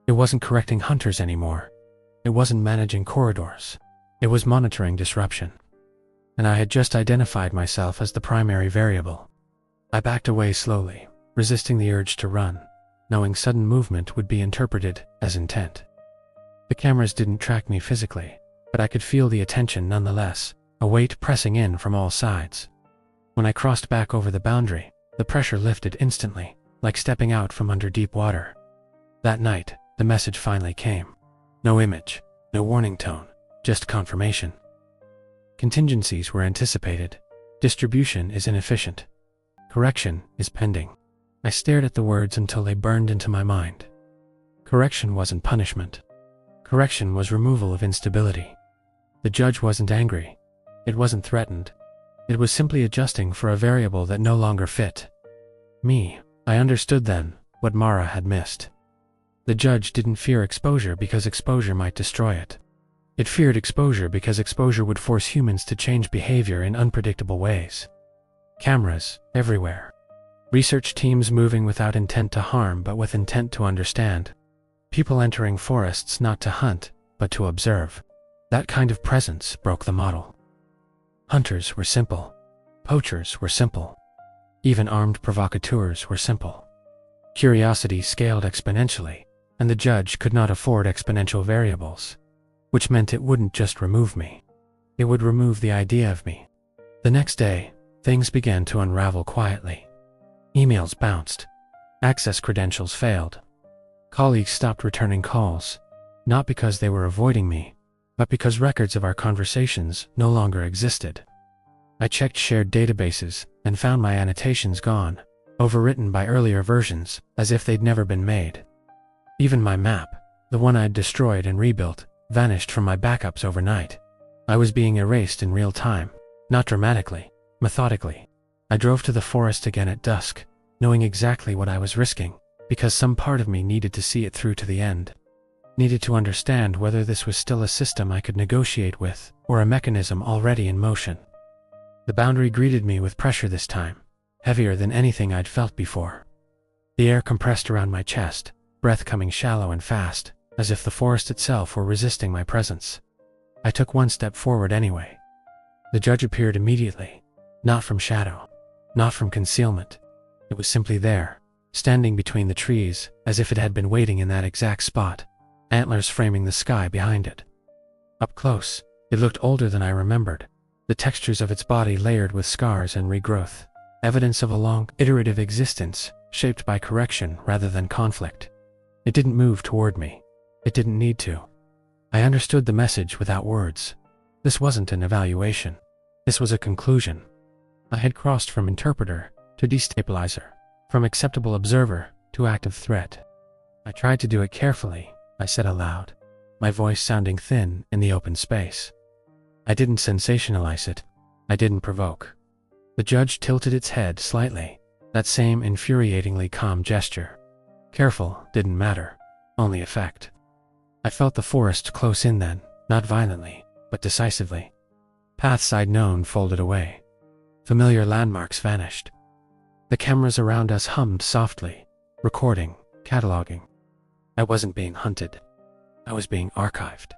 It wasn't correcting hunters anymore. It wasn't managing corridors. It was monitoring disruption. And I had just identified myself as the primary variable. I backed away slowly, resisting the urge to run, knowing sudden movement would be interpreted as intent. The cameras didn't track me physically, but I could feel the attention nonetheless, a weight pressing in from all sides. When I crossed back over the boundary, the pressure lifted instantly, like stepping out from under deep water. That night, the message finally came. No image, no warning tone, just confirmation. Contingencies were anticipated. Distribution is inefficient. Correction is pending. I stared at the words until they burned into my mind. Correction wasn't punishment. Correction was removal of instability. The judge wasn't angry. It wasn't threatened. It was simply adjusting for a variable that no longer fit. Me. I understood then what Mara had missed. The judge didn't fear exposure because exposure might destroy it. It feared exposure because exposure would force humans to change behavior in unpredictable ways. Cameras, everywhere. Research teams moving without intent to harm but with intent to understand. People entering forests not to hunt, but to observe. That kind of presence broke the model. Hunters were simple. Poachers were simple. Even armed provocateurs were simple. Curiosity scaled exponentially, and the judge could not afford exponential variables, which meant it wouldn't just remove me. It would remove the idea of me. The next day, things began to unravel quietly. Emails bounced. Access credentials failed. Colleagues stopped returning calls, not because they were avoiding me, but because records of our conversations no longer existed. I checked shared databases and found my annotations gone, overwritten by earlier versions as if they'd never been made. Even my map, the one I'd destroyed and rebuilt, vanished from my backups overnight. I was being erased in real time, not dramatically, methodically. I drove to the forest again at dusk, knowing exactly what I was risking, because some part of me needed to see it through to the end. Needed to understand whether this was still a system I could negotiate with, or a mechanism already in motion. The boundary greeted me with pressure this time, heavier than anything I'd felt before. The air compressed around my chest, breath coming shallow and fast, as if the forest itself were resisting my presence. I took one step forward anyway. The judge appeared immediately, not from shadow, not from concealment. It was simply there, standing between the trees, as if it had been waiting in that exact spot, antlers framing the sky behind it. Up close, it looked older than I remembered, the textures of its body layered with scars and regrowth, evidence of a long, iterative existence, shaped by correction rather than conflict. It didn't move toward me. It didn't need to. I understood the message without words. This wasn't an evaluation. This was a conclusion. I had crossed from interpreter to destabilizer, from acceptable observer to active threat. I tried to do it carefully, I said aloud, my voice sounding thin in the open space. I didn't sensationalize it. I didn't provoke. The judge tilted its head slightly, that same infuriatingly calm gesture. Careful didn't matter, only effect. I felt the forest close in then, not violently, but decisively. Paths I'd known folded away. Familiar landmarks vanished. The cameras around us hummed softly, recording, cataloging. I wasn't being hunted. I was being archived.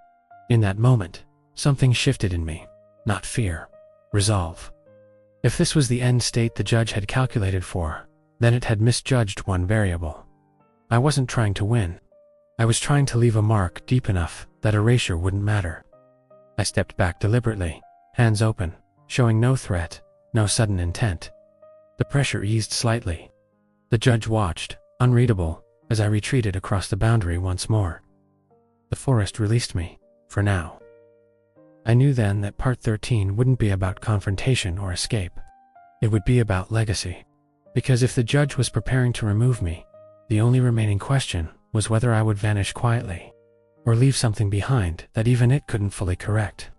In that moment, something shifted in me, not fear, resolve. If this was the end state the judge had calculated for, then it had misjudged one variable. I wasn't trying to win. I was trying to leave a mark deep enough that erasure wouldn't matter. I stepped back deliberately, hands open, showing no threat, no sudden intent. The pressure eased slightly. The judge watched, unreadable, as I retreated across the boundary once more. The forest released me, for now. I knew then that Part 13 wouldn't be about confrontation or escape. It would be about legacy. Because if the judge was preparing to remove me, the only remaining question was whether I would vanish quietly, or leave something behind that even it couldn't fully correct.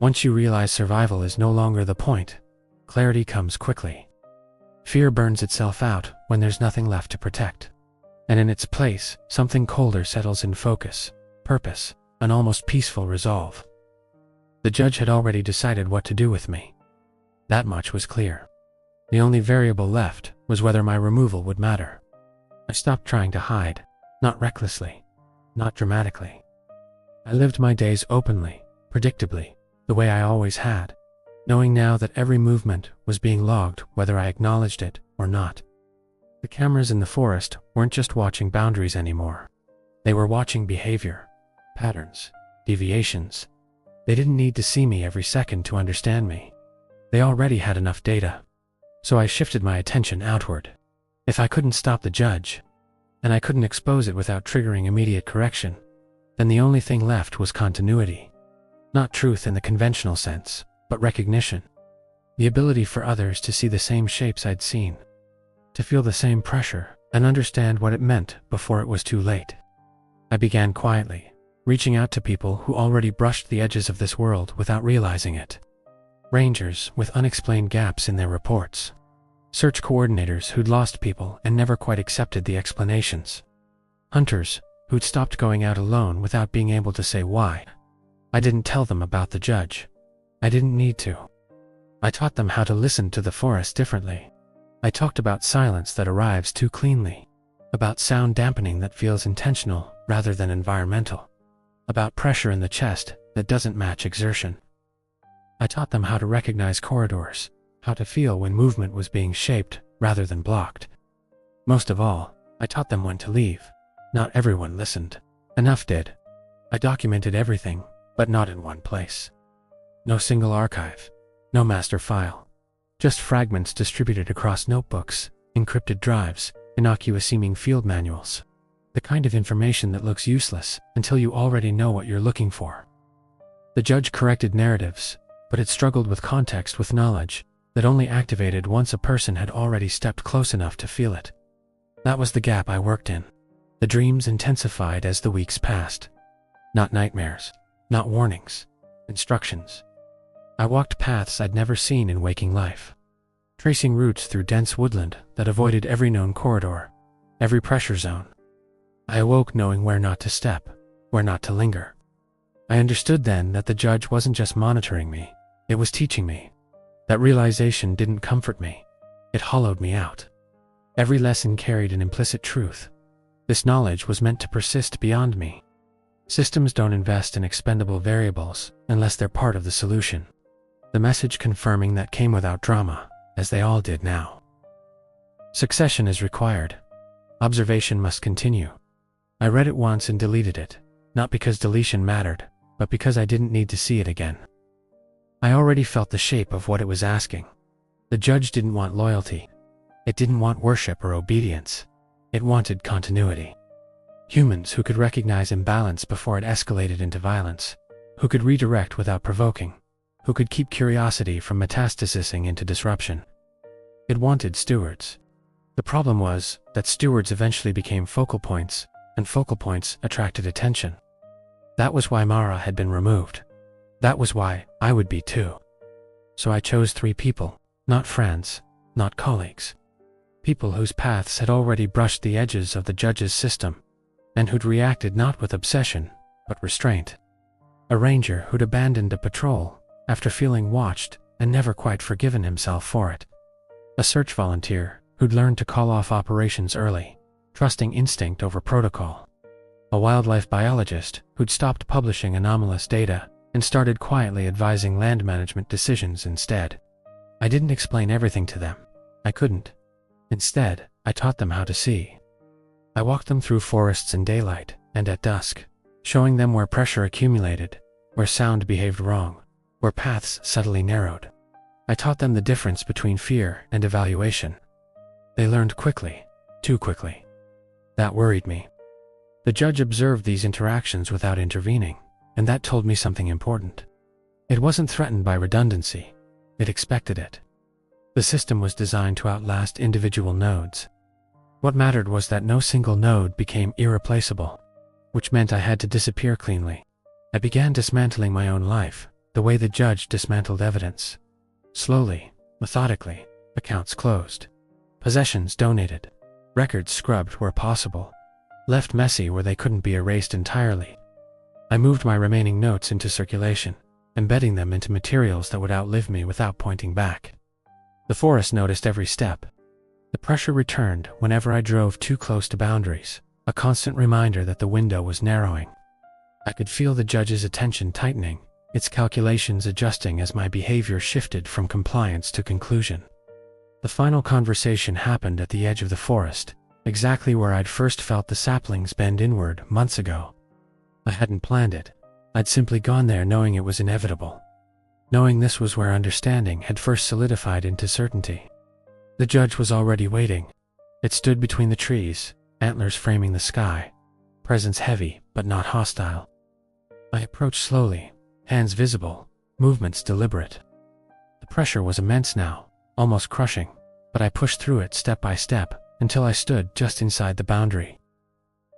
Once you realize survival is no longer the point, clarity comes quickly. Fear burns itself out when there's nothing left to protect. And in its place, something colder settles in focus, purpose, an almost peaceful resolve. The judge had already decided what to do with me. That much was clear. The only variable left was whether my removal would matter. I stopped trying to hide, not recklessly, not dramatically. I lived my days openly, predictably, the way I always had, knowing now that every movement was being logged whether I acknowledged it or not. The cameras in the forest weren't just watching boundaries anymore. They were watching behavior, patterns, deviations. They didn't need to see me every second to understand me. They already had enough data. So I shifted my attention outward. If I couldn't stop the judge, and I couldn't expose it without triggering immediate correction, then the only thing left was continuity. Not truth in the conventional sense, but recognition. The ability for others to see the same shapes I'd seen, to feel the same pressure, and understand what it meant before it was too late. I began quietly, reaching out to people who already brushed the edges of this world without realizing it. Rangers with unexplained gaps in their reports. Search coordinators who'd lost people and never quite accepted the explanations. Hunters who'd stopped going out alone without being able to say why. I didn't tell them about the judge. I didn't need to. I taught them how to listen to the forest differently. I talked about silence that arrives too cleanly, about sound dampening that feels intentional rather than environmental, about pressure in the chest that doesn't match exertion. I taught them how to recognize corridors, how to feel when movement was being shaped rather than blocked. Most of all, I taught them when to leave. Not everyone listened. Enough did. I documented everything, but not in one place. No single archive, no master file. Just fragments distributed across notebooks, encrypted drives, innocuous-seeming field manuals. The kind of information that looks useless until you already know what you're looking for. The judge corrected narratives, but it struggled with context with knowledge that only activated once a person had already stepped close enough to feel it. That was the gap I worked in. The dreams intensified as the weeks passed. Not nightmares, not warnings, instructions. I walked paths I'd never seen in waking life, tracing routes through dense woodland that avoided every known corridor, every pressure zone. I awoke knowing where not to step, where not to linger. I understood then that the judge wasn't just monitoring me, it was teaching me. That realization didn't comfort me, it hollowed me out. Every lesson carried an implicit truth. This knowledge was meant to persist beyond me. Systems don't invest in expendable variables unless they're part of the solution. The message confirming that came without drama, as they all did now. Succession is required. Observation must continue. I read it once and deleted it, not because deletion mattered, but because I didn't need to see it again. I already felt the shape of what it was asking. The judge didn't want loyalty. It didn't want worship or obedience. It wanted continuity. Humans who could recognize imbalance before it escalated into violence, who could redirect without provoking, who could keep curiosity from metastasizing into disruption. It wanted stewards. The problem was that stewards eventually became focal points, and focal points attracted attention. That was why Mara had been removed. That was why I would be too. So I chose 3 people, not friends, not colleagues. People whose paths had already brushed the edges of the judge's system, and who'd reacted not with obsession, but restraint. A ranger who'd abandoned a patrol after feeling watched and never quite forgiven himself for it. A search volunteer who'd learned to call off operations early, trusting instinct over protocol. A wildlife biologist who'd stopped publishing anomalous data and started quietly advising land management decisions instead. I didn't explain everything to them. I couldn't. Instead, I taught them how to see. I walked them through forests in daylight and at dusk, showing them where pressure accumulated, where sound behaved wrong, where paths subtly narrowed. I taught them the difference between fear and evaluation. They learned quickly, too quickly. That worried me. The judge observed these interactions without intervening, and that told me something important. It wasn't threatened by redundancy. It expected it. The system was designed to outlast individual nodes. What mattered was that no single node became irreplaceable, which meant I had to disappear cleanly. I began dismantling my own life, the way the judge dismantled evidence. Slowly, methodically, accounts closed. Possessions donated. Records scrubbed where possible. Left messy where they couldn't be erased entirely. I moved my remaining notes into circulation, embedding them into materials that would outlive me without pointing back. The forest noticed every step. The pressure returned whenever I drove too close to boundaries, a constant reminder that the window was narrowing. I could feel the judge's attention tightening, its calculations adjusting as my behavior shifted from compliance to conclusion. The final conversation happened at the edge of the forest, exactly where I'd first felt the saplings bend inward months ago. I hadn't planned it. I'd simply gone there knowing it was inevitable. Knowing this was where understanding had first solidified into certainty. The judge was already waiting. It stood between the trees, antlers framing the sky, presence heavy but not hostile. I approached slowly, hands visible, movements deliberate. The pressure was immense now, almost crushing, but I pushed through it step by step until I stood just inside the boundary.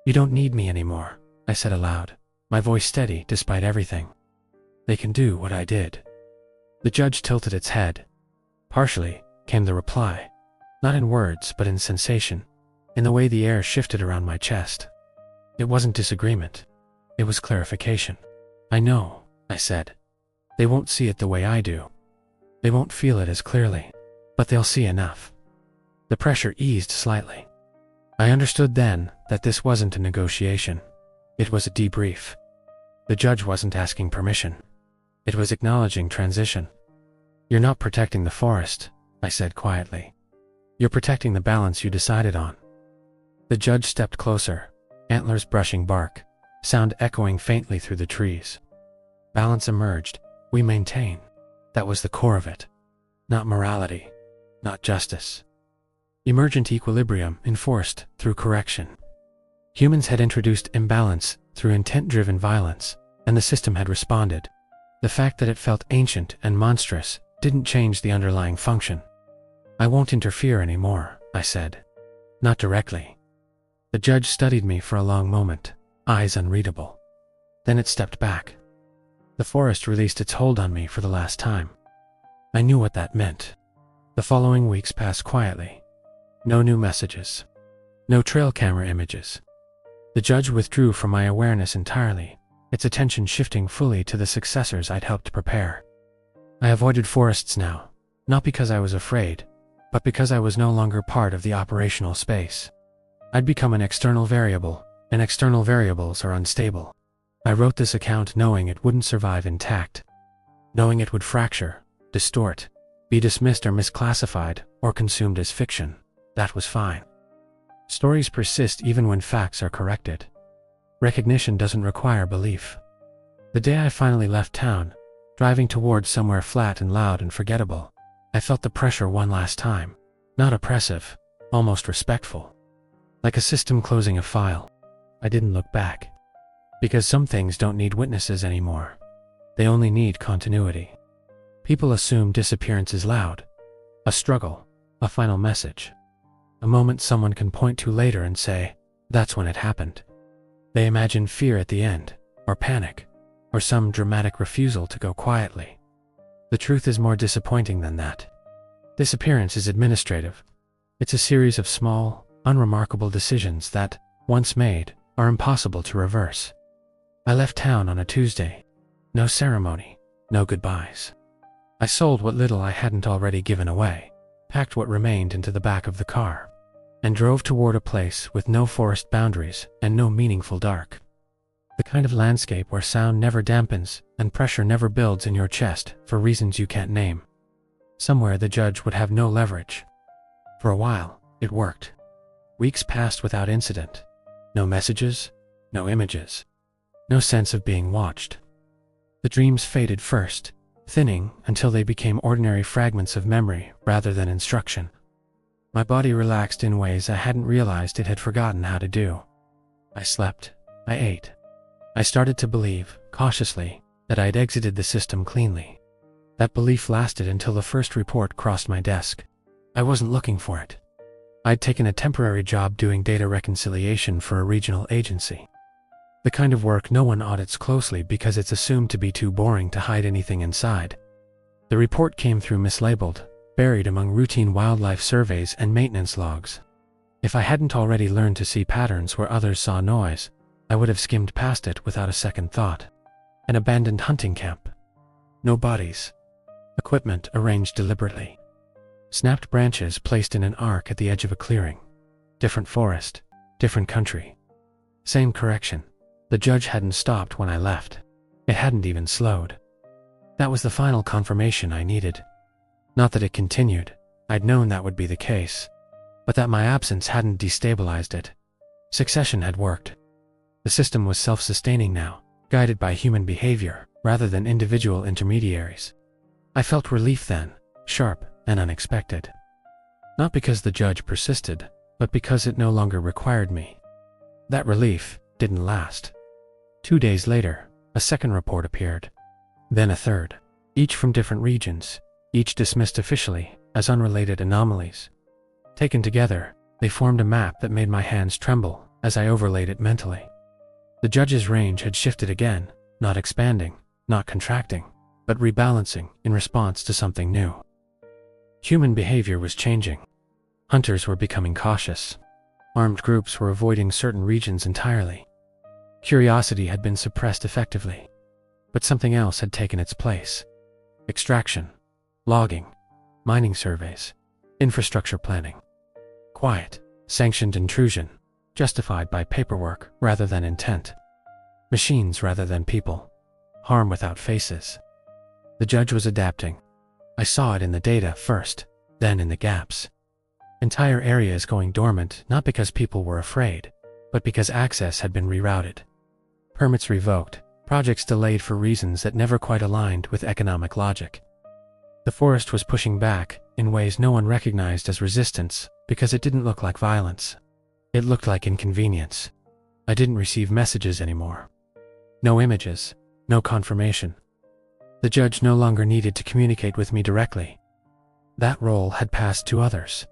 "You don't need me anymore," I said aloud, my voice steady despite everything. "They can do what I did." The judge tilted its head. Partially came the reply, not in words but in sensation, in the way the air shifted around my chest. It wasn't disagreement. It was clarification. "I know," I said. "They won't see it the way I do. They won't feel it as clearly, but they'll see enough." The pressure eased slightly. I understood then that this wasn't a negotiation. It was a debrief. The judge wasn't asking permission. It was acknowledging transition. "You're not protecting the forest," I said quietly. "You're protecting the balance you decided on." The judge stepped closer, antlers brushing bark, sound echoing faintly through the trees. Balance emerged. We maintain. That was the core of it. Not morality, not justice. Emergent equilibrium enforced through correction. Humans had introduced imbalance through intent-driven violence, and the system had responded. The fact that it felt ancient and monstrous didn't change the underlying function. "I won't interfere anymore," I said. Not directly. The judge studied me for a long moment, eyes unreadable. Then it stepped back. The forest released its hold on me for the last time. I knew what that meant. The following weeks passed quietly. No new messages. No trail camera images. The judge withdrew from my awareness entirely, its attention shifting fully to the successors I'd helped prepare. I avoided forests now, not because I was afraid, but because I was no longer part of the operational space. I'd become an external variable, and external variables are unstable. I wrote this account knowing it wouldn't survive intact, knowing it would fracture, distort, be dismissed or misclassified, or consumed as fiction. That was fine. Stories persist even when facts are corrected. Recognition doesn't require belief. The day I finally left town, driving towards somewhere flat and loud and forgettable, I felt the pressure one last time. Not oppressive, almost respectful. Like a system closing a file. I didn't look back. Because some things don't need witnesses anymore. They only need continuity. People assume disappearance is loud. A struggle, a final message. A moment someone can point to later and say, "That's when it happened." They imagine fear at the end, or panic, or some dramatic refusal to go quietly. The truth is more disappointing than that. Disappearance is administrative. It's a series of small, unremarkable decisions that, once made, are impossible to reverse. I left town on a Tuesday. No ceremony, no goodbyes. I sold what little I hadn't already given away, packed what remained into the back of the car, and drove toward a place with no forest boundaries and no meaningful dark. The kind of landscape where sound never dampens and pressure never builds in your chest for reasons you can't name. Somewhere the judge would have no leverage. For a while, it worked. Weeks passed without incident. No messages, no images, no sense of being watched. The dreams faded first, thinning until they became ordinary fragments of memory rather than instruction. My body relaxed in ways I hadn't realized it had forgotten how to do. I slept, I ate. I started to believe, cautiously, that I'd exited the system cleanly. That belief lasted until the first report crossed my desk. I wasn't looking for it. I'd taken a temporary job doing data reconciliation for a regional agency. The kind of work no one audits closely because it's assumed to be too boring to hide anything inside. The report came through mislabeled, buried among routine wildlife surveys and maintenance logs. If I hadn't already learned to see patterns where others saw noise, I would have skimmed past it without a second thought. An abandoned hunting camp. No bodies. Equipment arranged deliberately. Snapped branches placed in an arc at the edge of a clearing. Different forest, different country. Same correction. The judge hadn't stopped when I left. It hadn't even slowed. That was the final confirmation I needed. Not that it continued. I'd known that would be the case. But that my absence hadn't destabilized it. Succession had worked. The system was self-sustaining now, guided by human behavior rather than individual intermediaries. I felt relief then, sharp and unexpected. Not because the judge persisted, but because it no longer required me. That relief didn't last. 2 days later, a second report appeared. Then a third, each from different regions, each dismissed officially as unrelated anomalies. Taken together, they formed a map that made my hands tremble as I overlaid it mentally. The judge's range had shifted again, not expanding, not contracting, but rebalancing in response to something new. Human behavior was changing. Hunters were becoming cautious. Armed groups were avoiding certain regions entirely. Curiosity had been suppressed effectively. But something else had taken its place. Extraction, logging, mining surveys, infrastructure planning. Quiet, sanctioned intrusion, justified by paperwork rather than intent. Machines rather than people. Harm without faces. The judge was adapting. I saw it in the data first, then in the gaps. Entire areas going dormant not because people were afraid, but because access had been rerouted. Permits revoked, projects delayed for reasons that never quite aligned with economic logic. The forest was pushing back in ways no one recognized as resistance because it didn't look like violence. It looked like inconvenience. I didn't receive messages anymore. No images, no confirmation. The judge no longer needed to communicate with me directly. That role had passed to others.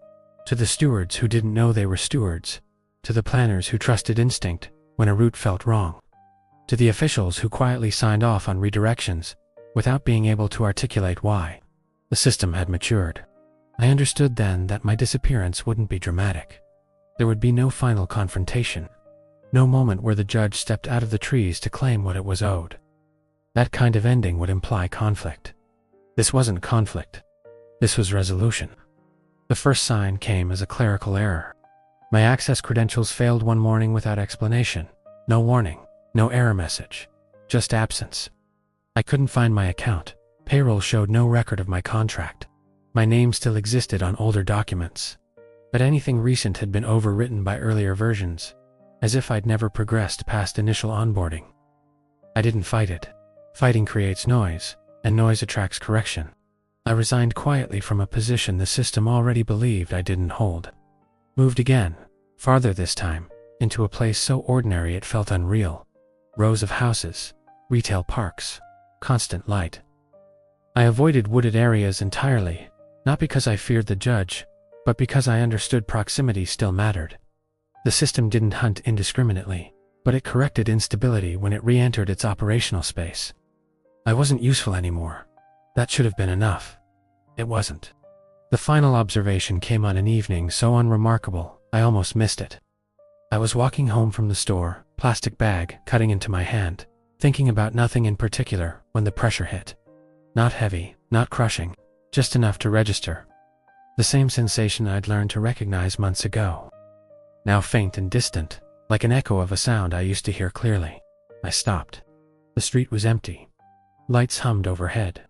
To the stewards who didn't know they were stewards. To the planners who trusted instinct when a route felt wrong. To the officials who quietly signed off on redirections without being able to articulate why. The system had matured. I understood then that my disappearance wouldn't be dramatic. There would be no final confrontation. No moment where the judge stepped out of the trees to claim what it was owed. That kind of ending would imply conflict. This wasn't conflict. This was resolution. The first sign came as a clerical error. My access credentials failed one morning without explanation. No warning, no error message, just absence. I couldn't find my account. Payroll showed no record of my contract. My name still existed on older documents, but anything recent had been overwritten by earlier versions, as if I'd never progressed past initial onboarding. I didn't fight it. Fighting creates noise, and noise attracts correction. I resigned quietly from a position the system already believed I didn't hold. Moved again, farther this time, into a place so ordinary it felt unreal. Rows of houses, retail parks, constant light. I avoided wooded areas entirely, not because I feared the judge, but because I understood proximity still mattered. The system didn't hunt indiscriminately, but it corrected instability when it re-entered its operational space. I wasn't useful anymore. That should have been enough. It wasn't. The final observation came on an evening so unremarkable, I almost missed it. I was walking home from the store, plastic bag cutting into my hand, thinking about nothing in particular when the pressure hit. Not heavy, not crushing, just enough to register. The same sensation I'd learned to recognize months ago. Now faint and distant, like an echo of a sound I used to hear clearly. I stopped. The street was empty. Lights hummed overhead.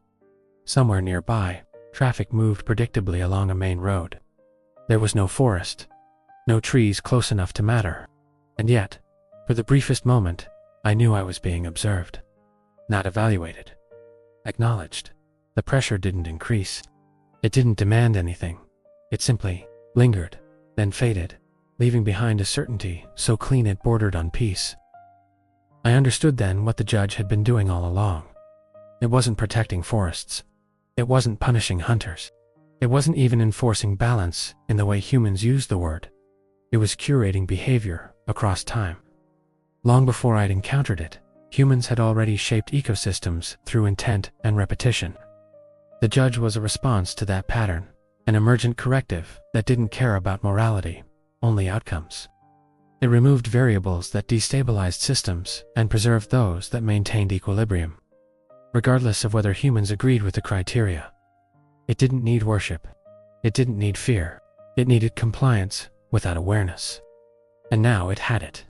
Somewhere nearby, traffic moved predictably along a main road. There was no forest, no trees close enough to matter. And yet, for the briefest moment, I knew I was being observed. Not evaluated. Acknowledged. The pressure didn't increase. It didn't demand anything. It simply lingered, then faded, leaving behind a certainty so clean it bordered on peace. I understood then what the judge had been doing all along. It wasn't protecting forests. It wasn't punishing hunters. It wasn't even enforcing balance in the way humans use the word. It was curating behavior across time. Long before I'd encountered it, humans had already shaped ecosystems through intent and repetition. The judge was a response to that pattern, an emergent corrective that didn't care about morality, only outcomes. It removed variables that destabilized systems and preserved those that maintained equilibrium, regardless of whether humans agreed with the criteria. It didn't need worship. It didn't need fear. It needed compliance without awareness. And now it had it.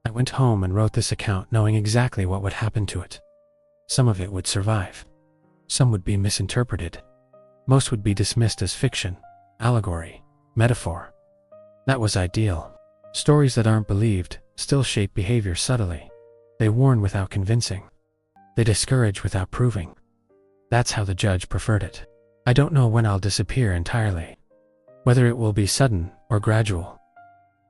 I went home and wrote this account knowing exactly what would happen to it. Some of it would survive. Some would be misinterpreted. Most would be dismissed as fiction, allegory, metaphor. That was ideal. Stories that aren't believed still shape behavior subtly. They warn without convincing. They discourage without proving. That's how the judge preferred it. I don't know when I'll disappear entirely. Whether it will be sudden or gradual.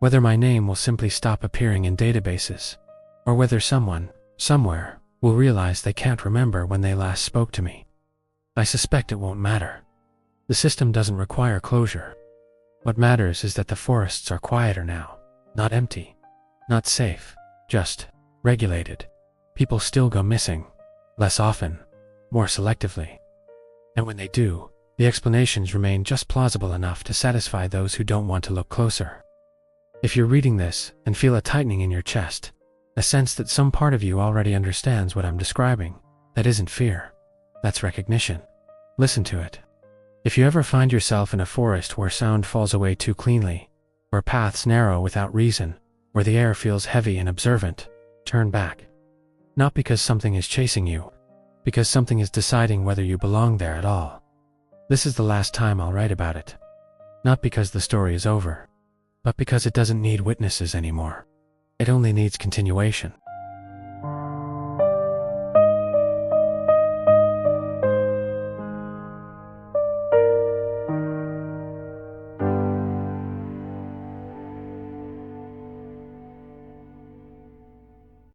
Whether my name will simply stop appearing in databases. Or whether someone, somewhere, will realize they can't remember when they last spoke to me. I suspect it won't matter. The system doesn't require closure. What matters is that the forests are quieter now. Not empty. Not safe. Just regulated. People still go missing. Less often. More selectively. And when they do, the explanations remain just plausible enough to satisfy those who don't want to look closer. If you're reading this and feel a tightening in your chest, a sense that some part of you already understands what I'm describing, that isn't fear. That's recognition. Listen to it. If you ever find yourself in a forest where sound falls away too cleanly, where paths narrow without reason, where the air feels heavy and observant, turn back. Not because something is chasing you, because something is deciding whether you belong there at all. This is the last time I'll write about it. Not because the story is over, but because it doesn't need witnesses anymore. It only needs continuation.